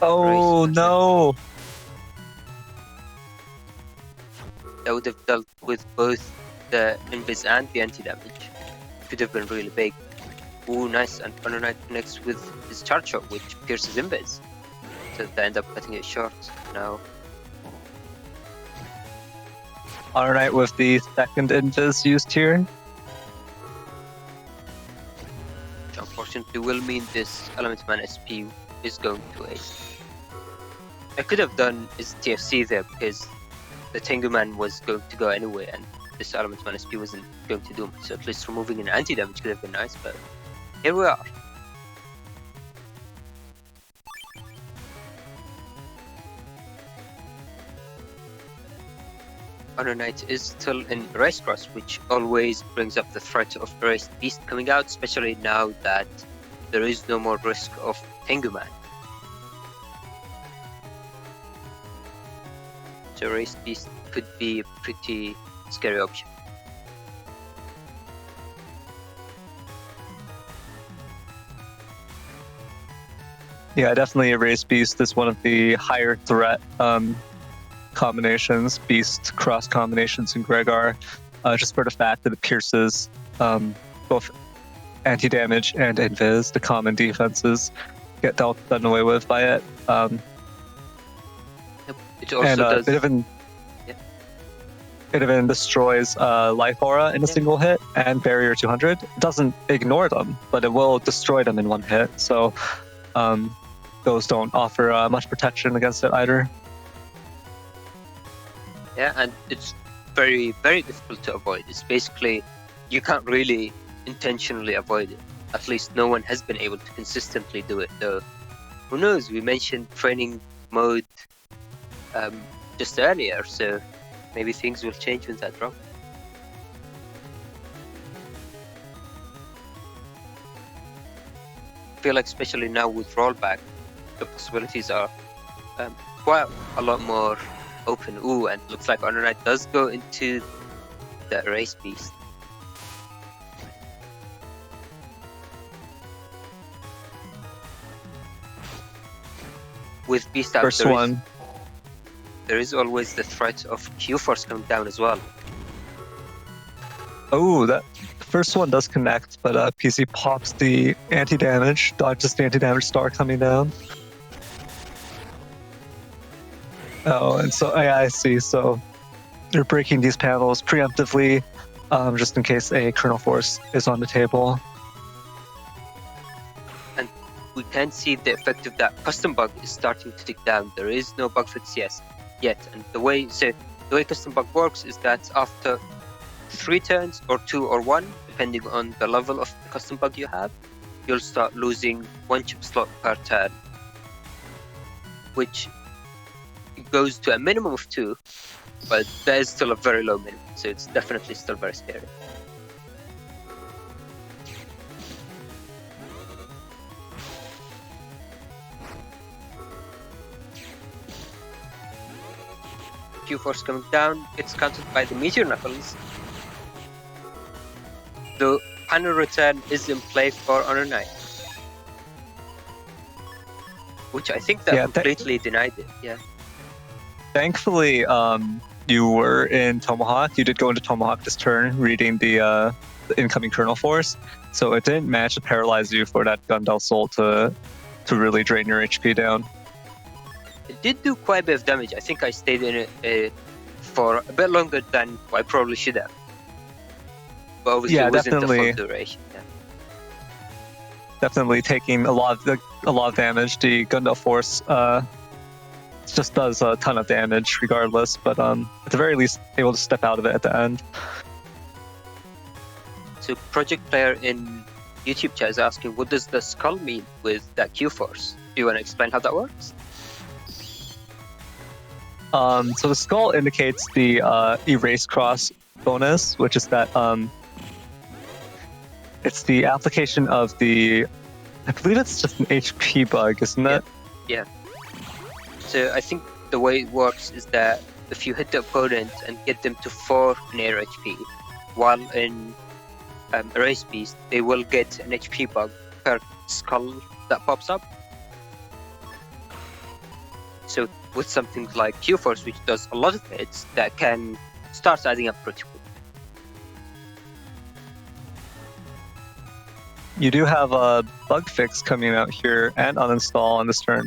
Oh no! That would have dealt with both the invis and the anti-damage. Could have been really big. Ooh, nice, and HonorNite connects with his charge shot, which pierces invis. So they end up cutting it short now. HonorNite with the second invis used here. Which unfortunately will mean this Element Man SP is going to ace. I could have done his TFC there because the Tengu Man was going to go anyway, and this Element Man SP wasn't going to do much, so at least removing an anti-damage could have been nice, but here we are. HonorNite is still in Erased Cross, which always brings up the threat of Erased Beast coming out, especially now that there is no more risk of Tengu Man. So Erased Beast could be a pretty scary option. Yeah, definitely Erased Beast is one of the higher threat combinations, Beast cross combinations in Gregar, just for the fact that it pierces both anti-damage and invis. The common defenses get done away with by it. It also does. It even destroys Life Aura in a single hit and Barrier 200. It doesn't ignore them, but it will destroy them in one hit. So those don't offer much protection against it either. Yeah, and it's very, very difficult to avoid. It's basically, you can't really intentionally avoid it. At least no one has been able to consistently do it, though. Who knows? We mentioned training mode just earlier, so maybe things will change with that drop. I feel like especially now with rollback, the possibilities are quite a lot more open. Ooh, and looks like HonorNite does go into the race beast. With beast out, First one. There is always the threat of Q-Force coming down as well. Oh, that first one does connect, but PC pops the anti-damage, dodges the anti-damage star coming down. Oh, and so yeah, I see. So they're breaking these panels preemptively, just in case a kernel force is on the table. And we can see the effect of that custom bug is starting to tick down. There is no bug fix yet, and the way custom bug works is that after 3 turns or 2 or 1, depending on the level of the custom bug you have, you'll start losing 1 chip slot per turn, which goes to a minimum of 2, but that is still a very low minimum, so it's definitely still very scary. Q-Force coming down, it's countered by the Meteor Knuckles. The panel return is in play for HonorNite, which I think that completely denied it. Yeah. Thankfully, you were in Tomahawk. You did go into Tomahawk this turn, reading the incoming kernel force, so it didn't manage to paralyze you for that Gundel Soul to really drain your HP down. It did do quite a bit of damage. I think I stayed in it for a bit longer than I probably should have. But obviously it wasn't the full duration. Yeah. Definitely taking a lot of damage. The Gundel Force just does a ton of damage regardless, but at the very least able to step out of it at the end. So Project Player in YouTube chat is asking, what does the skull mean with that Q-Force? Do you want to explain how that works? So the skull indicates the erase cross bonus, which is that it's the application of the, I believe it's just an HP bug, isn't it? Yeah. So I think the way it works is that if you hit the opponent and get them to 4 near HP, while in Erase Beast, they will get an HP bug per skull that pops up. So with something like Q-Force, which does a lot of hits, that can start adding up pretty quick. You do have a bug fix coming out here and uninstall on this turn.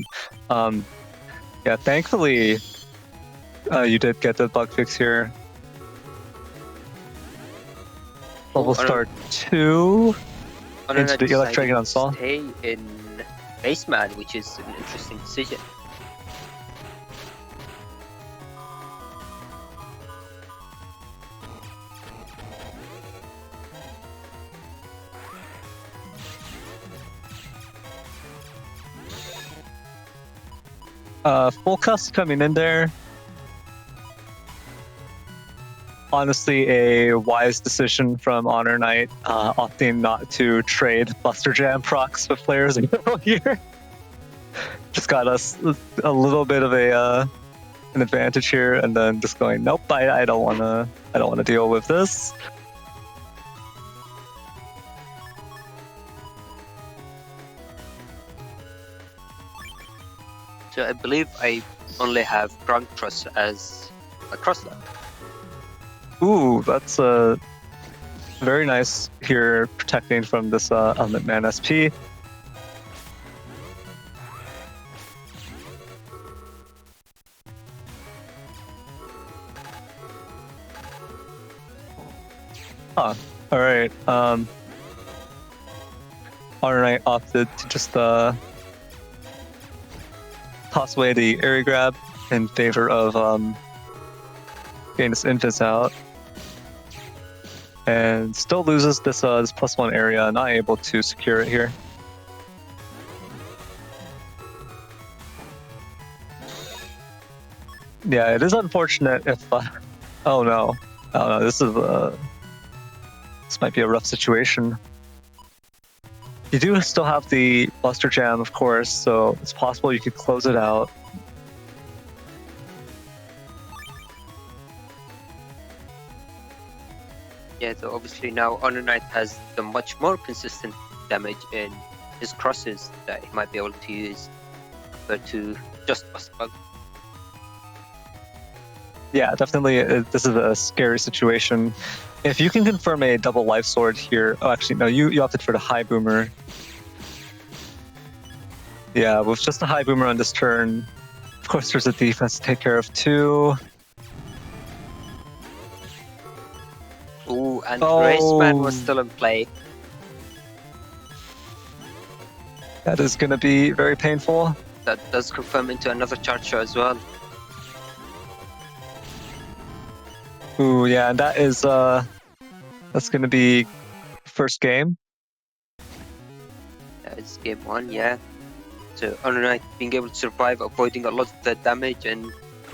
Yeah, thankfully you did get the bug fix here. Level start 2 into the Electric uninstall. Stay in Baseman, which is an interesting decision. Full cust coming in there. Honestly, a wise decision from HonorNite, opting not to trade Buster Jam procs with players here. Just got us a little bit of an advantage here, and then just going, nope, I don't wanna deal with this. So I believe I only have Ground Trust as a crosslet. Ooh, that's very nice here, protecting from this Element Man SP. Huh, alright. HonorNite opted to just toss away the area grab in favor of getting this Infus out. And still loses this this +1 area, not able to secure it here. Yeah, it is unfortunate if. Oh no, this is this might be a rough situation. You do still have the Buster Jam, of course, so it's possible you could close it out. Yeah, so obviously now HonorNite has the much more consistent damage in his crosses that he might be able to use compared to just Buster Bug. Yeah, definitely. This is a scary situation. If you can confirm a double life sword here, oh, actually, no, you opted for the high boomer. Yeah, with just a high boomer on this turn, of course, there's a defense to take care of too. Ooh, and Raceman was still in play. That is going to be very painful. That does confirm into another charge shot as well. Ooh, yeah, and that is that's going to be first game. That is game 1, yeah. So HonorNite being able to survive, avoiding a lot of the damage and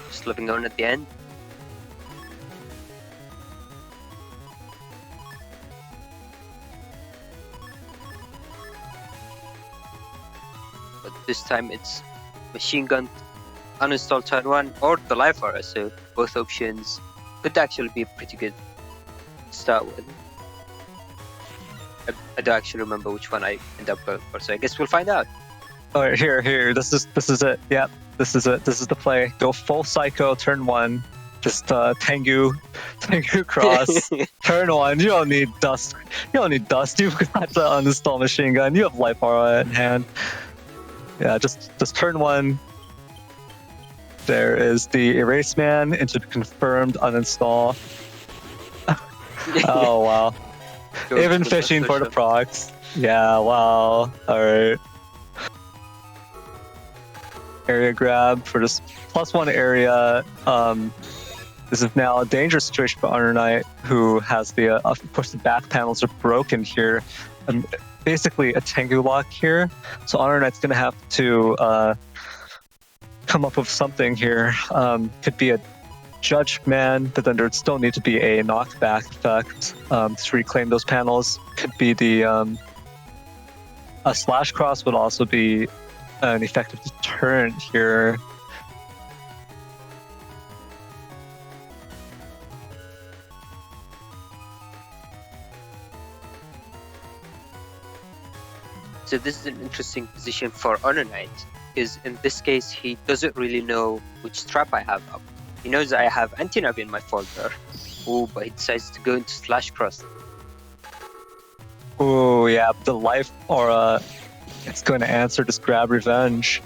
just living on at the end. But this time it's machine gun, uninstall turn 1, or the life aura, so both options could actually be pretty good to start with. I don't actually remember which one I end up going for, so I guess we'll find out. All right, here. This is it. Yep, this is it. This is the play. Go full psycho. Turn 1. Just Tengu cross. Turn 1. You don't need dust. You've got the uninstall machine gun. You have life aura in hand. Yeah, just turn 1. There is the erase man into the confirmed uninstall. Oh wow. Even fishing for the procs. Yeah, wow. Alright. Area grab for this +1 area. This is now a dangerous situation for HonorNite, who has the, of course, the back panels are broken here. Basically a Tengu lock here. So HonorNite's going to have to come up with something here. Could be a Judge Man, but then there'd still need to be a knockback effect to reclaim those panels. Could be the a slash cross would also be an effective deterrent here. So this is an interesting position for HonorNite, because in this case he doesn't really know which trap I have up. He knows I have anti-nav in my folder. Oh, but he decides to go into slash cross. Oh yeah, the life aura is going to answer this grab revenge.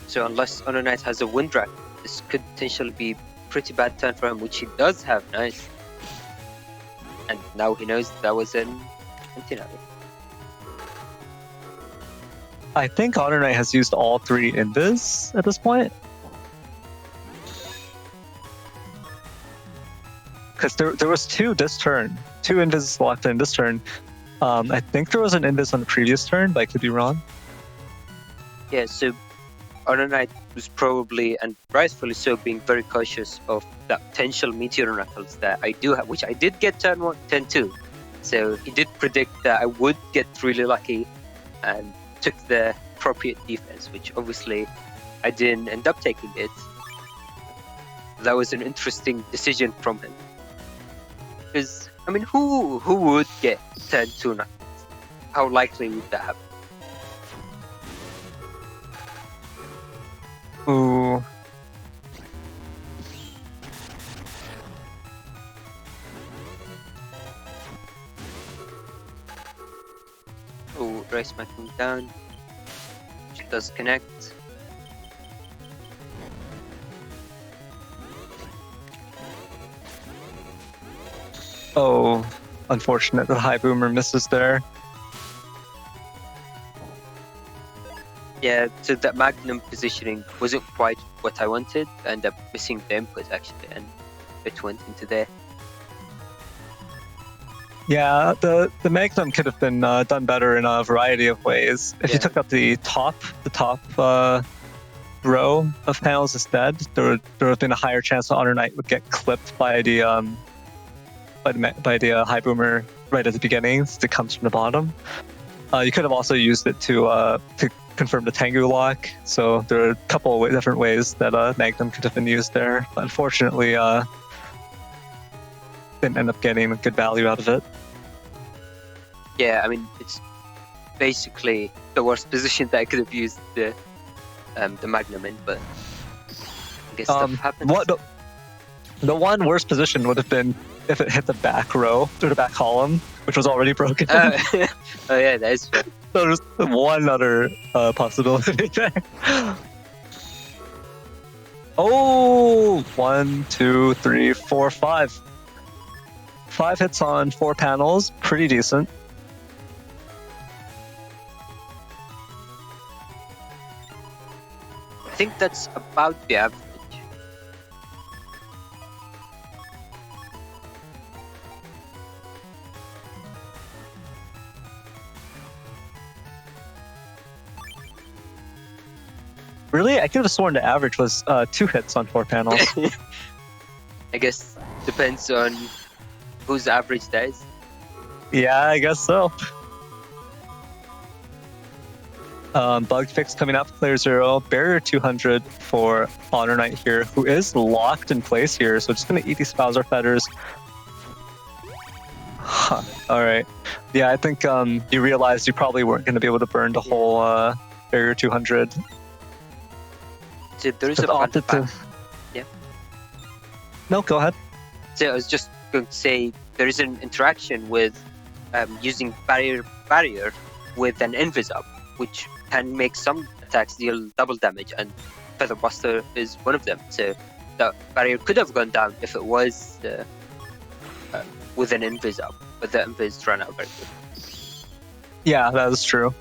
So unless HonorNite has a wind rack, this could potentially be pretty bad turn for him, which he does have. Nice. And now he knows that was an anti-nav. I think HonorNite has used all 3 invis at this point. Because there was 2 this turn. 2 invis locked in this turn. I think there was an invis on the previous turn, but I could be wrong. Yeah, so HonorNite was probably, and rightfully so, being very cautious of the potential meteor knuckles that I do have, which I did get turn 1, turn 2. So he did predict that I would get really lucky and took the appropriate defense, which obviously I didn't end up taking it. That was an interesting decision from him. Because, I mean, who would get turn 2 knuckles? How likely would that happen? Ooh. Oh, race backing down. She does connect. Oh, unfortunate. The high boomer misses there. Yeah, so that Magnum positioning wasn't quite what I wanted. I ended up missing the input actually, and it went into there. Yeah, the Magnum could have been done better in a variety of ways. If you Yeah. took up the top row of panels instead, there would have been a higher chance that HonorNite would get clipped by the high boomer right at the beginning that comes from the bottom. You could have also used it to confirm the Tengu lock. So there are a couple of different ways that Magnum could have been used there. But unfortunately, didn't end up getting a good value out of it. Yeah, I mean, it's basically the worst position that I could have used the Magnum in, but I guess stuff happens. The one worst position would have been if it hit the back row or the back column, which was already broken. Oh yeah, that is fair. So there's one other possibility there. Oh, 1, 2, 3, 4, 5. 5 hits on 4 panels, pretty decent. I think that's about the average. Really? I could have sworn the average was 2 hits on 4 panels. I guess depends on whose average that is. Yeah, I guess so. Bug fix coming up, player 0. Barrier 200 for HonorNite here, who is locked in place here, so just going to eat these Bowser Feathers. Huh. Alright. Yeah, I think you realized you probably weren't going to be able to burn the whole Barrier 200. So there is a fun fact. Yeah. No, go ahead. So I was just going to say there is an interaction with using barrier with an invis up, which can make some attacks deal double damage, and Feather Buster is one of them. So the barrier could have gone down if it was with an invis up, but the invis ran out very quick. Yeah, that is true.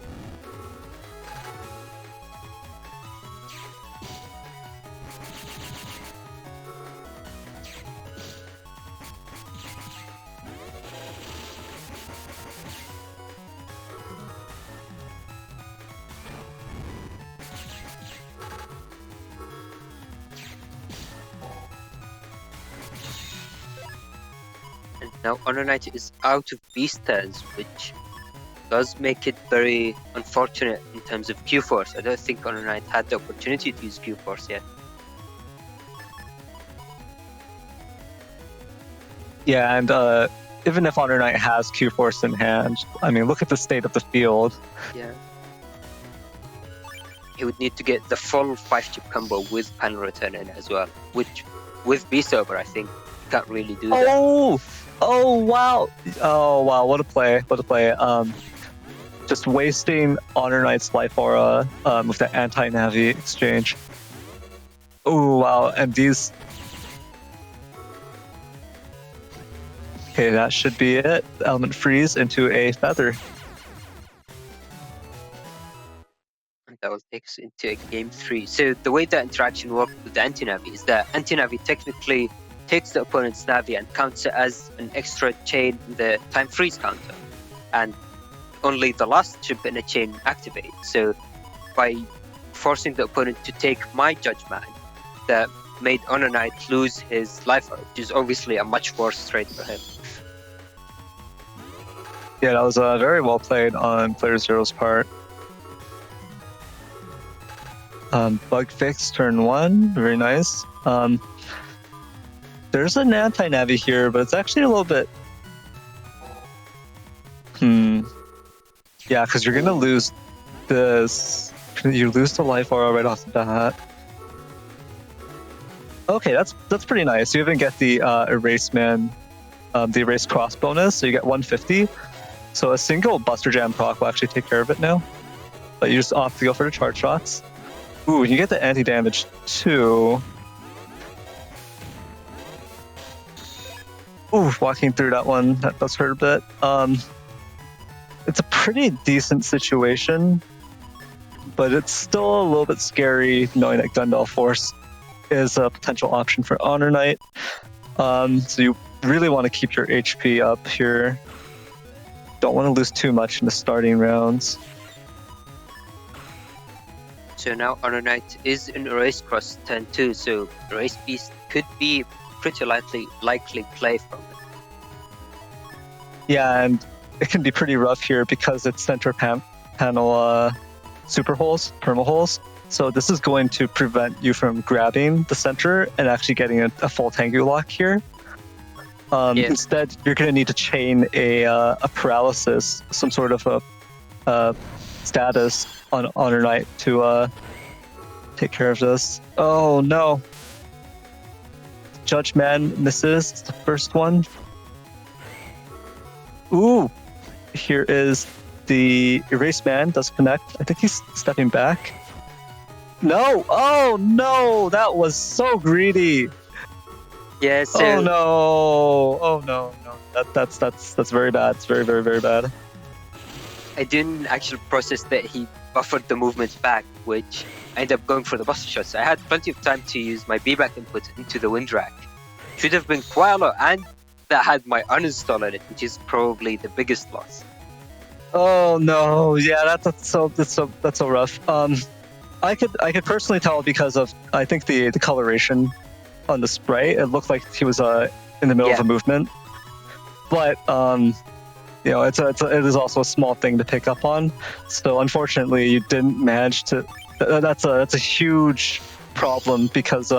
Now HonorNite is out of beast turns, which does make it very unfortunate in terms of Q-Force. I don't think HonorNite had the opportunity to use Q-Force yet. Yeah, and even if HonorNite has Q-Force in hand, I mean, look at the state of the field. Yeah. He would need to get the full 5-chip combo with panel return in as well, which with Beast Over, I think, you can't really do that. Oh wow! Oh wow! What a play! What a play! Just wasting HonorNite's life aura with that anti-Navi exchange. Oh wow! And these. Okay, that should be it. Element freeze into a feather. And that will take us into game 3. So the way that interaction works with the anti-Navi is that anti-Navi technically takes the opponent's Navi and counts it as an extra chain in the time freeze counter. And only the last chip in a chain activates. So by forcing the opponent to take my Judgment, that made HonorNite lose his life, which is obviously a much worse trade for him. Yeah, that was very well played on player 0's part. Bug fix turn 1, very nice. There's an anti-Navi here, but it's actually a little bit... Yeah, because you're going to lose this. You lose the life aura right off the bat. Okay, that's pretty nice. You even get the Erase Man, the Erase Cross bonus, so you get 150. So a single Buster Jam proc will actually take care of it now. But you just opt to go for the charge shots. Ooh, you get the anti-damage too. Ooh, walking through that one, that does hurt a bit. It's a pretty decent situation, but it's still a little bit scary knowing that Gundall Force is a potential option for HonorNite. So you really want to keep your HP up here. don't want to lose too much in the starting rounds. So now HonorNite is in Erase Cross turn 2, so Erase Beast could be pretty likely play from it. Yeah, and it can be pretty rough here because it's center panel super holes, perma holes. So this is going to prevent you from grabbing the center and actually getting a full Tengu lock here. Instead, you're going to need to chain a paralysis, some sort of a status on HonorNite to take care of this. Oh no! Judge Man misses the first one. Ooh! Here is the Erase Man, does connect. I think he's stepping back. No! Oh no! That was so greedy! Yeah, so... Oh no! Oh no, no. That's very bad. It's very, very, very bad. I didn't actually process that he buffered the movements back, which I ended up going for the buster shot. So I had plenty of time to use my B-back input into the wind rack. Should have been quite a lot, and that had my uninstall on it, which is probably the biggest loss. Oh no! Yeah, that's so rough. I could personally tell because of I think the coloration on the spray. It looked like he was in the middle of a movement, but you know, it is also a small thing to pick up on. So unfortunately, you didn't manage to. That's a huge problem because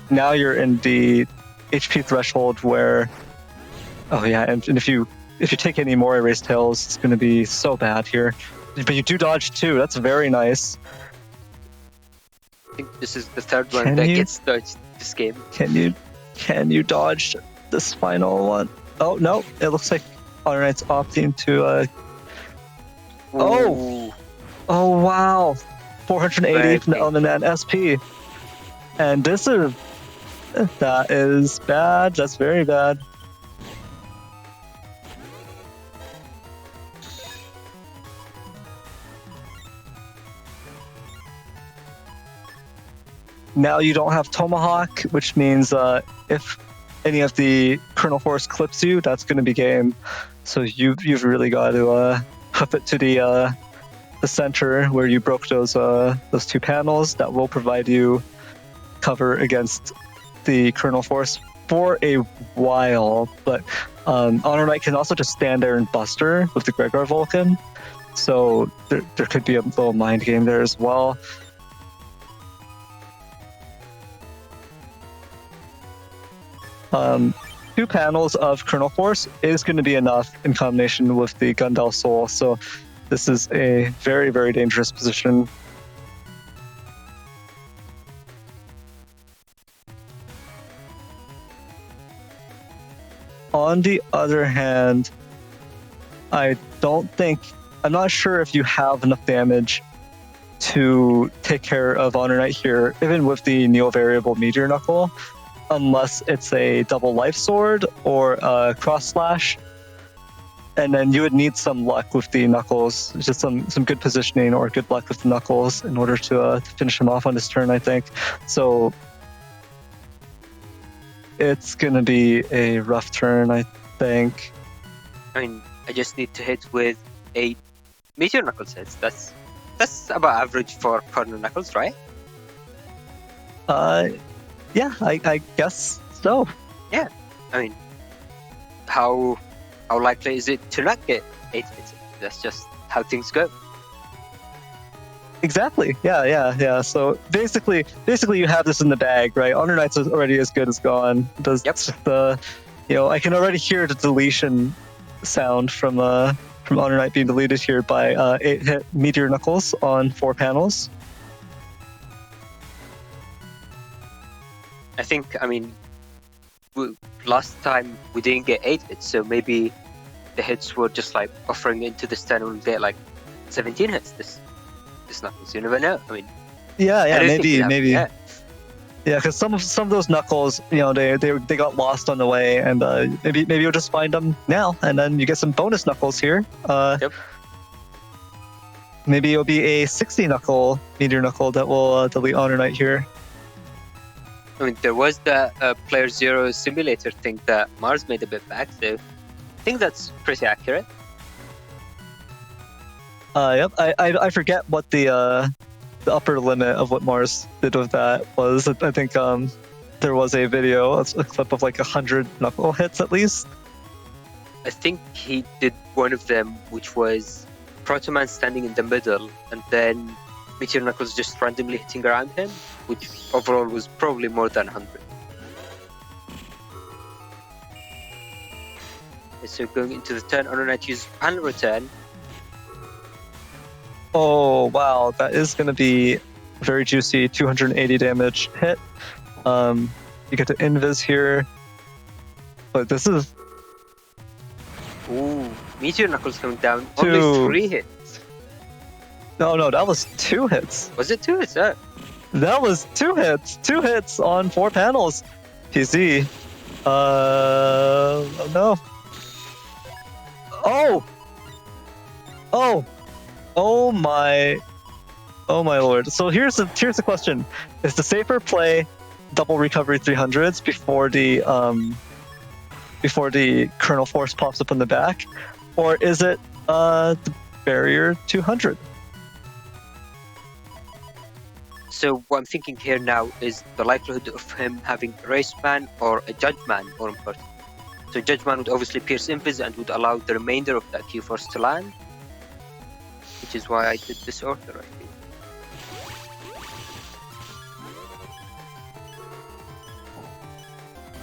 now you're in the HP threshold where. Oh yeah, and if you take any more Erased Tails, it's going to be so bad here. But you do dodge too. That's very nice. I think this is the third one that gets dodged this game. Can you dodge this final one? Oh no! It looks like HonorNite's opting to. Oh wow! 480 from the Element SP, and that is bad. That's very bad. Now you don't have Tomahawk, which means if any of the Kernel Force clips you, that's going to be game. So you've really got to hoof it to the center where you broke those two panels. That will provide you cover against the Kernel Force for a while. But HonorNite can also just stand there and buster with the Gregor Vulcan. So there could be a little mind game there as well. Two panels of Kernel Force is going to be enough in combination with the Gundal Soul, so this is a very, very dangerous position. On the other hand, I'm not sure if you have enough damage to take care of HonorNite here, even with the Neo Variable Meteor Knuckle. Unless it's a double life sword or a cross slash, and then you would need some luck with the knuckles, just some good positioning or good luck with the knuckles in order to finish him off on this turn, I think. So it's gonna be a rough turn, I think. I mean, I just need to hit with a Meteor Knuckles hits. That's about average for corner knuckles, right? Yeah, I guess so. Yeah, I mean, how likely is it to not get 8 hits? That's just how things go. Exactly. Yeah. So basically, you have this in the bag, right? HonorNite's already as good as gone. I can already hear the deletion sound from HonorNite being deleted here by 8-hit Meteor Knuckles on 4 panels. I think, last time we didn't get 8 hits, so maybe the hits were just like buffering into this turn and we'll get like 17 hits this Knuckles. You never know. I mean, maybe. Yeah, because some of those Knuckles, they got lost on the way, and maybe you'll just find them now, and then you get some bonus Knuckles here. Yep. Maybe it'll be a 60 Knuckle Meteor Knuckle that will delete HonorNite here. I mean, there was the PlayerZero simulator thing that Mars made a bit back, so I think that's pretty accurate. Yep. I forget what the upper limit of what Mars did with that was. I think there was a video, a clip of like 100 knuckle hits at least. I think he did one of them, which was Protoman standing in the middle, and then Meteor Knuckles just randomly hitting around him, which overall was probably more than 100. So going into the turn, HonorNite uses panel return. Oh wow, that is going to be very juicy. 280 damage hit. You get to invis here, but this is Ooh, Meteor Knuckles coming down. Two. Only 3 hits. no, that was 2 hits. Was it 2 hits? Oh. That was 2 hits. 2 hits on 4 panels. PC. Oh no. Oh my lord. So here's the question: is the safer play double recovery 300s before the kernel force pops up in the back, or is it the barrier 200? So what I'm thinking here now is the likelihood of him having a race man or a judge man more important. So judge man would obviously pierce invis and would allow the remainder of that Q force to land, which is why I did this order, I think.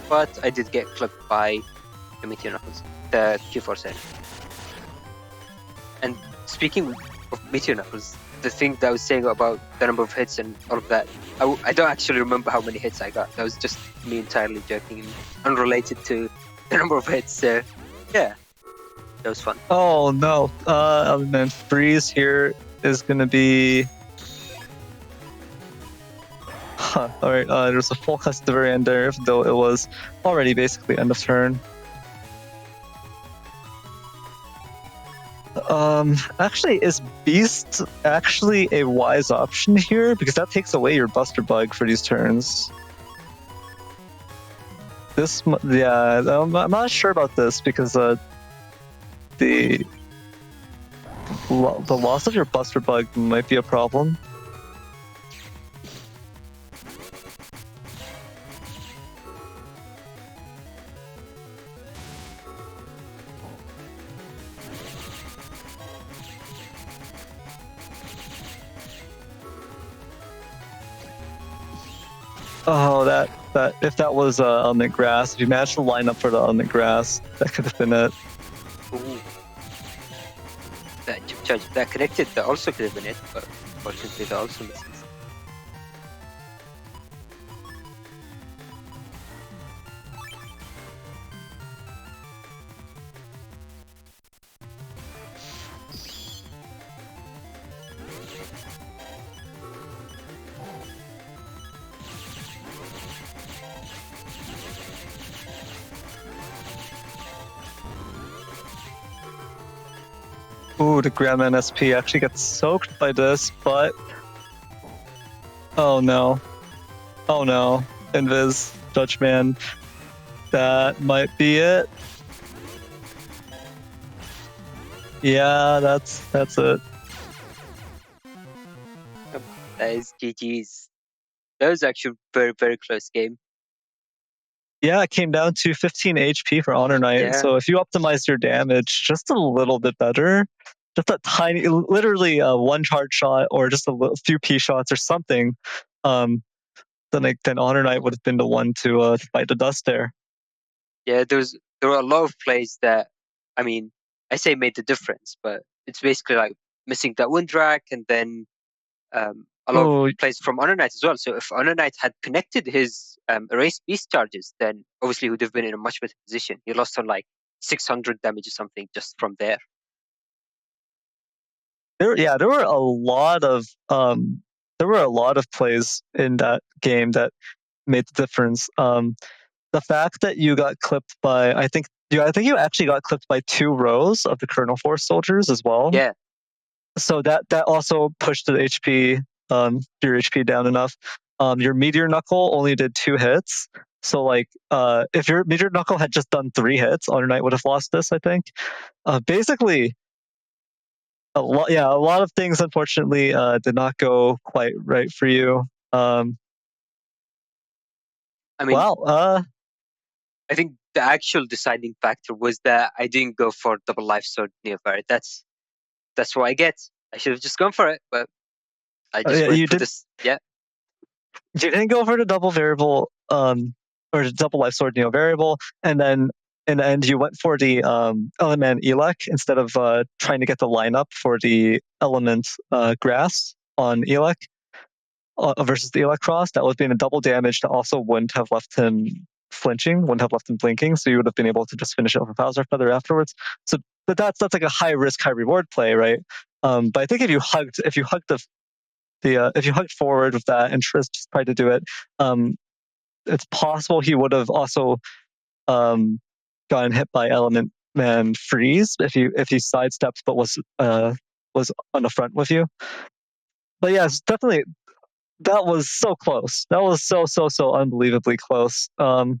But I did get clipped by the Meteor Knuckles, the Q force end. And speaking of Meteor Knuckles, the thing that I was saying about the number of hits and all of that, I don't actually remember how many hits I got. That was just me entirely joking and unrelated to the number of hits. So, yeah, that was fun. Oh no. And then freeze here is gonna be. Alright, there's a full cuts at the very end there, though it was already basically end of turn. Actually, is Beast actually a wise option here? Because that takes away your Buster Bug for these turns. Yeah, I'm not sure about this because the loss of your Buster Bug might be a problem. Oh, that if that was element grass, if you managed to line up for the element grass, that could have been it. Ooh. That chip charge that connected, that also could have been it, but fortunately that also misses. Ooh, the Grandman SP actually gets soaked by this, but oh no, Invis, Judgeman, that might be it. Yeah, that's it. That is GG's. That was actually a very, very close game. Yeah, it came down to 15 HP for HonorNite. Yeah. So if you optimize your damage just a little bit better, just a tiny, literally one hard shot or just a few P shots or something, then HonorNite would have been the one to fight the dust there. Yeah, there were a lot of plays that, I mean, I say made the difference, but it's basically like missing that wind rack and then a lot of plays from HonorNite as well. So if HonorNite had connected his erase beast charges, then obviously he would have been in a much better position. He lost on like 600 damage or something just from there. There were a lot of plays in that game that made the difference. The fact that you got clipped by, I think you actually got clipped by 2 rows of the Kernel Force soldiers as well. Yeah. So that also pushed the HP, your HP down enough. Your Meteor Knuckle only did 2 hits. So like, if your Meteor Knuckle had just done 3 hits, HonorNite would have lost this, I think. Basically, a lot of things unfortunately did not go quite right for you. I mean, Wow. I think the actual deciding factor was that I didn't go for double life sword Neovari. That's what I get. I should have just gone for it, but I just Yeah, went you for did. this. Yeah, You didn't go for the double variable, or the double life sword neo variable, and then in the end you went for the element elec instead of trying to get the lineup for the element grass on elec versus the elec cross. That would have been a double damage that also wouldn't have left him flinching, wouldn't have left him blinking, so you would have been able to just finish it with a Bowser Feather afterwards. So, but that's like a high risk, high reward play, right? But I think if you hugged if you hugged forward with that and just tried to do it, it's possible he would have also gotten hit by Element Man Freeze if he sidestepped but was on the front with you. But yes, definitely that was so close. That was so unbelievably close. Well,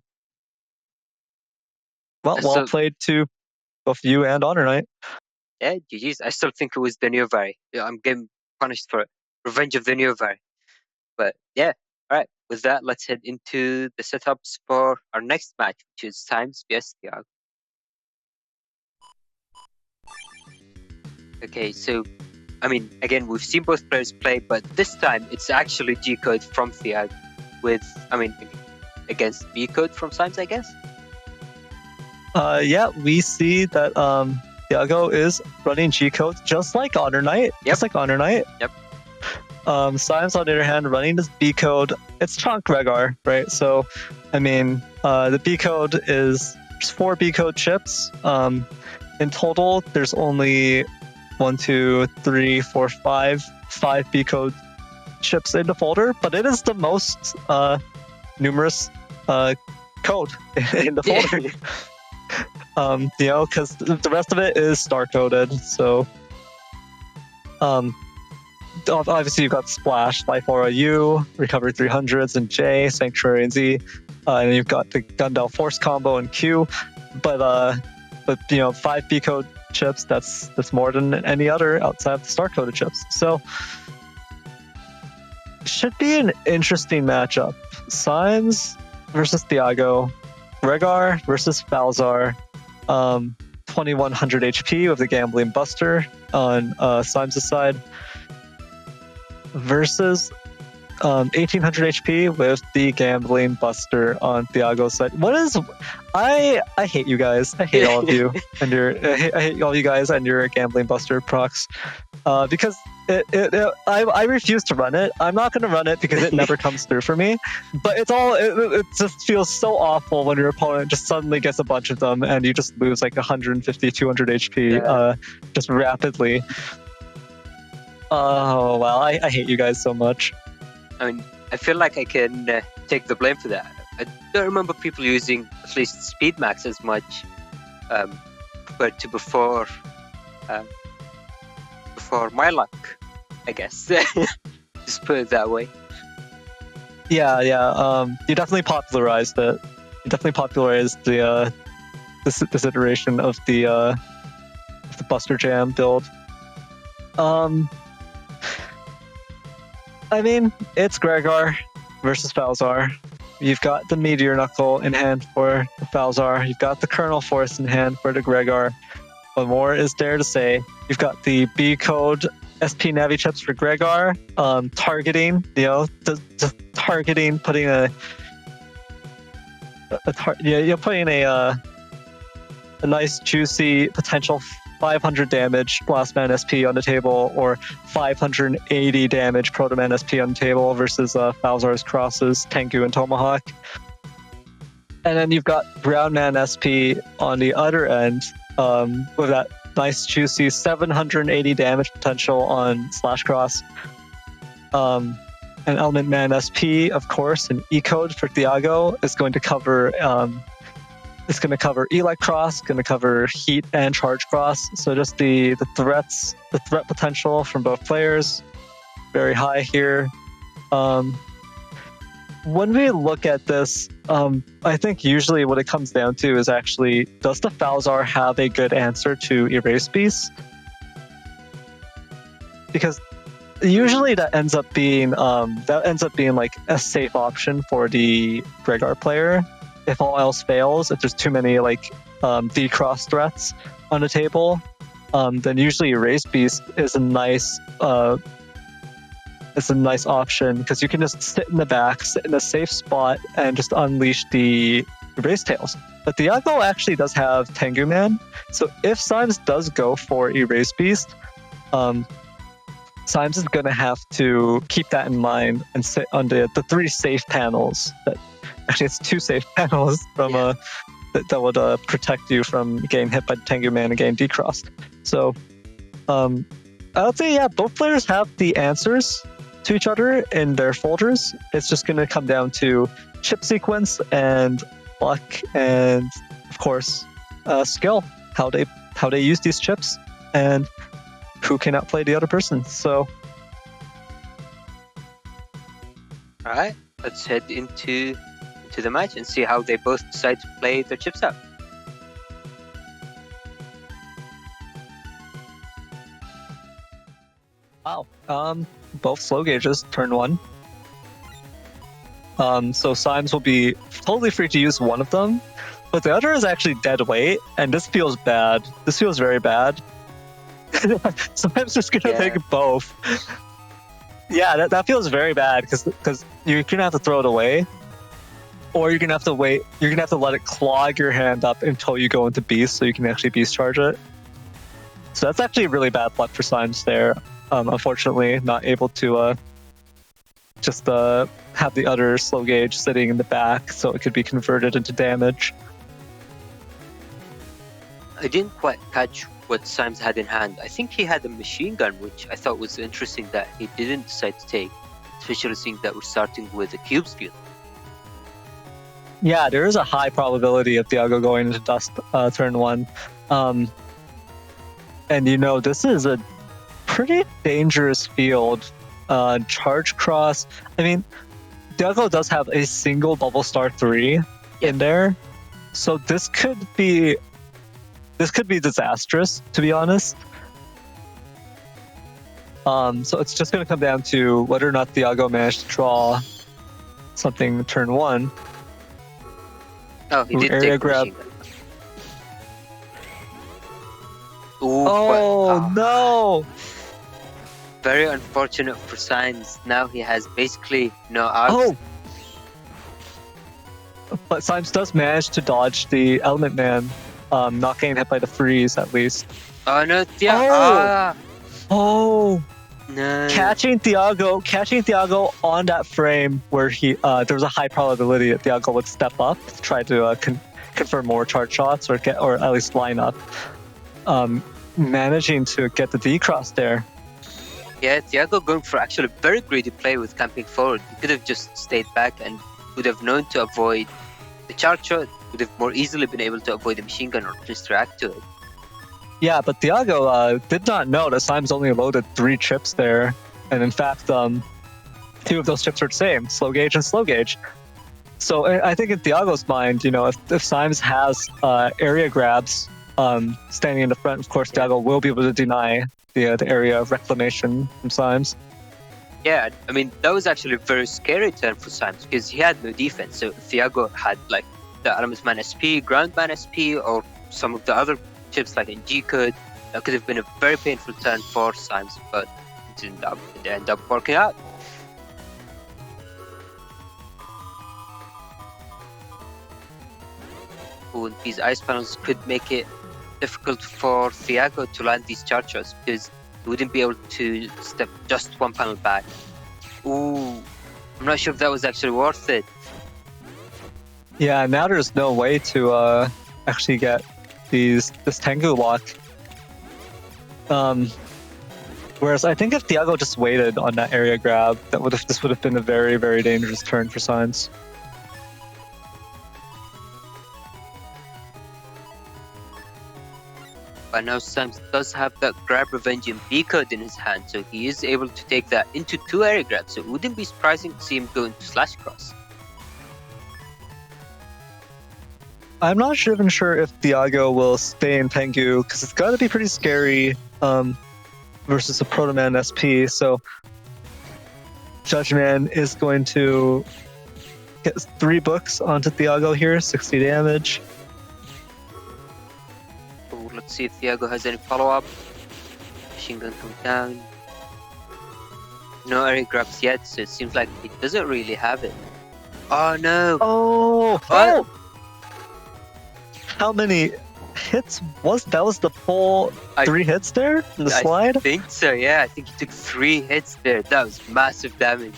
well played to both you and HonorNite. yeah, GG's. I still think it was the Neovari. Yeah, I'm getting punished for it. Revenge of the Neovari. But yeah, all right. With that, let's head into the setups for our next match, which is Symes vs Thiago. Okay, so I mean, again, we've seen both players play, but this time it's actually G code from Thiago, against B code from Symes, I guess. Yeah, we see that Thiago is running G code just like HonorNite. Just like HonorNite. Yep. Symes, on the other hand, running his B code. It's Chunk Regar, right? So, I mean, the B code is there's 4 B code chips. In total, there's only 5 B code chips in the folder, but it is the most numerous code in the folder. Because the rest of it is star coded. So, obviously you've got Splash, Life Aura U, Recovery 300s, and J, Sanctuary and Z, and you've got the Gundel Force combo and Q. But 5 B code chips, that's more than any other outside of the star coded chips. So should be an interesting matchup. Symes versus Thiago, Regar versus Falzar, 2100 HP with the Gambling Buster on Symes' side, versus 1800 HP with the Gambling Buster on Thiago's side. I hate you guys. I hate all of you and I hate all you guys and your Gambling Buster procs, because I refuse to run it. I'm not going to run it because it never comes through for me. But it just feels so awful when your opponent just suddenly gets a bunch of them and you just lose like 150, 200 HP just rapidly. Oh wow, I hate you guys so much. I mean, I feel like I can take the blame for that. I don't remember people using at least Speed Max as much compared to before my luck, I guess. Just put it that way. Yeah. You definitely popularized it. You definitely popularized the this iteration of the Buster Jam build. I mean, it's Gregar versus Falzar. You've got the Meteor Knuckle in hand for the Falzar. You've got the Kernel Force in hand for the Gregar. What more is there to say? You've got the B code SP Navi chips for Gregar, targeting, targeting, putting putting a nice juicy potential 500 damage Blastman SP on the table, or 580 damage Protoman SP on the table versus Falzar's Crosses, Tengu, and Tomahawk. And then you've got Brownman SP on the other end, with that nice juicy 780 damage potential on Slash Cross. And Element Man SP, of course, an E-code for Thiago is going to cover it's going to cover Elect Cross, going to cover Heat and Charge Cross. So just the threat potential from both players, very high here. When we look at this, I think usually what it comes down to is actually, does the Falzar have a good answer to Erase Beast? because usually that ends up being like a safe option for the Gregar player. If all else fails, if there's too many like decross threats on the table, then usually Erase Beast is a nice option because you can just sit in the back, sit in a safe spot, and just unleash the Erase Tails. But Thiago actually does have Tengu Man, so if Symes does go for Erase Beast, Symes is going to have to keep that in mind and sit on the 3 safe panels. Actually, it's 2 safe panels from that would protect you from getting hit by the Tengu Man and getting decrossed. So I would say, yeah, both players have the answers to each other in their folders. It's just going to come down to chip sequence and luck and, of course, skill, how they use these chips and who can outplay the other person. So, all right, let's head into the match and see how they both decide to play their chips out. Wow. Both slow gauges, turn 1. So Symes will be totally free to use one of them, but the other is actually dead weight, and this feels bad. This feels very bad. Symes just gonna take both. Yeah, that feels very bad because you're gonna have to throw it away, or you're gonna have to wait. You're gonna have to let it clog your hand up until you go into beast, so you can actually beast charge it. So that's actually really bad luck for Symes there. Unfortunately, not able to just have the other slow gauge sitting in the back so it could be converted into damage. I didn't quite catch what Symes had in hand. I think he had a machine gun, which I thought was interesting that he didn't decide to take, especially seeing that we're starting with a cube skill. Yeah, there is a high probability of Thiago going into dust turn 1. And this is a pretty dangerous field. Charge cross. I mean, Thiago does have a single bubble star 3 in there, so this could be disastrous, to be honest. So it's just going to come down to whether or not Thiago managed to draw something turn 1. Oh, he did area take grab. Ooh, no! Very unfortunate for Symes. Now he has basically no arms. But Symes does manage to dodge the Element Man, not getting hit by the freeze at least. Oh no, Thiago! Oh! No. Catching Thiago on that frame where there was a high probability that Thiago would step up to try to confirm more charge shots or at least line up. Managing to get the decross there. Yeah, Thiago going for actually a very greedy play with camping forward. He could have just stayed back and would have known to avoid the charge shot, would have more easily been able to avoid the machine gun or just react to it. Yeah, but Thiago did not know that Symes only loaded 3 chips there. And in fact, 2 of those chips are the same, slow gauge and slow gauge. So I think in Thiago's mind, if Symes has area grabs standing in the front, of course, Thiago will be able to deny the area of reclamation from Symes. Yeah, I mean, that was actually a very scary turn for Symes because he had no defense. So if Thiago had like the Aramis Man SP, Ground Man SP, or some of the other chips like in G-Code, that could have been a very painful turn for Symes, but it didn't end up working out. Ooh, these ice panels could make it difficult for Thiago to land these charge shots because he wouldn't be able to step just one panel back. Ooh, I'm not sure if that was actually worth it. Yeah, now there's no way to actually get this Tengu lock. Whereas I think if Thiago just waited on that area grab, this would have been a very, very dangerous turn for Symes. But now Symes does have that grab revenge in B-Code in his hand, so he is able to take that into 2 area grabs, so it wouldn't be surprising to see him go into slash cross. I'm not even sure if Thiago will stay in Tengu, because it's got to be pretty scary versus a Protoman SP. So Judgeman is going to get 3 books onto Thiago here, 60 damage. Oh, let's see if Thiago has any follow-up. Machine gun comes down. No area grabs yet, so it seems like he doesn't really have it. Oh no! Oh! How many hits was that? Was the full 3 hits there in the slide? I think so, yeah. I think he took 3 hits there. That was massive damage.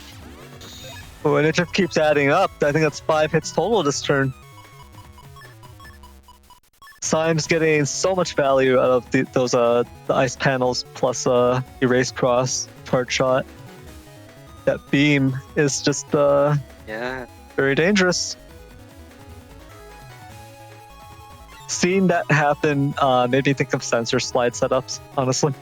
Oh, and it just keeps adding up. I think that's 5 hits total this turn. Symes getting so much value out of those the ice panels plus erase cross part shot. That beam is just yeah, very dangerous. Seeing that happen made me think of sensor slide setups, honestly.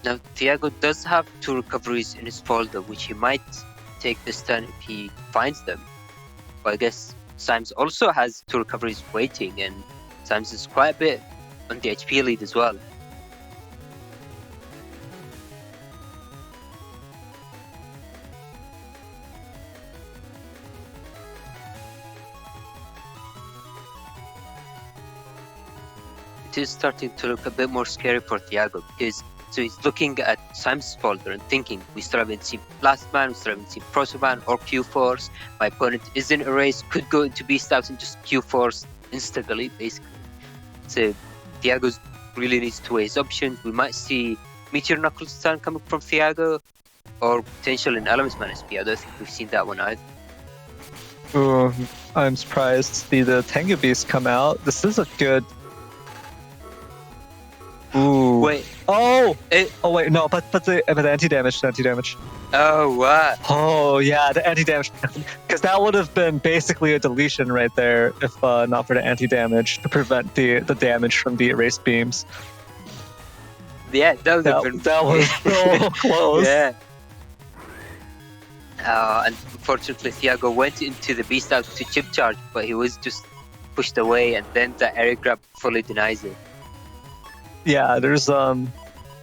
Now, Thiago does have 2 recoveries in his folder, which he might take this turn if he finds them. But I guess Symes also has 2 recoveries waiting, and Symes is quite a bit on the HP lead as well. It is starting to look a bit more scary for Thiago, because so he's looking at Symes' folder and thinking, we still haven't seen Blastman, we still haven't seen Protoman or Q-Force. My opponent is in Erase, could go into Beast Out and just Q-Force instantly, basically. So Thiago really needs to weigh his options. We might see Meteor Knuckles Stun coming from Thiago, or potential in Elementsman SP. I don't think we've seen that one either. Ooh, I'm surprised to see the Tengu Beast come out. This is a good... Ooh. Wait. Oh! Oh wait, no, but the anti-damage, Oh, wow. Oh yeah, the anti-damage, because that would have been basically a deletion right there if not for the anti-damage to prevent the damage from the erase beams. Yeah, that would have been... That was so close. Yeah. And unfortunately, Thiago went into the Beast Out to chip charge, but he was just pushed away, and then the area grab fully denies it. Yeah, there's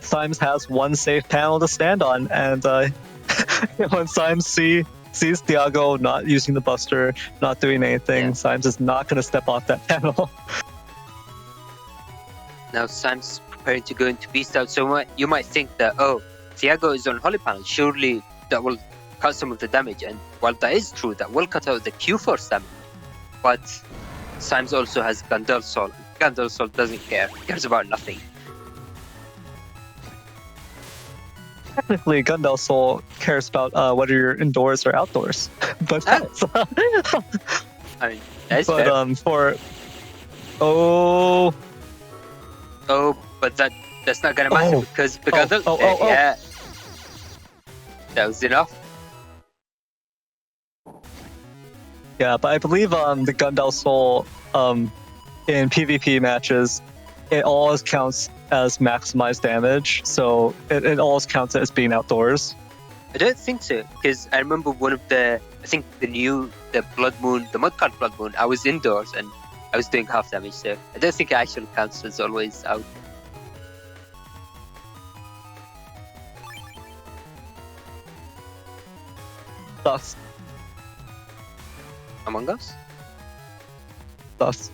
Symes has 1 safe panel to stand on, and when Symes sees Thiago not using the Buster, not doing anything, Yeah. Symes is not going to step off that panel. Now Symes preparing to go into Beast Out, so you might think that, oh, Thiago is on Holy Panel, surely that will cut some of the damage, and while that is true, that will cut out the Q-Force damage, but Symes also has Gandalf Soul. Gandalf Soul doesn't care, he cares about nothing. Technically, Gundel Soul cares about whether you're indoors or outdoors, but that's, I mean, that's fair. for oh, but that's not gonna matter because Gandalf, yeah, that was enough. yeah, but I believe the Gundel Soul in PvP matches, it always counts as maximized damage, so it always counts as being outdoors. I don't think so, because I remember one of the Blood Moon, the Mudcard Blood Moon, I was indoors and I was doing half damage, so I don't think it actually counts as always out. Thus. Among Us? Thus.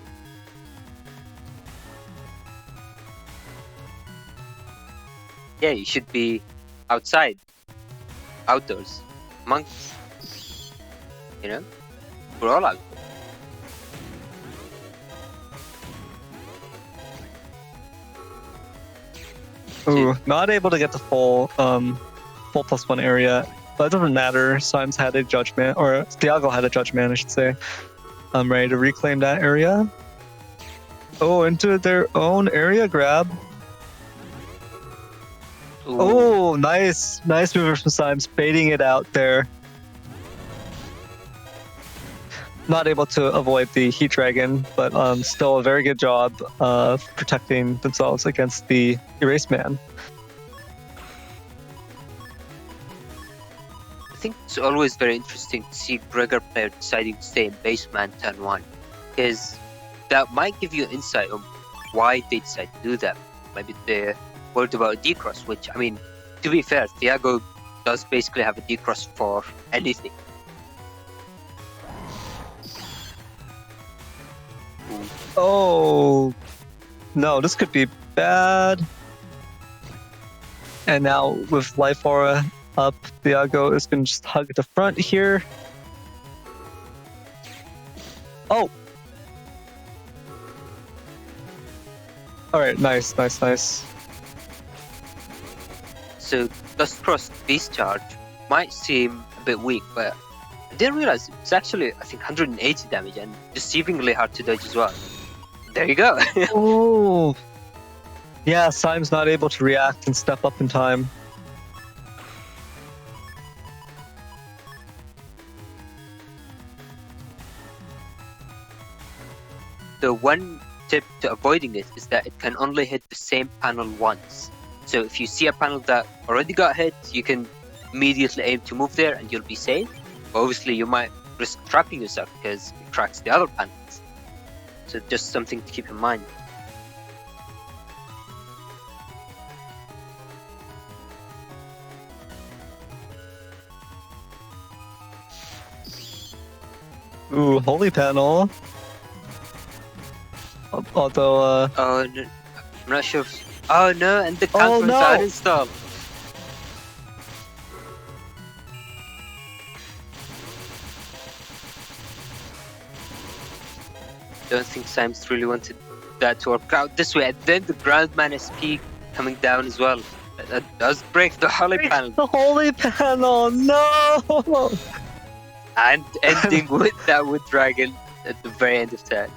Yeah, you should be outside, outdoors, amongst, you know, we're all out. Ooh, not able to get the full +1 area, but it doesn't matter. Symes had a judgment, or Thiago had a judgment, I should say. I'm ready to reclaim that area. Oh, into their own area grab. Ooh. Oh, nice movement from Symes, baiting it out there. Not able to avoid the Heat Dragon, but still a very good job of protecting themselves against the Erase Man. think it's always very interesting to see Gregor player deciding to stay in base man turn 1, because that might give you insight on why they decide to do that. Maybe they're worried about a decross, which, I mean, to be fair, Thiago does basically have a decross for anything. Oh, no, this could be bad. And now with Life Aura up, Thiago is going to just hug the front here. Oh! Alright, nice. So Dust Cross Beast Charge might seem a bit weak, but I didn't realize it's actually, I think, 180 damage and deceivingly hard to dodge as well. There you go. Oh! Yeah, Symes not able to react and step up in time. The one tip to avoiding it is that it can only hit the same panel once. So if you see a panel that already got hit, you can immediately aim to move there and you'll be safe. But obviously you might risk trapping yourself because it tracks the other panels. So just something to keep in mind. Ooh, holy panel. Although, Oh, no, I'm not sure if... Oh no, and the counter no. uninstall. Don't think Symes really wanted that to work out this way. And then the Groundman SP coming down as well. That does break the holy panel. the holy panel, no! And ending with that wood dragon at the very end of turn.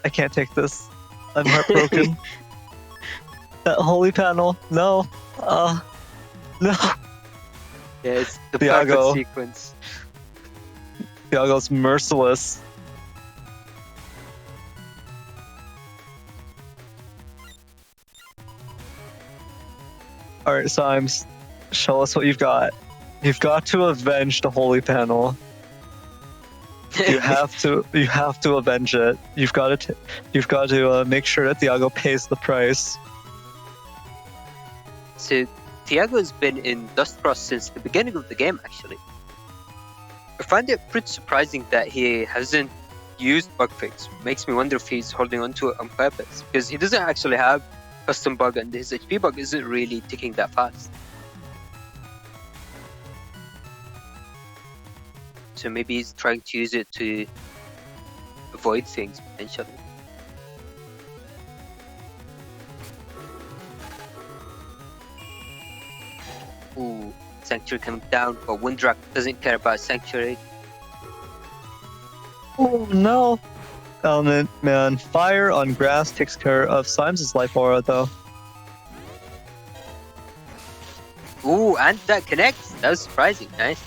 I can't take this. I'm heartbroken. That holy panel, no. No. Yeah, it's the Thiago. perfect sequence. Thiago's merciless. Alright, Symes, show us what you've got. You've got to avenge the holy panel. You have to avenge it. You've got to make sure that Thiago pays the price. So Thiago's been in Dust Cross since the beginning of the game, actually. I find it pretty surprising that he hasn't used bug fix. Makes me wonder if he's holding on to it on purpose, because he doesn't actually have custom bug and his HP bug isn't really ticking that fast. So maybe he's trying to use it to avoid things potentially. Ooh, Sanctuary coming down, but Windrak doesn't care about Sanctuary. Oh no! Element Man, fire on grass takes care of Symes' life aura though. Ooh, and that connects. That was surprising. Nice.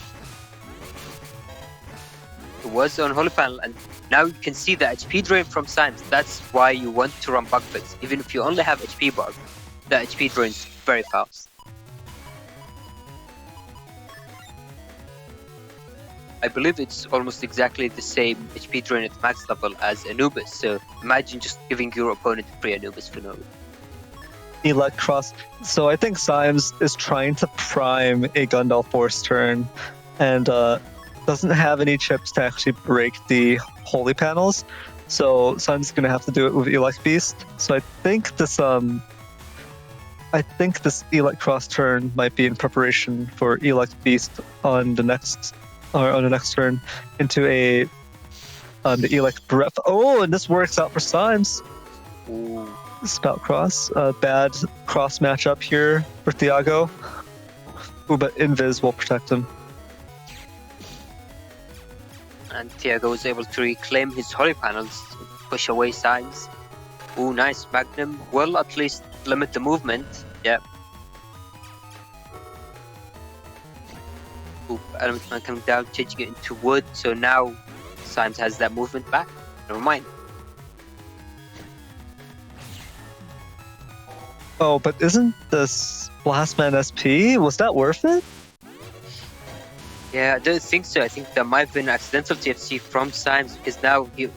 It was on Holy Panel, and now you can see the HP drain from Symes. That's why you want to run bug fix. Even if you only have HP bug, the HP drain is very fast. I believe it's almost exactly the same HP drain at max level as Anubis, so imagine just giving your opponent free Anubis for no reason. Elect Cross. So I think Symes is trying to prime a Gundal Force turn, and doesn't have any chips to actually break the holy panels. So Symes is gonna have to do it with Elect Beast. So I think this Elect Cross turn might be in preparation for Elect Beast on the next turn into the Elect Breath. Oh, and this works out for Symes. Ooh. Spout Cross, bad cross matchup here for Thiago. Ooh, but Invis will protect him. And Thiago was able to reclaim his holy panels, push away Symes. Ooh, nice. Magnum will at least limit the movement. Yeah. Ooh, Element Man coming down, changing it into wood. So now Symes has that movement back. Never mind. Oh, but isn't this Blastman SP? Was that worth it? Yeah, I don't think so. I think there might have been an accidental TFC from Symes because now he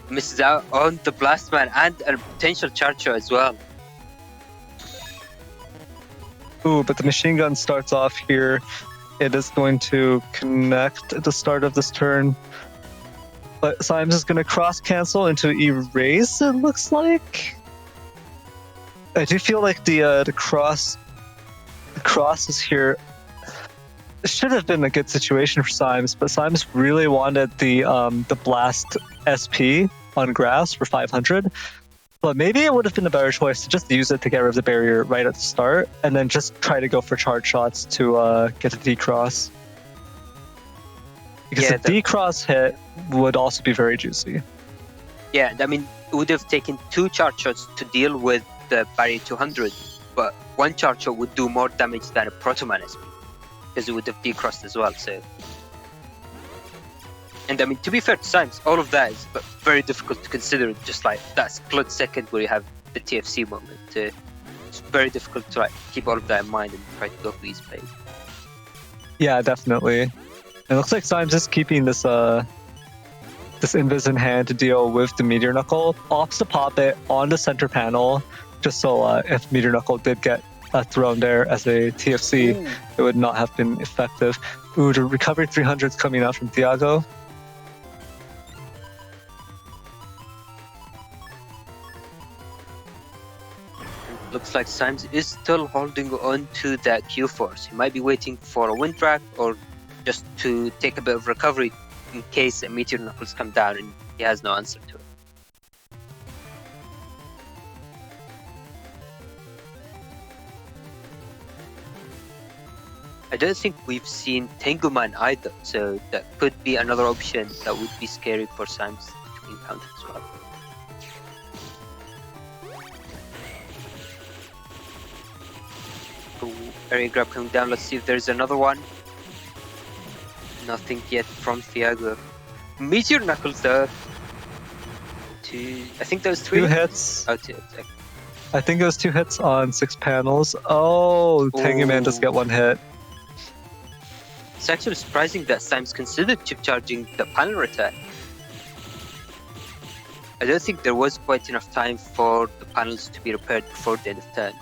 misses out on the Blastman and a potential Charger as well. Ooh, but the machine gun starts off here. It is going to connect at the start of this turn. But Symes is going to cross cancel into erase, it looks like. I do feel like the cross is here. It should have been a good situation for Symes, but Symes really wanted the blast SP on grass for 500. But maybe it would have been a better choice to just use it to get rid of the barrier right at the start, and then just try to go for charge shots to get a D-cross. Because the D-cross hit would also be very juicy. Yeah, I mean, it would have taken 2 charge shots to deal with the barrier 200, but 1 charge shot would do more damage than a Protoman SP, because it would have D-crossed as well, so... And I mean, to be fair to Symes, all of that is very difficult to consider, just like that split second where you have the TFC moment. It's very difficult to keep all of that in mind and try to go for these plays. Yeah, definitely. It looks like Symes is keeping this this invis in hand to deal with the Meteor Knuckle. Opts to pop it on the center panel, just so if Meteor Knuckle did get thrown there as a TFC, it would not have been effective. Ooh, the recovery 300 is coming out from Thiago. Looks like Symes is still holding on to that Q-Force. He might be waiting for a wind track or just to take a bit of recovery in case a Meteor Knuckles come down and he has no answer to it. I don't think we've seen Tenguman either, so that could be another option that would be scary for Symes to encounter as well. Area grab coming down. Let's see if there's another one. Nothing yet from Thiago. Meteor Knuckles though. I think there's 3 hits. Oh, 2 hits. Okay. I think it was 2 hits on 6 panels. Oh, Tenguman does get 1 hit. It's actually surprising that Symes considered chip charging the panel attack. I don't think there was quite enough time for the panels to be repaired before the end of turn.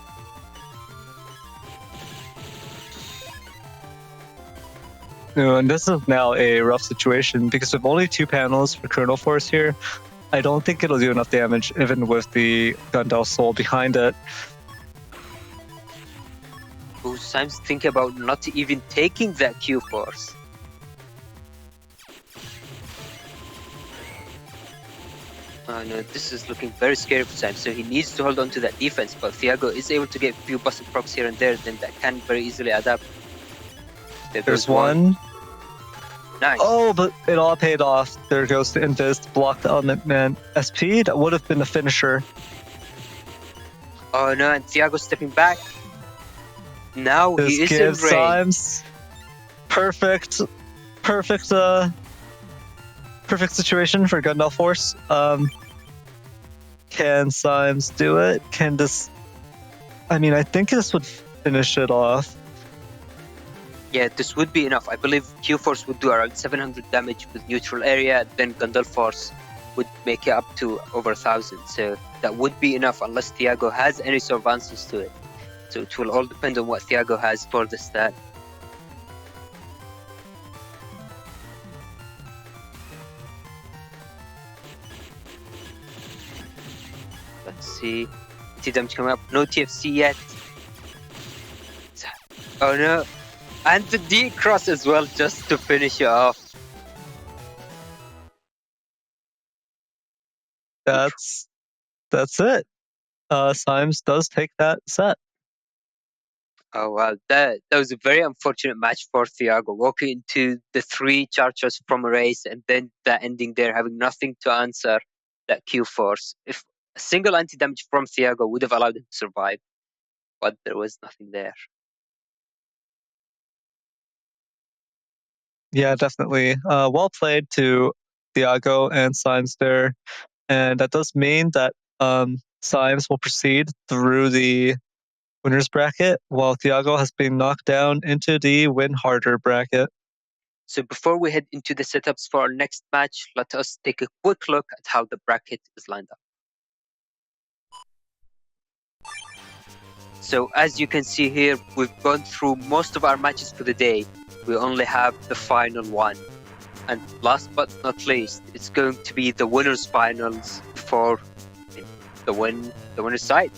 No, and this is now a rough situation because with only 2 panels for Colonel Force here, I don't think it'll do enough damage even with the Gundel Soul behind it. Oh, Symes thinking about not even taking that Q-Force. Oh no, this is looking very scary for Symes, so he needs to hold on to that defense, but Thiago is able to get a few busted procs here and there, then that can very easily add up. There's one. Nice. Oh, but it all paid off. There goes the Invis to block the Element Man SP. That would have been the finisher. Oh no, and Thiago stepping back. Now This he is in gives range. Symes perfect situation for Gundel Force. Can Symes do it? Can this... I mean, I think this would finish it off. Yeah, this would be enough. I believe Q-Force would do around 700 damage with neutral area, then Gundel Force would make it up to over 1,000. So that would be enough unless Thiago has any sort of answers to it. So it will all depend on what Thiago has for the stat. Let's see. See them coming up. No TFC yet. Oh no. And the D-Cross as well, just to finish it off. That's it. Symes does take that set. Oh wow, that was a very unfortunate match for Thiago, walking into the 3 charges from a race and then that ending there having nothing to answer that Q-Force. If a single anti-damage from Thiago would have allowed him to survive, but there was nothing there. Yeah, definitely. Well played to Thiago and Symes there. And that does mean that Symes will proceed through the winners bracket, while Thiago has been knocked down into the win harder bracket. So before we head into the setups for our next match, let us take a quick look at how the bracket is lined up. So as you can see here, we've gone through most of our matches for the day. We only have the final one. And last but not least, it's going to be the winners finals for the winner's side.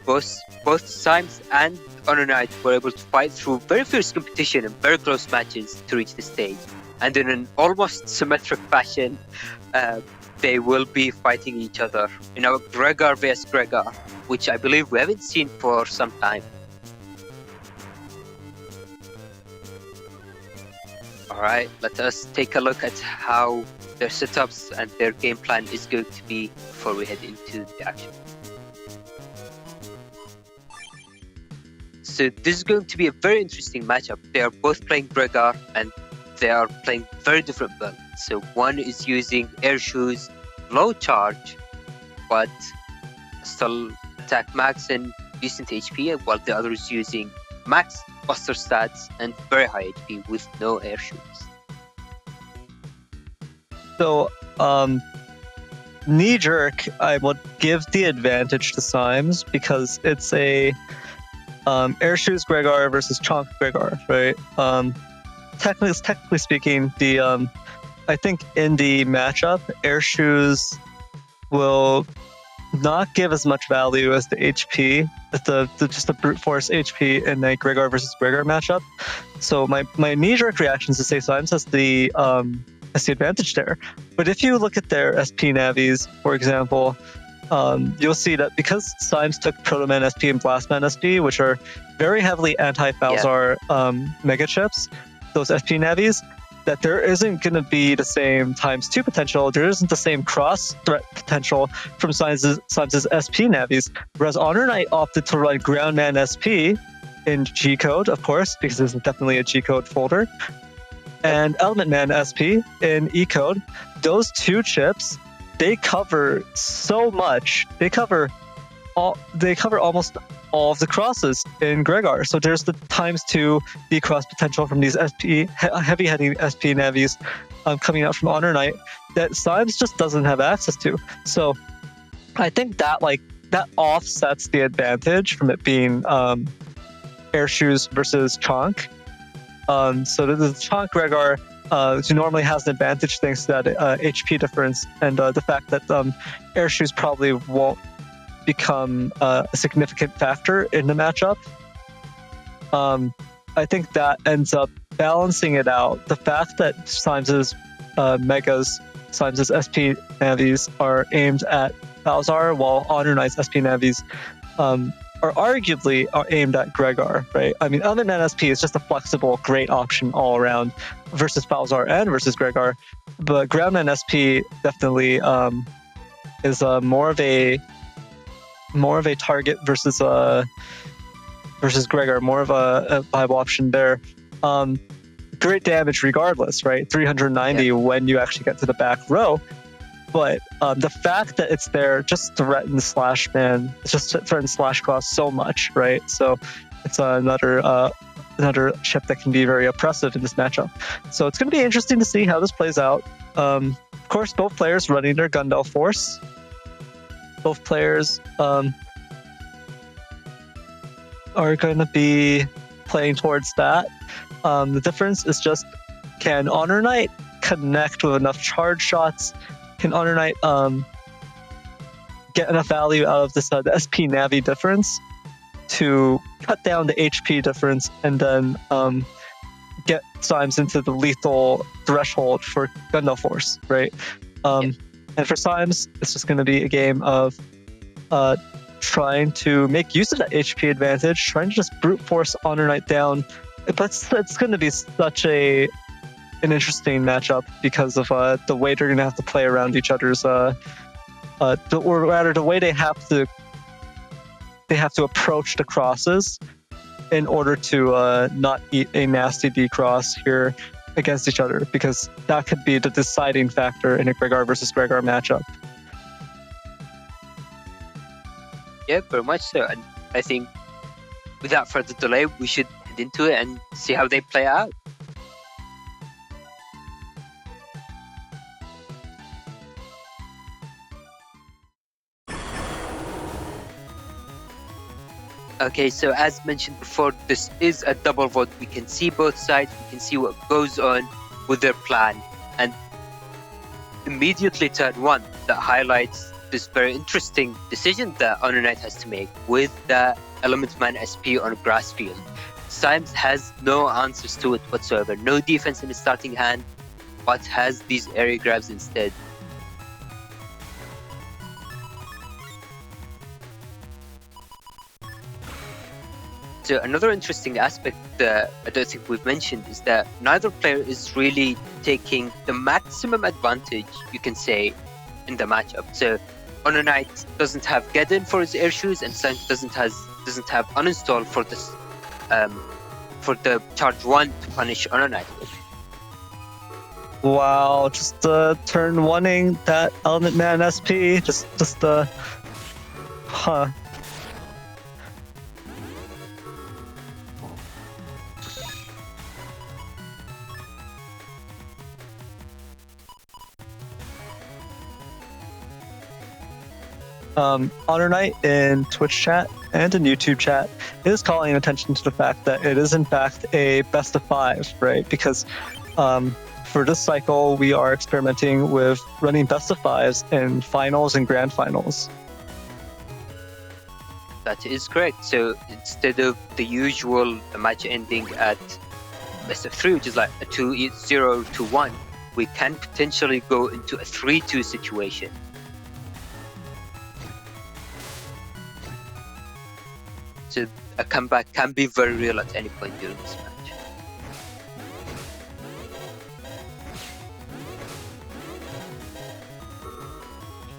Both Symes and HonorNite were able to fight through very fierce competition and very close matches to reach the stage. And in an almost symmetric fashion, they will be fighting each other in our Gregor vs Gregor, which I believe we haven't seen for some time. Alright, let us take a look at how their setups and their game plan is going to be before we head into the action. So this is going to be a very interesting matchup. They are both playing Gregor and they are playing very different builds. So one is using air shoes, low charge, but still attack max and decent HP, while the other is using max buster stats and very high HP with no air shoes. So, knee jerk, I would give the advantage to Symes because it's a air shoes Gregor versus Chonk Gregor, right? Technically speaking, the I think in the matchup, air shoes will not give as much value as the HP, just the brute force HP in a Gregor versus Gregor matchup. So my knee-jerk reaction is to say Symes has the advantage there. But if you look at their SP navies, for example, you'll see that because Symes took Protoman SP and Blastman SP, which are very heavily anti-Falzar mega chips, those SP navies, that there isn't going to be the same ×2 potential, there isn't the same cross-threat potential from Symes' SP navies, whereas HonorNite opted to run Groundman SP in G-code, of course, because there's definitely a G-code folder, and Element Man SP in E-code. Those two chips, they cover so much. They cover almost all of the crosses in Gregor. So there's the ×2 the cross potential from these heavy hitting SP navies coming out from HonorNite that Symes just doesn't have access to. So I think that that offsets the advantage from it being air shoes versus Chonk. So the Chonk Gregor who normally has an advantage thanks to that HP difference and the fact that air shoes probably won't become a significant factor in the matchup. I think that ends up balancing it out. The fact that Symes' Symes' SP navies are aimed at Falzar, while HonorNite's SP navies are arguably aimed at Gregor, right? I mean, Element Man SP is just a flexible, great option all around versus Falzar and versus Gregor, but Groundman SP definitely is more of a target versus Gregor, more of a viable option there. Great damage regardless, right? 390 when you actually get to the back row. But the fact that it's there just threatens slash cross so much, right? So it's another chip that can be very oppressive in this matchup. So it's going to be interesting to see how this plays out. Of course, both players running their Gundel Force. Both players are going to be playing towards that. The difference is just, can HonorNite connect with enough charge shots? Can HonorNite get enough value out of this the SP Navi difference to cut down the HP difference and then get Symes into the lethal threshold for Gundel Force, right? And for Symes, it's just going to be a game of trying to make use of that HP advantage, trying to just brute force HonorNite down. But it's going to be such an interesting matchup because of the way they're going to have to play around each other's, or rather the way they have to approach the crosses in order to not eat a nasty decross here against each other, because that could be the deciding factor in a Gregor versus Gregor matchup. Yeah, very much so. And I think without further delay, we should head into it and see how they play out. Okay, so as mentioned before, this is a double vote. We can see both sides, we can see what goes on with their plan. And immediately turn one, that highlights this very interesting decision that HonorNite has to make with the Element Man SP on a grass field. Symes has no answers to it whatsoever. No defense in his starting hand, but has these area grabs instead. So another interesting aspect that I don't think we've mentioned is that neither player is really taking the maximum advantage, you can say, in the matchup. So HonorNite doesn't have Get In for his air shoes, and Symes doesn't have uninstall for this for the charge 1 to punish HonorNite with. Wow, just turn 1ing that Element Man SP, huh. HonorNite in Twitch chat and in YouTube chat is calling attention to the fact that it is in fact a best of 5, right? Because for this cycle, we are experimenting with running best of 5s in finals and grand finals. That is correct. So instead of the usual match ending at best of 3, which is like a 2-0 to 1, we can potentially go into a 3-2 situation. So a comeback can be very real at any point during this match.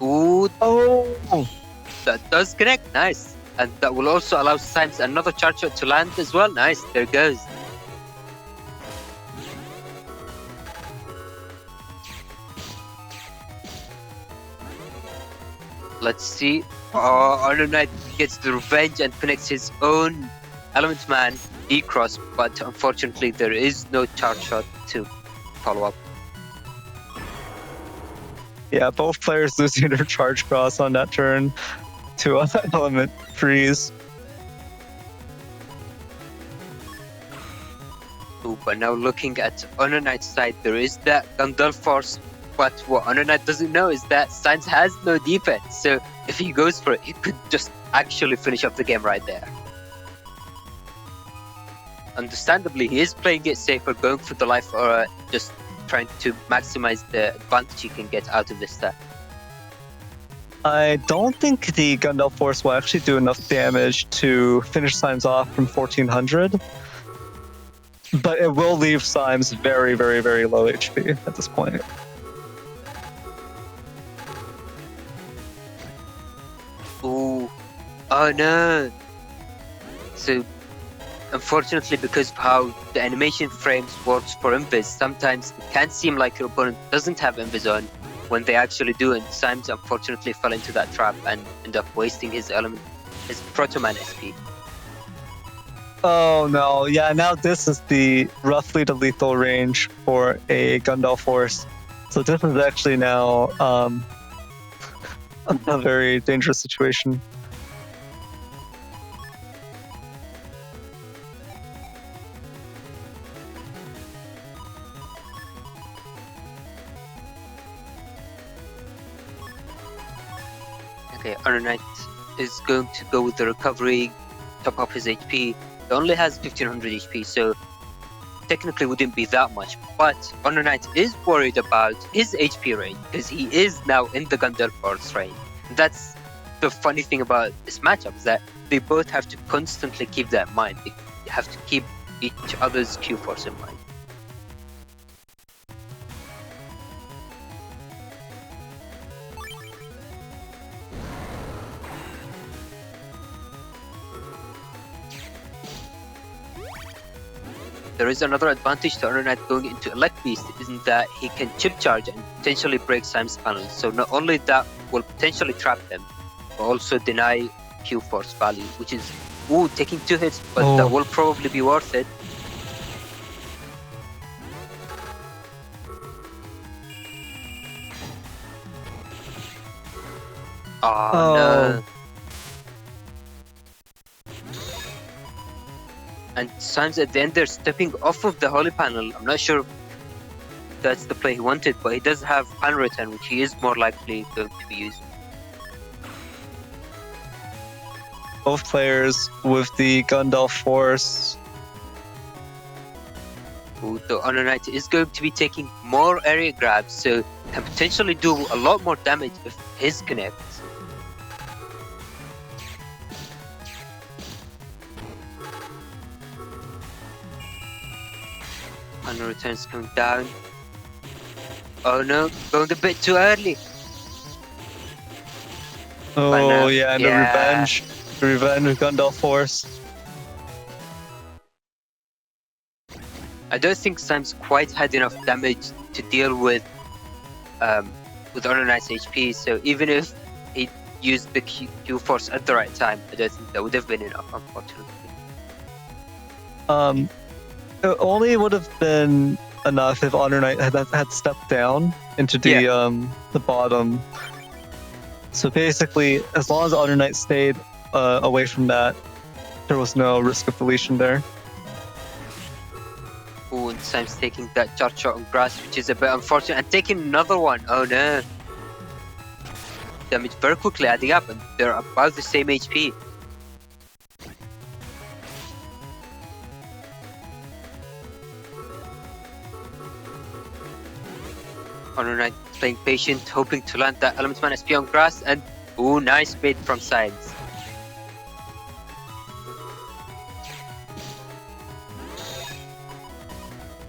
Ooh, Oh! that does connect, nice. And that will also allow Symes another charge shot to land as well. Nice, there goes. Let's see. Oh, HonorNite gets the revenge and connects his own Element Man E-Cross, but unfortunately there is no charge shot to follow up. Yeah, both players losing their charge cross on that turn to Element Freeze. Ooh, but now looking at HonorNite's side, there is that Gandalf Force, but what HonorNite doesn't know is that Symes has no defense, so if he goes for it, he could just actually finish off the game right there. Understandably, he is playing it safer, going for the life aura, just trying to maximize the advantage he can get out of this stack. I don't think the Gandalf Force will actually do enough damage to finish Symes off from 1400, but it will leave Symes very, very, very low HP at this point. Ooh. Oh no! So, unfortunately, because of how the animation frames works for Invis, sometimes it can seem like your opponent doesn't have Invis on when they actually do, and Symes unfortunately fell into that trap and ended up wasting his Proto-Man SP. Oh no, yeah, now this is roughly the lethal range for a Gandalf Force. So this is actually now a very dangerous situation. Okay, HonorNite is going to go with the recovery, top up his HP. He only has 1500 HP, so technically wouldn't be that much. But HonorNite is worried about his HP range because he is now in the Gandalf Force range. That's the funny thing about this matchup, is that they both have to constantly keep that in mind. They have to keep each other's Q force in mind. There is another advantage to HonorNite going into Elect Beast, isn't that he can chip charge and potentially break Symes' panels. So not only that will potentially trap them, but also deny Q-Force value, which is taking 2 hits, but Oh. that will probably be worth it. Oh, no. And Symes at the end they're stepping off of the holy panel. I'm not sure if that's the play he wanted, but he does have panel return, which he is more likely going to be using. Both players with the Gundam Force. The HonorNite is going to be taking more area grabs, so can potentially do a lot more damage if his connects. Honor returns coming down. Oh no, going a bit too early. Oh yeah, and yeah. the revenge. The revenge with Gundam Force. I don't think Symes quite had enough damage to deal with HonorNite's HP, so even if he used the Q-Force at the right time, I don't think that would have been enough, unfortunately. It only would have been enough if HonorNite had stepped down into the bottom. So basically, as long as HonorNite stayed away from that, there was no risk of deletion there. Oh, and Symes taking that charge shot on grass, which is a bit unfortunate, and taking another one. Oh no. Damage very quickly adding up, and they're about the same HP. HonorNite playing patient, hoping to land that Elementman SP on grass, and nice bait from Symes.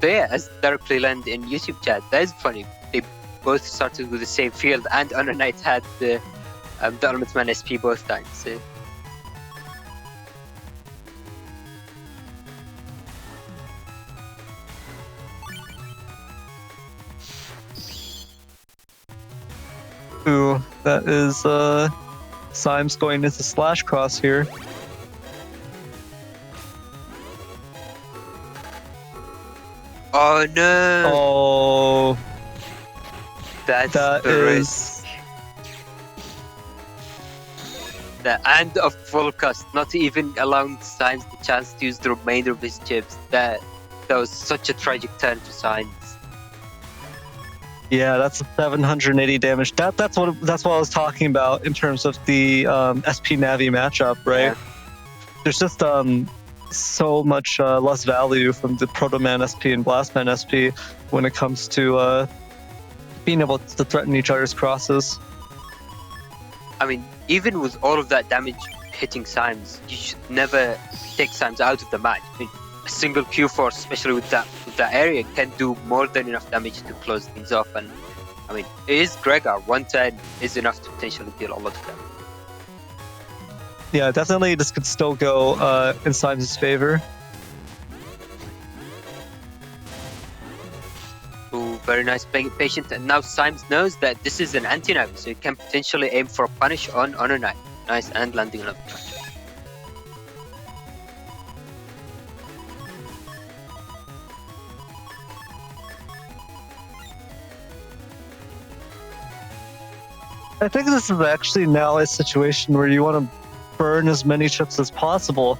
So yeah, as directly land in YouTube chat, that is funny. They both started with the same field, and HonorNite had the Elementman SP both times. So. Ooh, that is Symes going into slash cross here. Oh no! Oh, That is risk. The end of full cost, not even allowing Symes the chance to use the remainder of his chips. That was such a tragic turn for Symes. yeah, that's 780 damage. That's what I was talking about in terms of the SP Navi matchup, right? Yeah. There's just so much less value from the Proto-Man SP and Blast-Man SP when it comes to being able to threaten each other's crosses. I mean, even with all of that damage hitting Symes, you should never take Symes out of the match. I mean, a single Q-Force, especially with that area, can do more than enough damage to close things off. And I mean, it is Gregor. 110 is enough to potentially deal a lot of damage. Yeah, definitely this could still go in Symes' favor. Ooh, very nice playing it patient. And now Symes knows that this is an anti-Navi, so he can potentially aim for a punish on HonorNite. Nice, and landing another charge. I think this is actually now a situation where you want to burn as many chips as possible,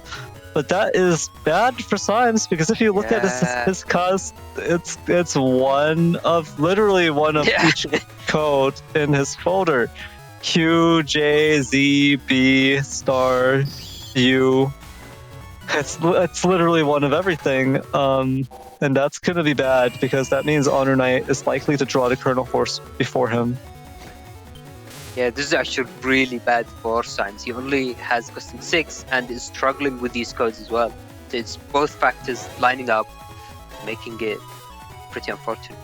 but that is bad for Symes because if you look at his cost, it's literally one of each code in his folder: Q, J, Z, B, star, U. It's literally one of everything, and that's gonna be bad because that means HonorNite is likely to draw the Kernel Force before him. Yeah, this is actually really bad for Symes. He only has costing 6 and is struggling with these codes as well. So it's both factors lining up, making it pretty unfortunate.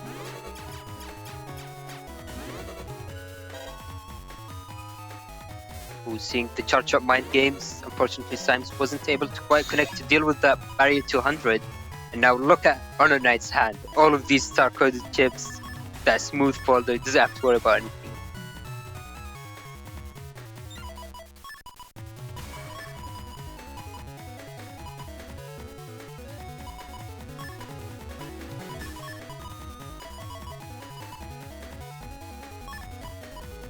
Who's seeing the charge up mind games? Unfortunately, Symes wasn't able to quite connect to deal with that barrier 200. And now look at HonorNite's hand. All of these star coded chips, that smooth folder, doesn't have to worry about anything.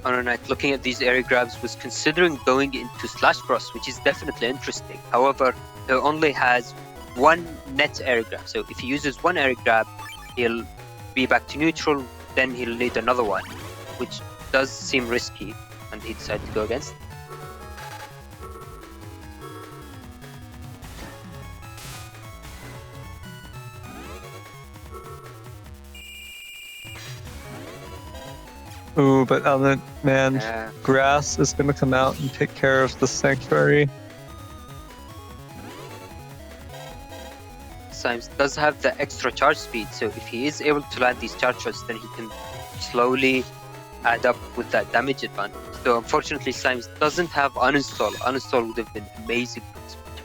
HonorNite, looking at these area grabs, was considering going into Slash Cross, which is definitely interesting. However, he only has one net area grab. So if he uses one area grab, he'll be back to neutral, then he'll need another one, which does seem risky, and he decided to go against. Ooh, but man, Grass is going to come out and take care of the Sanctuary. Symes does have the extra charge speed, so if he is able to land these charge shots, then he can slowly add up with that damage advantage. So unfortunately, Symes doesn't have uninstall. Uninstall would have been amazing for this matchup.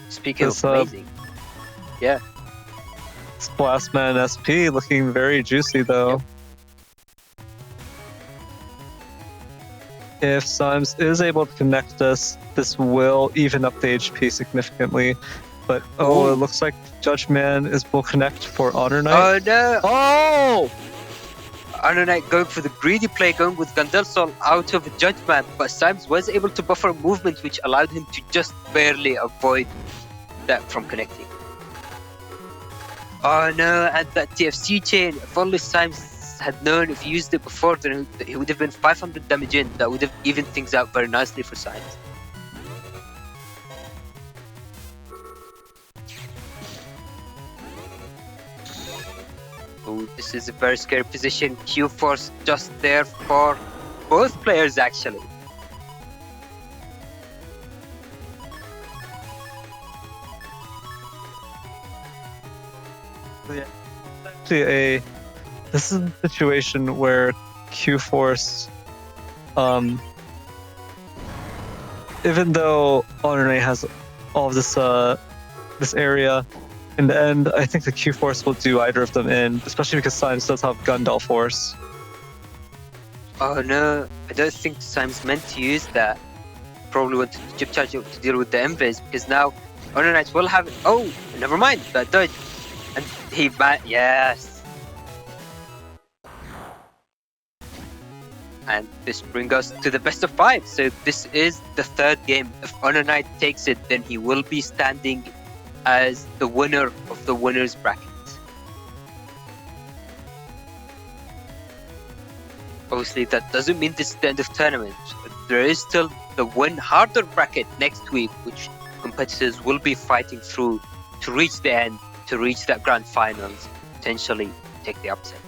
Speaking of amazing, yeah. Splashman SP looking very juicy though. Yep. If Symes is able to connect us, this will even up the HP significantly. But it looks like Judgeman will connect for HonorNite. Oh no! Oh! HonorNite going for the greedy play, going with Gandelsol out of Judgeman, but Symes was able to buffer movement, which allowed him to just barely avoid that from connecting. Oh no, and that TFC chain, if only Symes had known, if he used it before, then he would have been 500 damage in. That would have evened things out very nicely for Symes. Oh, this is a very scary position. Q-Force just there for both players actually. Yeah. Actually, this is a situation where Q-Force, even though HonorNite has all of this area, in the end, I think the Q-Force will do either of them in, especially because Symes does have Gundel Force. Oh no, I don't think Symes meant to use that. Probably wanted to chip charge it to deal with the invis, because now HonorNite will have it. Oh, never mind, that dodge. And he yes. And this brings us to the best of 5. So this is the third game. If HonorNite takes it, then he will be standing as the winner of the winner's bracket. Obviously, that doesn't mean this is the end of the tournament. There is still the win harder bracket next week, which competitors will be fighting through to reach the end, to reach that grand finals, potentially take the upset.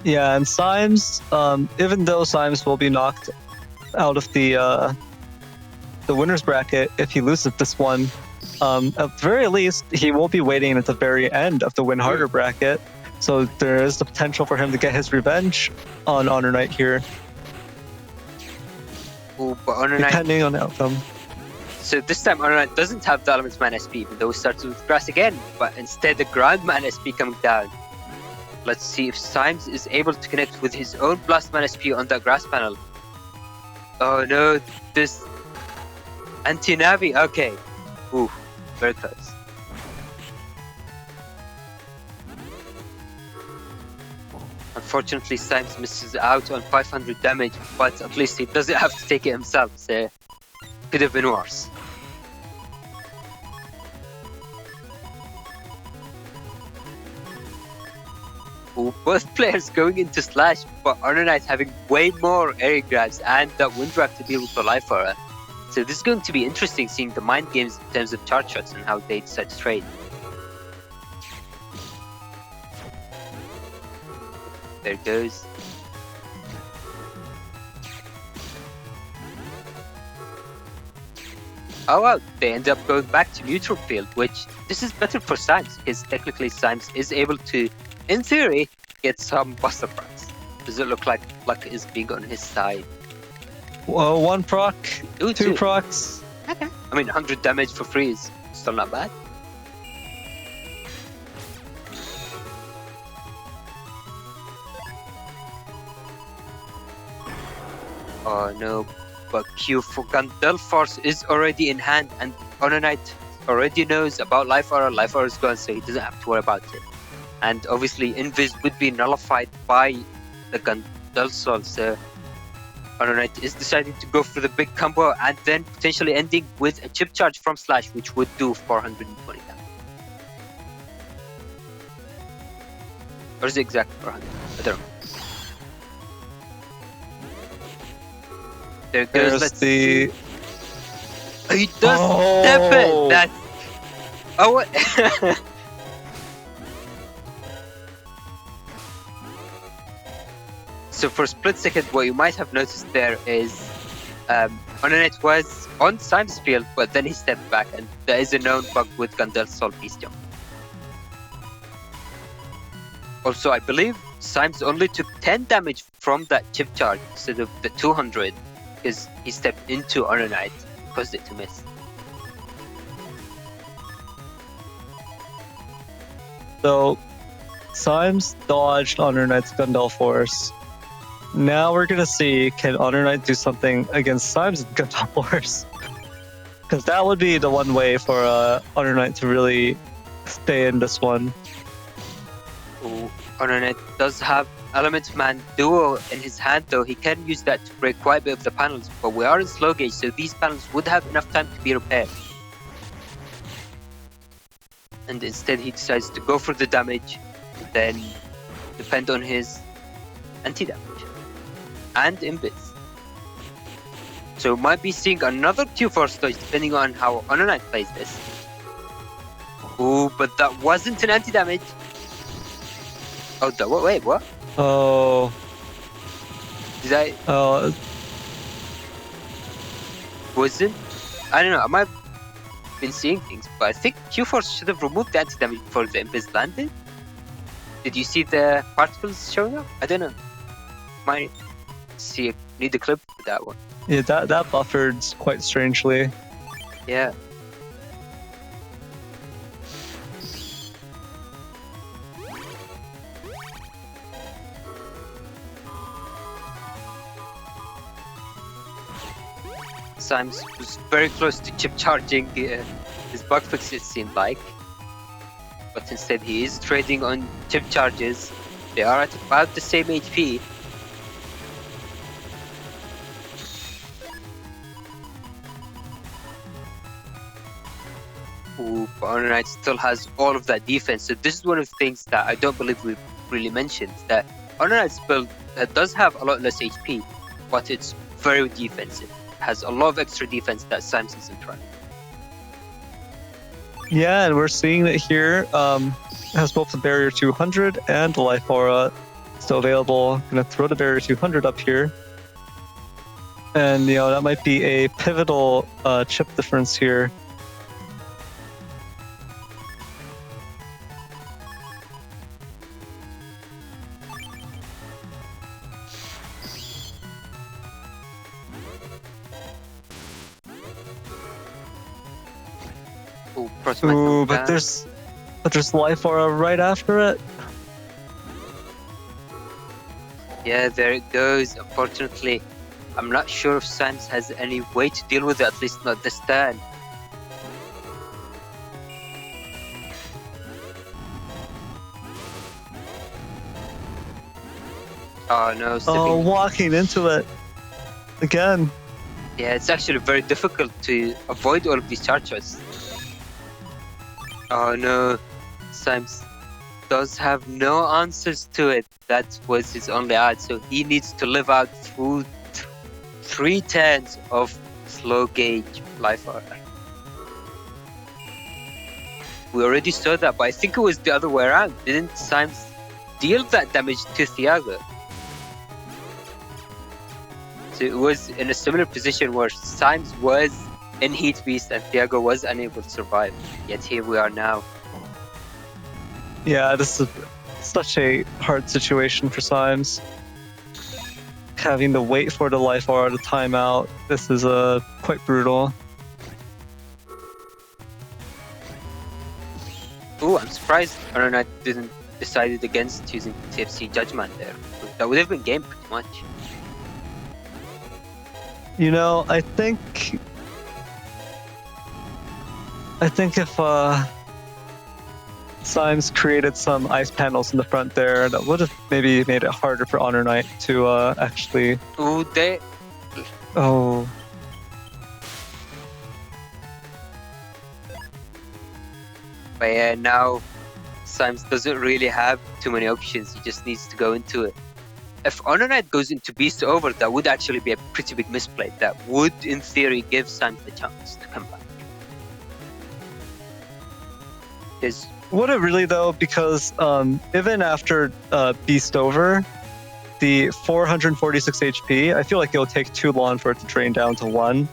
Yeah, and Symes, even though Symes will be knocked out of the winner's bracket if he loses this one, at the very least, he will be waiting at the very end of the win harder bracket. So there is the potential for him to get his revenge on HonorNite here. Oh, but HonorNite, depending on the outcome. So this time HonorNite doesn't have the Elementsman SP, even though it starts with Grass again, but instead the Groundman SP coming down. Let's see if Symes is able to connect with his own Blastman SP on that Grass panel. Oh no, this anti-Navi, okay. Ooh, very close. Unfortunately, Symes misses out on 500 damage, but at least he doesn't have to take it himself, so could have been worse. Ooh, both players going into Slash, but HonorNite having way more area grabs and that wind drag to deal with the life aura. So this is going to be interesting, seeing the mind games in terms of charge shots and how they decide to trade. There it goes. Oh wow, they end up going back to neutral field, which this is better for Symes, because technically Symes is able to, in theory, get some buster procs. Does it look like luck is being on his side? Well, 1 proc, Ooh, 2 procs. Okay. I mean, 100 damage for free is still not bad. Oh no, but Q for Gandel Force is already in hand, and HonorNite already knows about Life Aura. Life Aura is gone, so he doesn't have to worry about it. And obviously, Invis would be nullified by the Gandalf, so HonorNite is deciding to go for the big combo and then potentially ending with a chip charge from Slash, which would do 420 damage. Or is it exactly 400? I don't know. There goes. There's Let's the. see. Oh, he does step it. That's. Oh, what? So for a split second, what you might have noticed there is HonorNite was on Symes' field, but then he stepped back, and there is a known bug with Gandalf's Soul Beast Jump. Also, I believe Symes only took 10 damage from that chip charge instead of the 200, because he stepped into HonorNite and caused it to miss. So, Symes dodged HonorNite's Gandalf Force. Now we're gonna see, can HonorNite do something against Symes' Gandalf Force? Because that would be the one way for HonorNite to really stay in this one. Ooh, HonorNite does have Element Man Duo in his hand, though. He can use that to break quite a bit of the panels, but we are in slow gauge, so these panels would have enough time to be repaired. And instead he decides to go for the damage, then depend on his anti-damage and Invis. So might be seeing another Q4 stage depending on how HonorNite plays this. Ooh, but that wasn't an anti-damage. Oh, wait, what? Oh. Did I? Oh. Wasn't? I don't know, I might have been seeing things, but I think Q4 should have removed the anti-damage before the Invis landed. Did you see the particles showing up? I don't know. Might need a clip for that one. Yeah, that buffered quite strangely. Yeah. Symes was very close to chip charging his bug fix, it seemed like. But instead he is trading on chip charges. They are at about the same HP. Ooh, but HonorNite still has all of that defense. So this is one of the things that I don't believe we've really mentioned, that HonorNite's build does have a lot less HP, but it's very defensive. It has a lot of extra defense that Symes isn't trying. Yeah, and we're seeing that here. Has both the barrier 200 and the life aura still available. Gonna throw the barrier 200 up here. And that might be a pivotal chip difference here. Ooh, but there's life aura right after it. Yeah, there it goes. Unfortunately, I'm not sure if Symes has any way to deal with it, at least not this turn. Oh no, walking into it again. Yeah, it's actually very difficult to avoid all of these charges. Oh no, Symes does have no answers to it. That was his only ad, so he needs to live out through 3 turns of slow gauge life aura. We already saw that, but I think it was the other way around. Didn't Symes deal that damage to Thiago? So it was in a similar position where Symes was in Heat Beast and Thiago was unable to survive. Yet here we are now. Yeah, this is such a hard situation for Symes. Having to wait for the life aura to time out. This is quite brutal. Ooh, I'm surprised HonorNite didn't decide against using TFC Judgment there. That would have been game pretty much. I think I think if Symes created some ice panels in the front there, that would have maybe made it harder for HonorNite to actually. Ooh, they. Oh. But yeah, now Symes doesn't really have too many options. He just needs to go into it. If HonorNite goes into Beast Over, that would actually be a pretty big misplay. That would, in theory, give Symes the chance to come back. Because Would it really though? Because even after Beast Over, the 446 HP, I feel like it'll take too long for it to drain down to 1.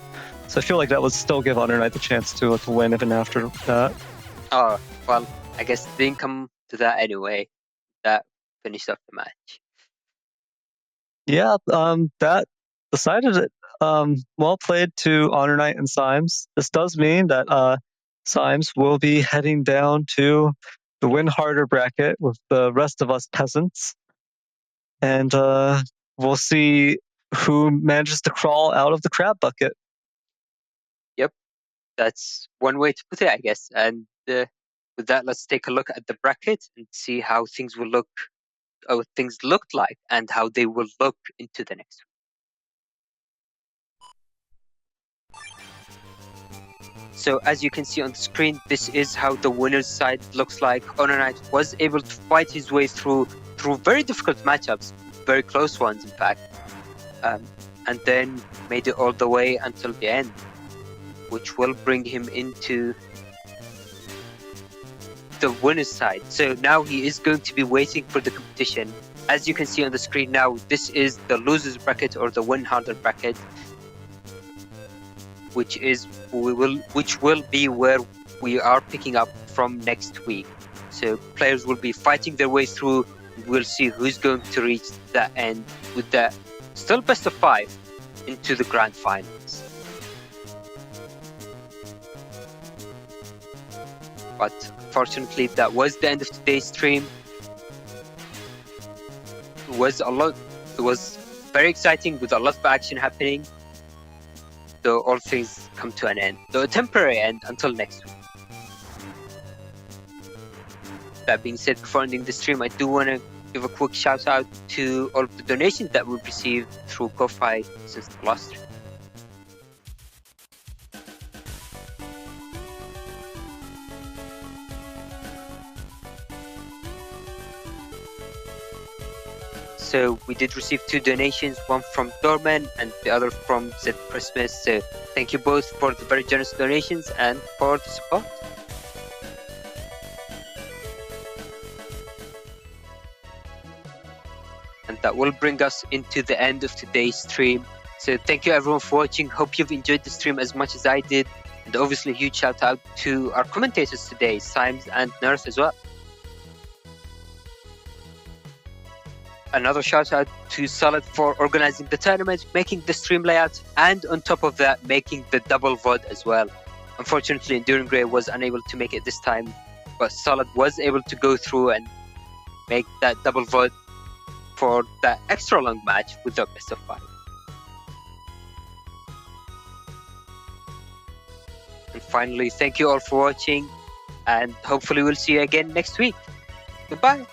So I feel like that would still give HonorNite the chance to win even after that. oh, well, I guess it didn't come to that anyway. That finished up the match. Yeah, that decided it. Well played to HonorNite and Symes. This does mean that Symes will be heading down to the win harder bracket with the rest of us peasants. And we'll see who manages to crawl out of the crab bucket. Yep, that's one way to put it, I guess. And with that, let's take a look at the bracket and see how things will look, or things looked like, and how they will look into the next one. So as you can see on the screen, this is how the winner's side looks like. HonorNite was able to fight his way through very difficult matchups, very close ones in fact, and then made it all the way until the end, which will bring him into the winner's side. So now he is going to be waiting for the competition. As you can see on the screen now, this is the loser's bracket or the win harder bracket, which will be where we are picking up from next week. So players will be fighting their way through. We'll see who's going to reach that end with the still best of 5 into the grand finals. But unfortunately, that was the end of today's stream. It was very exciting with a lot of action happening. So all things come to an end, though a temporary end until next week. That being said, before ending the stream, I do want to give a quick shout out to all of the donations that we've received through Ko-Fi since the last stream. So we did receive 2 donations, one from Dorman and the other from Z Christmas. So thank you both for the very generous donations and for the support. And that will bring us into the end of today's stream. So thank you everyone for watching. Hope you've enjoyed the stream as much as I did. And obviously a huge shout out to our commentators today, Symes and Neryth as well. Another shout out to Solid for organizing the tournament, making the stream layout, and on top of that, making the double VOD as well. Unfortunately, Enduring Grey was unable to make it this time, but Solid was able to go through and make that double VOD for that extra long match with the best of 5. And finally, thank you all for watching, and hopefully we'll see you again next week. Goodbye.